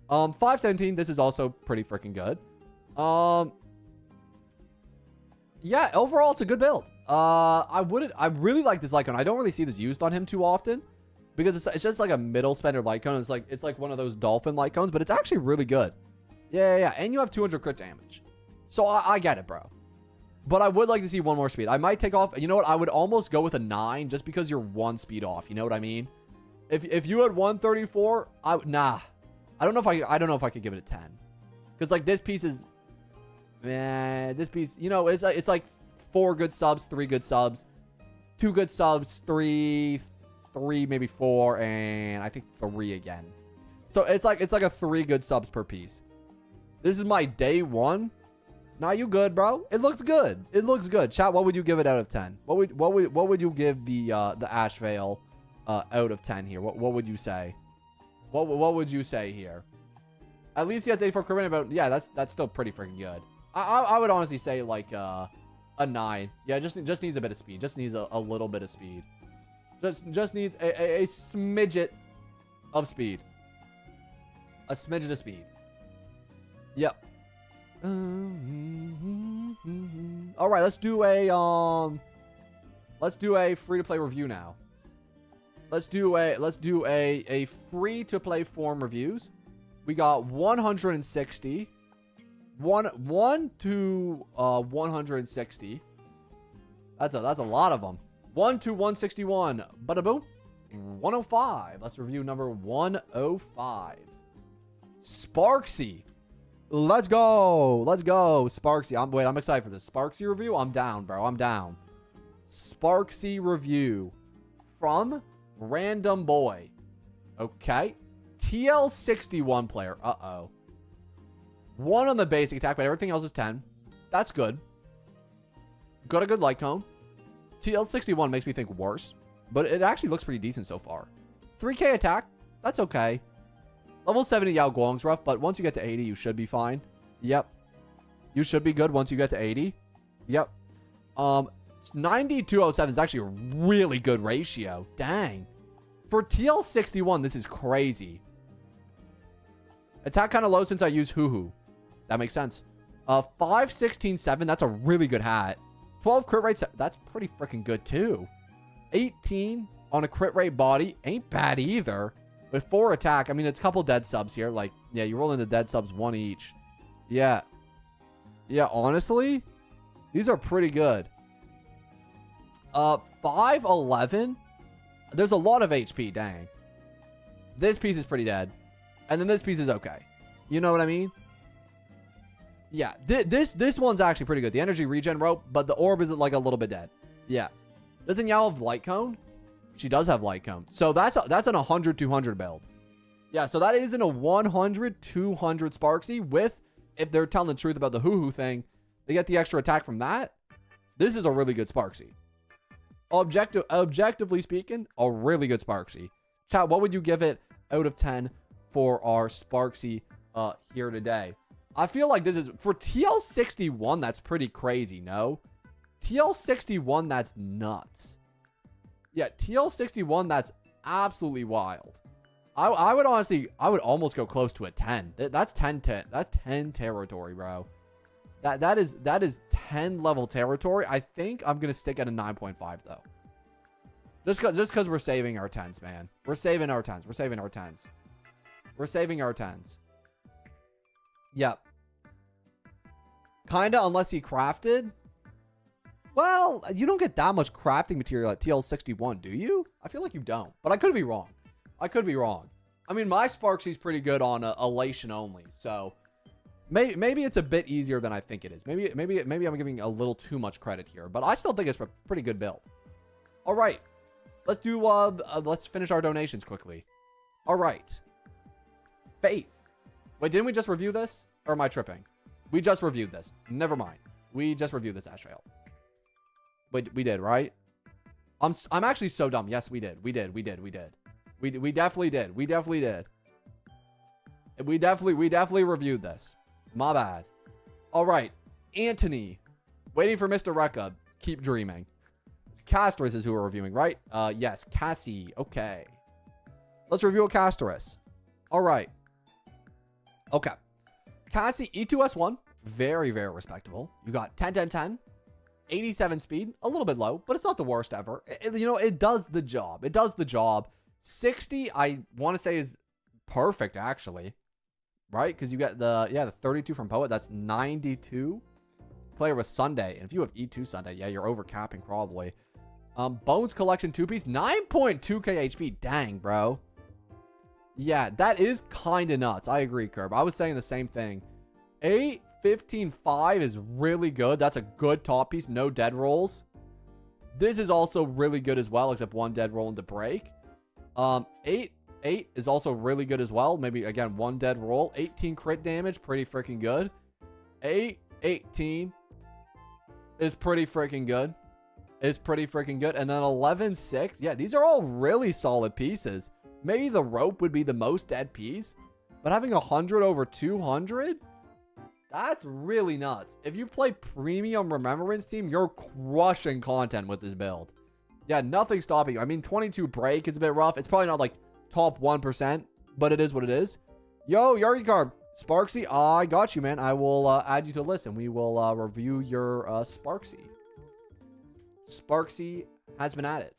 517. This is also pretty freaking good. Yeah, overall, it's a good build. I really like this light cone. I don't really see this used on him too often because it's just like a middle spender light cone. It's like one of those dolphin light cones, but it's actually really good. Yeah. And you have 200 crit damage. So I get it, bro. But I would like to see 1 more speed. I might take off. You know what? I would almost go with a 9 just because you're 1 speed off. You know what I mean? If you had 134, nah. I don't know if I could give it a 10. Because like this piece is, man, this piece, you know, it's like 4 good subs, 3 good subs, 2 good subs, 3 maybe 4, and I think 3 again. So it's like a 3 good subs per piece. This is my day one. Nah, you good, bro? It looks good. It looks good. Chat, what would you give it out of 10? What would you give the Ash Veil out of 10 here? What would you say? What would you say here? At least he has 84 crit rate, but yeah, that's still pretty freaking good. I would honestly say like a 9. Yeah, just needs a bit of speed. Just needs a little bit of speed. Just needs a smidget of speed. A smidget of speed. Yep. All right, let's do a free to play review now. Let's do a free to play form reviews. We got 160. 1 to 160. That's a lot of them. 1 to 161. Bada boom. 105. Let's review number 105. Sparksy. Let's go. Sparksy. I'm excited for this. Sparksy review. I'm down, bro. I'm down. Sparksy review from Random Boy. Okay. TL61 player. Uh-oh. 1 on the basic attack, but everything else is 10. That's good. Got a good light cone. TL61 makes me think worse, but it actually looks pretty decent so far. 3k attack. That's okay. Level 70 Yao Guang's rough, but once you get to 80, you should be fine. Yep. You should be good once you get to 80. Yep. 9207 is actually a really good ratio. Dang. For TL61, this is crazy. Attack kind of low since I use Hoo-Hoo. That makes sense. 516.7, that's a really good hat. 12 crit rates, that's pretty freaking good too. 18 on a crit rate body, ain't bad either. With 4 attack, I mean, it's a couple dead subs here. Like, yeah, you roll into dead subs 1 each. Yeah. Yeah, honestly, these are pretty good. 511. There's a lot of HP, dang. This piece is pretty dead. And then this piece is okay. You know what I mean? Yeah, this one's actually pretty good. The energy regen rope, but the orb is like a little bit dead. Yeah. Doesn't Yao have light cone? She does have light cone. So that's an 100-200 build. Yeah, so that is in a 100-200 Sparksy with, if they're telling the truth about the Hoo-Hoo thing, they get the extra attack from that. This is a really good Sparksy. Objectively speaking, a really good Sparksy. Chat, what would you give it out of 10 for our Sparksy here today? I feel like this is, for TL61, that's pretty crazy, no? TL61, that's nuts. Yeah, TL61, that's absolutely wild. I would honestly, I would almost go close to a 10. That's 10. That's 10 territory, bro. That is 10 level territory. I think I'm gonna stick at a 9.5 though. Just cause we're saving our 10s, man. We're saving our 10s. We're saving our 10s. We're saving our 10s. Yep. Kinda, unless he crafted. Well, you don't get that much crafting material at TL61, do you? I feel like you don't, but I could be wrong. I could be wrong. I mean, my Sparksy's pretty good on elation only, so maybe it's a bit easier than I think it is. Maybe I'm giving a little too much credit here, but I still think it's a pretty good build. All right, let's do let's finish our donations quickly. All right, Faith. Wait, didn't we just review this, or am I tripping? We just reviewed this. Never mind. We just reviewed this Ash Veil. Wait, we did, right? I'm actually so dumb. Yes, we did. We definitely did. We definitely reviewed this. My bad. All right, Anthony. Waiting for Mr. Rekka. Keep dreaming. Castoris is who we're reviewing, right? Yes, Cassie. Okay. Let's review a Castoris. All right. Okay. Cassie, E2S1. Very, very respectable. You got 10, 10, 10. 87 speed, a little bit low, but it's not the worst ever. You know, it does the job. It does the job. 60, I want to say, is perfect, actually. Right? Because you get the 32 from Poet. That's 92. Player with Sunday. And if you have E2 Sunday, yeah, you're overcapping probably. Bones Collection 2-piece, 9.2k HP. Dang, bro. Yeah, that is kind of nuts. I agree, Curb. I was saying the same thing. 815.5 is really good. That's a good top piece. No dead rolls. This is also really good as well, except one dead roll into break. 8 8 is also really good as well. Maybe, again, 1 dead roll. 18 crit damage, pretty freaking good. 8, 18 is pretty freaking good. And then 11, 6. Yeah, these are all really solid pieces. Maybe the rope would be the most dead piece. But having 100 over 200? That's really nuts. If you play Premium Remembrance Team, you're crushing content with this build. Yeah, nothing stopping you. I mean, 22 break is a bit rough. It's probably not like top 1%, but it is what it is. Yo, Yargikarp, Sparksy, I got you, man. I will add you to the list, and we will review your Sparksy. Sparksy has been added.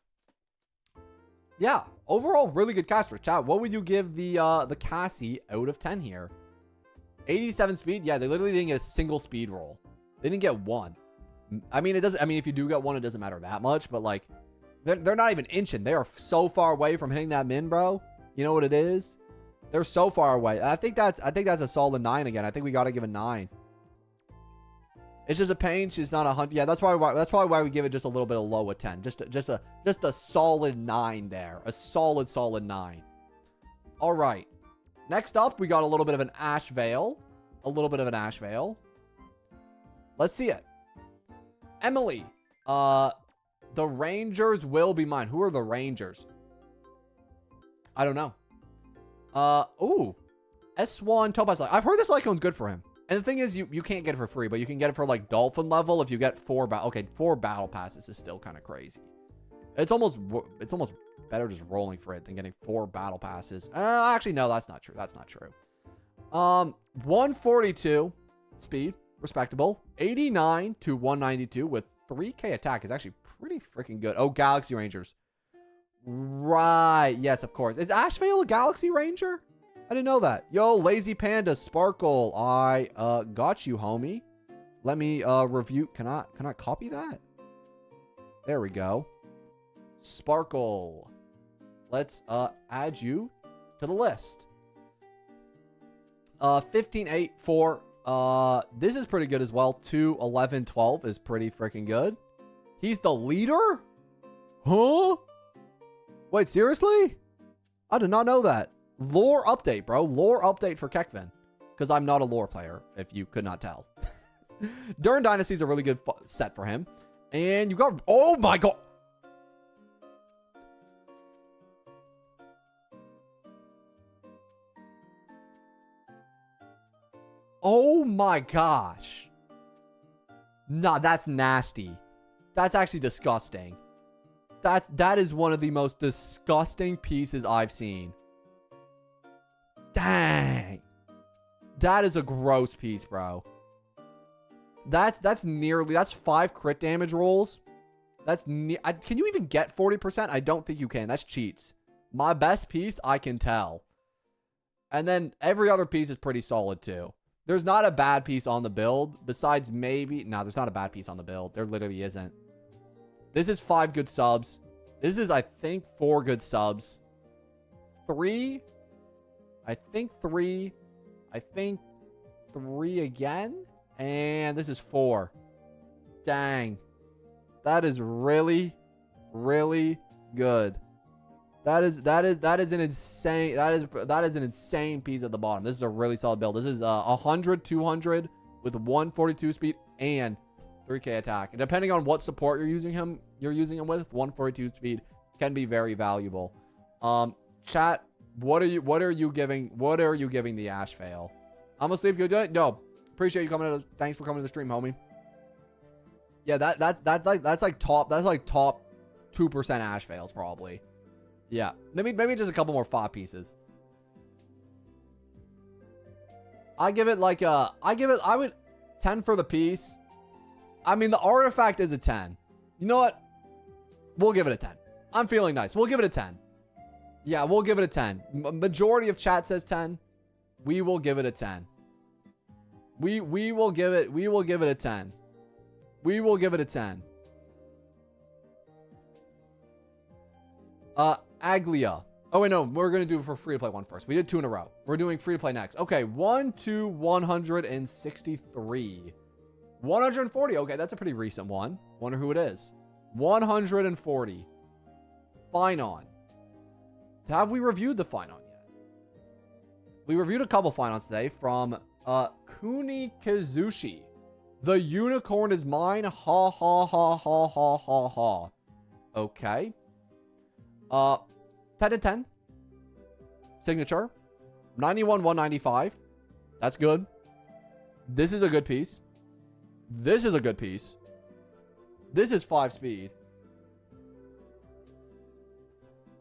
Yeah, overall, really good caster. Chat, what would you give the Cassie out of 10 here? 87 speed. Yeah, they literally didn't get a single speed roll. They didn't get one. I mean, it doesn't. I mean, if you do get one, it doesn't matter that much. But like, they're not even inching. They are so far away from hitting that min, bro. You know what it is? They're so far away. I think that's a solid 9 again. I think we got to give a 9. It's just a pain. She's not 100. Yeah, that's probably why we give it just a little bit of low at 10. Just a solid 9 there. A solid 9. All right. Next up, we got a little bit of an Ash Veil. Let's see it. Emily. The Rangers will be mine. Who are the Rangers? I don't know. Ooh. S1 Topaz. I've heard this Lycone's good for him. And the thing is, you can't get it for free, but you can get it for like Dolphin level if you get 4 battle passes is still kind of crazy. It's almost better just rolling for it than getting 4 battle passes. Actually, no, that's not true. 142 speed, respectable. 89 to 192 with 3k attack is actually pretty freaking good. Oh, Galaxy Rangers. Right. Yes, of course. Is Ashvale a Galaxy Ranger? I didn't know that. Yo, Lazy Panda Sparkle. I got you, homie. Let me review. Can I copy that? There we go. Sparkle. Let's add you to the list. 15, 8, 4. This is pretty good as well. 2, 11, 12 is pretty freaking good. He's the leader? Huh? Wait, seriously? I did not know that. Lore update, bro. Lore update for Kekvin. Because I'm not a lore player, if you could not tell. Durn Dynasty is a really good set for him. And you got... Oh my god! Oh my gosh. Nah, that's nasty. That's actually disgusting. That is one of the most disgusting pieces I've seen. Dang. That is a gross piece, bro. That's 5 crit damage rolls. Can you even get 40%? I don't think you can. That's cheats. My best piece, I can tell. And then every other piece is pretty solid too. There's not a bad piece on the build. Besides maybe... No, there's not a bad piece on the build. There literally isn't. This is 5 good subs. This is, I think, 4 good subs. 3. I think 3 again. And this is 4. Dang. That is really, really good. That is an insane, that is an insane piece at the bottom. This is a really solid build. This is 100, 200 with 142 speed and 3k attack. And depending on what support you're using him with, 142 speed can be very valuable. Chat, what are you giving the Ash Fail? I'm gonna sleep good tonight. No, appreciate you coming. Thanks for coming to the stream, homie. Yeah, that's like top 2% Ash Fails probably. Yeah, maybe just a couple more 5 pieces. I would 10 for the piece. I mean, the artifact is a 10. You know what? We'll give it a 10. I'm feeling nice. We'll give it a 10. Yeah, we'll give it a 10. Majority of chat says 10. We will give it a 10. We will give it a 10. We will give it a 10. Aglia. Oh wait, no, we're gonna do it for free to play one first. We did 2 in a row. We're doing free to play next. Okay, 1 to 163. 140. Okay, that's a pretty recent one. Wonder who it is. 140. Fine on. Have we reviewed the Finance yet? We reviewed a couple Finance today from Kuni Kazushi. The unicorn is mine. Ha ha ha ha ha ha ha. Okay. 10 to 10. Signature. 91 195. That's good. This is a good piece. This is a good piece. This is 5 speed.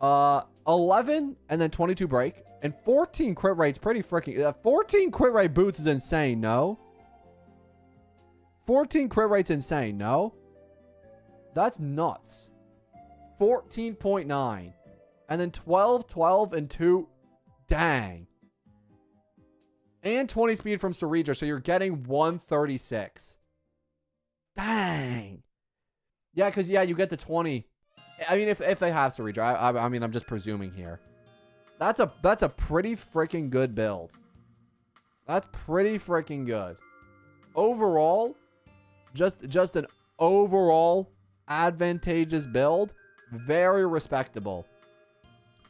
11 and then 22 break. And 14 crit rate's pretty freaking... 14 crit rate boots is insane, no? 14 crit rate's insane, no? That's nuts. 14.9. And then 12, 12, and 2. Dang. And 20 speed from Cereja, so you're getting 136. Dang. Yeah, because, yeah, you get the 20. I mean, if they have Cereja. I mean, I'm just presuming here. That's a pretty freaking good build. That's pretty freaking good. Overall, just an overall advantageous build. Very respectable.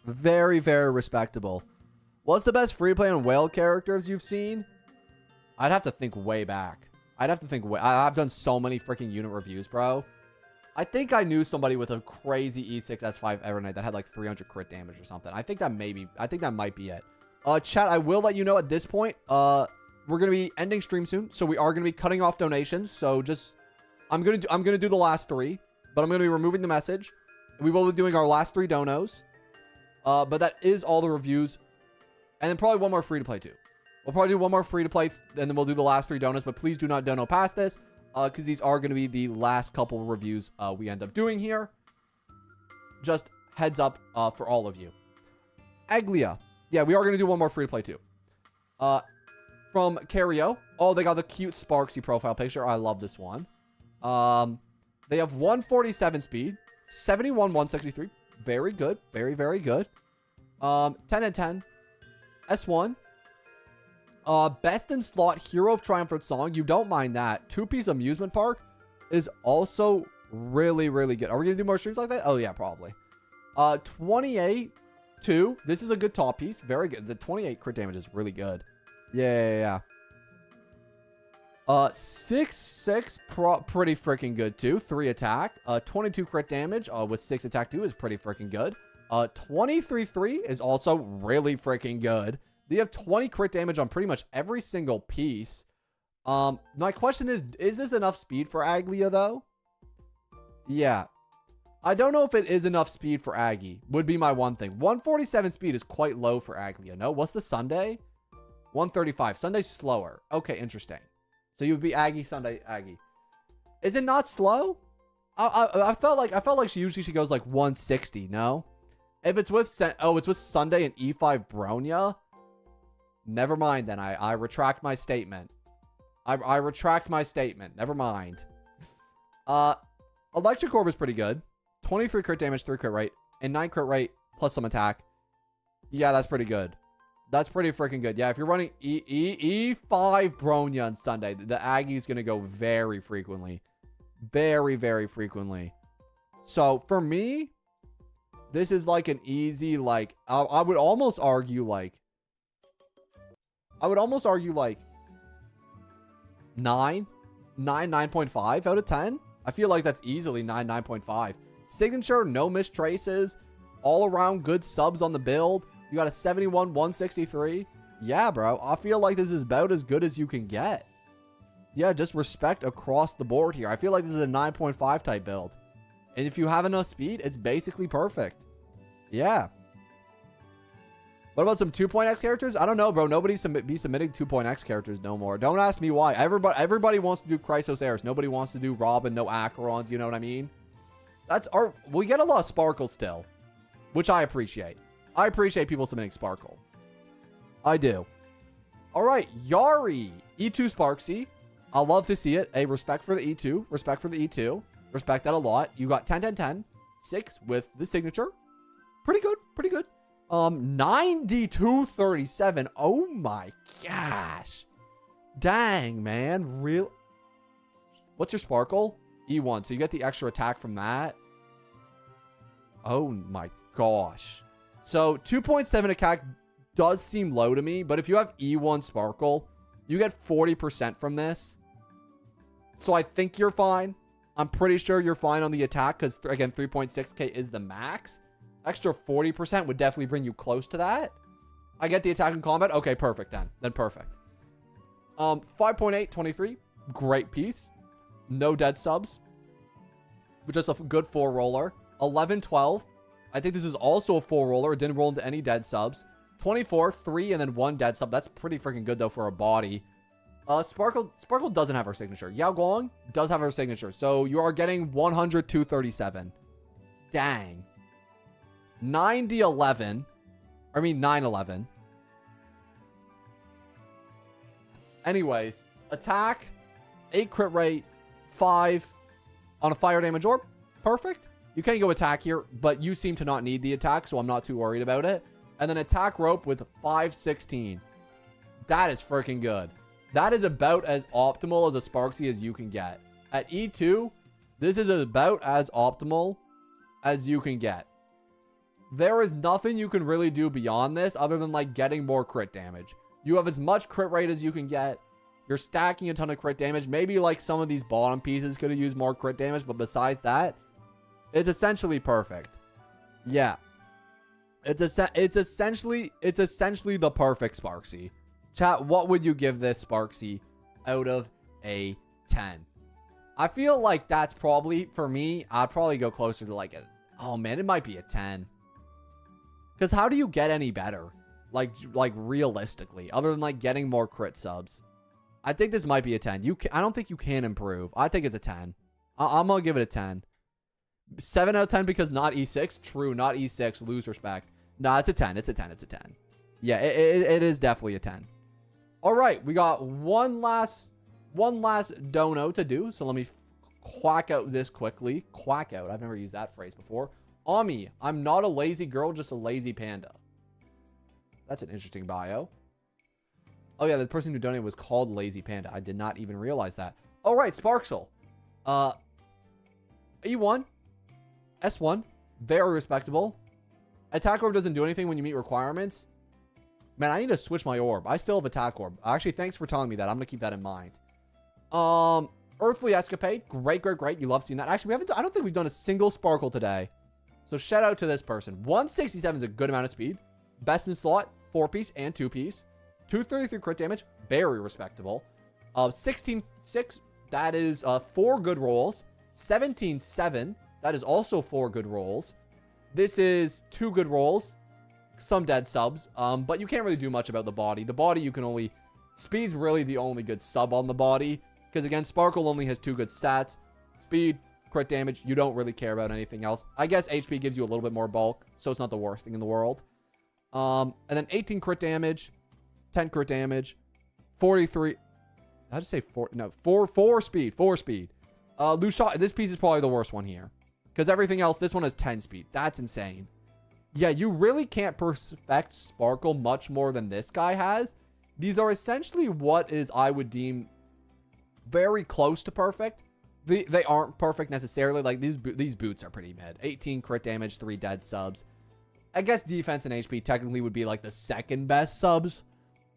Very, very respectable. What's the best free-to-play and whale characters you've seen? I'd have to think way back. I've done so many freaking unit reviews, bro. I think I knew somebody with a crazy E6 S5 Evernight that had like 300 crit damage or something. I think that might be it. Chat, I will let you know at this point. We're gonna be ending stream soon, so we are gonna be cutting off donations. So just, I'm gonna do the last 3, but I'm gonna be removing the message. We will be doing our last 3 donos. But that is all the reviews, and then probably one more free to play too. We'll probably do one more free to play, and then we'll do the last 3 donos. But please do not dono past this. Because these are going to be the last couple of reviews we end up doing here. Just heads up for all of you. Aglia. Yeah, we are going to do one more free-to-play too. From Cario. Oh, they got the cute Sparksy profile picture. I love this one. They have 147 speed. 71 163. Very good. Very, very good. 10 and 10. S1. Best in slot Hero of Triumphant Song. You don't mind that. 2-piece Amusement Park is also really, really good. Are we going to do more streams like that? Oh, yeah, probably. 28, 2. This is a good top piece. Very good. The 28 crit damage is really good. Yeah. 6, pretty freaking good, too. 3 attack. 22 crit damage with 6 attack, too, is pretty freaking good. 23, 3 is also really freaking good. They have 20 crit damage on pretty much every single piece. My question is this enough speed for Aglia, though? Yeah. I don't know if it is enough speed for Aggie, would be my one thing. 147 speed is quite low for Aglia, no? What's the Sunday? 135. Sunday's slower. Okay, interesting. So you would be Aggie, Sunday, Aggie. Is it not slow? I felt like she usually goes like 160, no? If it's with... Oh, it's with Sunday and E5 Bronya? Never mind then. I retract my statement. I retract my statement. Never mind. Electric Orb is pretty good. 23 crit damage, 3 crit rate, and 9 crit rate plus some attack. Yeah, that's pretty good. That's pretty freaking good. Yeah, if you're running E5 Bronya on Sunday, the Aggie's going to go very frequently. Very, very frequently. So, for me, this is like an easy, like... I would almost argue, like... 9.5 out of 10. I feel like that's easily 9.5. Signature, no missed traces, all around good subs on the build. You got a 71 163. Yeah, bro, I feel like this is about as good as you can get. Yeah, just respect across the board here. I feel like this is a 9.5 type build, and if you have enough speed, it's basically perfect. Yeah. What about some 2.x characters? I don't know, bro. Nobody be submitting 2.x characters no more. Don't ask me why. Everybody wants to do Chrysos Airs. Nobody wants to do Robin, no Acherons. You know what I mean? We get a lot of Sparkle still, which I appreciate. I appreciate people submitting Sparkle. I do. All right, Yari. E2 Sparksy. I love to see it. A respect for the E2. Respect for the E2. Respect that a lot. You got 10, 10, 10. 6 with the signature. Pretty good. Pretty good. 9237. Oh my gosh. Dang, man. Real. What's your Sparkle? E1. So you get the extra attack from that. Oh my gosh. So 2.7 attack does seem low to me, but if you have E1 Sparkle, you get 40% from this. So I think you're fine. I'm pretty sure you're fine on the attack because, again, 3.6k is the max. Extra 40% would definitely bring you close to that. I get the attack in combat. Okay, perfect then. Then perfect. 5.8, 23. Great piece. No dead subs. But just a good 4 roller. 11, 12. I think this is also a 4 roller. It didn't roll into any dead subs. 24, 3, and then 1 dead sub. That's pretty freaking good, though, for a body. Sparkle doesn't have her signature. Yao Guang does have her signature. So you are getting 100, 237. Dang. 9D11. I mean, 911. Anyways, attack, 8 crit rate, 5 on a fire damage orb. Perfect. You can go attack here, but you seem to not need the attack, so I'm not too worried about it. And then attack rope with 516. That is freaking good. That is about as optimal as a Sparksy as you can get. At E2, this is about as optimal as you can get. There is nothing you can really do beyond this other than like getting more crit damage. You have as much crit rate as you can get. You're stacking a ton of crit damage. Maybe like some of these bottom pieces could have used more crit damage, but besides that, it's essentially perfect. Yeah. It's essentially the perfect Sparksy. Chat, what would you give this Sparksy out of a 10? I feel like that's probably, for me, I'd probably go closer to like a, oh man, it might be a 10. Because how do you get any better? Like realistically, other than like getting more crit subs. I think this might be a 10. I don't think you can improve. I think it's a 10. I'm going to give it a 10. 7 out of 10 because not E6. True, not E6. Lose respect. No, it's a 10. It's a 10. It's a 10. Yeah, it is definitely a 10. All right, we got one last dono to do. So let me quack out this quickly. Quack out. I've never used that phrase before. Ami, I'm not a lazy girl, just a lazy panda. That's an interesting bio. Oh yeah, the person who donated was called Lazy Panda. I did not even realize that. All right, Sparksel. E1. S1. Very respectable. Attack orb doesn't do anything when you meet requirements. Man, I need to switch my orb. I still have attack orb. Actually, thanks for telling me that. I'm going to keep that in mind. Earthly Escapade. Great, great, great. You love seeing that. Actually, I don't think we've done a single Sparkle today. So shout out to this person. 167 is a good amount of speed. Best in slot. 4-piece and 2-piece. 233 crit damage. Very respectable. 16-6. That is 4 good rolls. 17-7. That is also 4 good rolls. This is 2 good rolls. Some dead subs. But you can't really do much about the body. The body you can only... Speed's really the only good sub on the body. Because again, Sparkle only has 2 good stats. Speed, crit damage. You don't really care about anything else. I guess HP gives you a little bit more bulk. So it's not the worst thing in the world. And then 18 crit damage. 10 crit damage. 43... How'd you say 4? No, 4 speed. 4 speed. Lucia, this piece is probably the worst one here. Because everything else, this one has 10 speed. That's insane. Yeah, you really can't perfect Sparkle much more than this guy has. These are essentially what is, I would deem, very close to perfect. They aren't perfect necessarily. Like, these boots are pretty mid. 18 crit damage, 3 dead subs. I guess defense and HP technically would be like the second best subs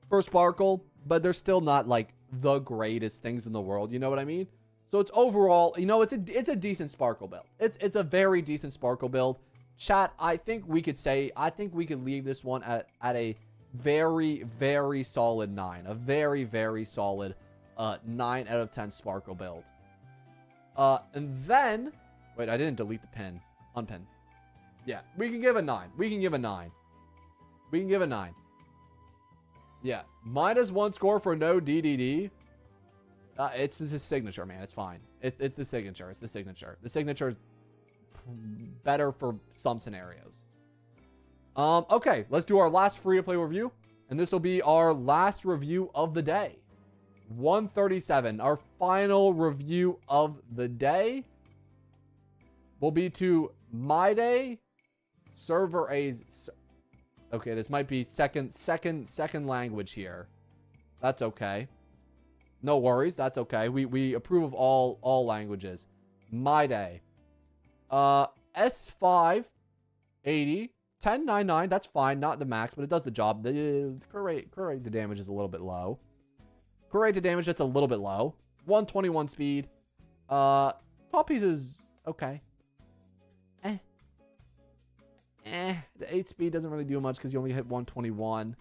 for Sparkle. But they're still not like the greatest things in the world. You know what I mean? So it's overall, you know, it's a decent Sparkle build. It's a very decent Sparkle build. Chat, I think we could leave this one at a very, very solid 9. A very, very solid 9 out of 10 Sparkle build. And then, wait, I didn't delete the pin. Unpin. Yeah, we can give a 9. We can give a 9. We can give a 9. Yeah, -1 score for no DDD. It's the signature, man. It's fine. It's the signature. It's the signature. The signature is better for some scenarios. Okay, let's do our last free-to-play review. And this will be our last review of the day. 137. Our final review of the day will be to My Day Server A's. Okay, this might be second language here. That's okay. No worries. That's okay. We approve of all languages. My Day. S5 80 1099, that's fine. Not the max, but it does the job. The crit rate to damage is a little bit low. Crit rate to damage, that's a little bit low. 121 speed. Top piece is okay. The 8 speed doesn't really do much because you only hit 121.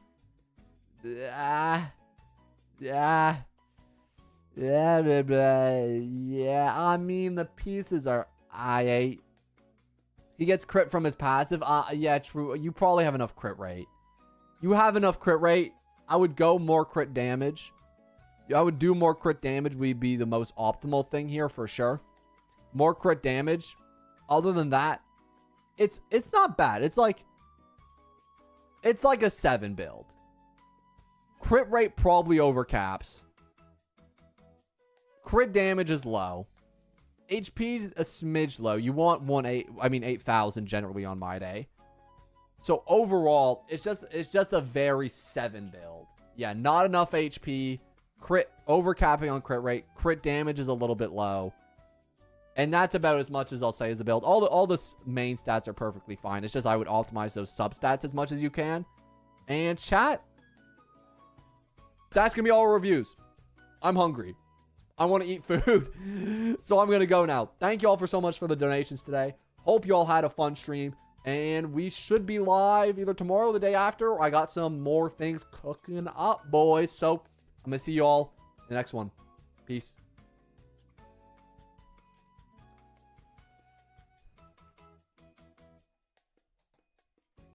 Yeah, I mean, the pieces are I8. He gets crit from his passive. Yeah, true. You probably have enough crit rate. You have enough crit rate. I would go more crit damage. I would do more crit damage. Would be the most optimal thing here for sure. More crit damage. Other than that, it's not bad. It's like a 7 build. Crit rate probably overcaps. Crit damage is low. HP's a smidge low. You want 8,000 generally on my day. So overall, it's just a very 7 build. Yeah, not enough HP. Crit overcapping on crit rate. Crit damage is a little bit low. And that's about as much as I'll say is the build. All the main stats are perfectly fine. It's just I would optimize those substats as much as you can. And chat, that's gonna be all our reviews. I'm hungry. I want to eat food. So I'm going to go now. Thank you all for so much for the donations today. Hope you all had a fun stream. And we should be live either tomorrow or the day after. I got some more things cooking up, boys. So I'm going to see you all in the next one. Peace.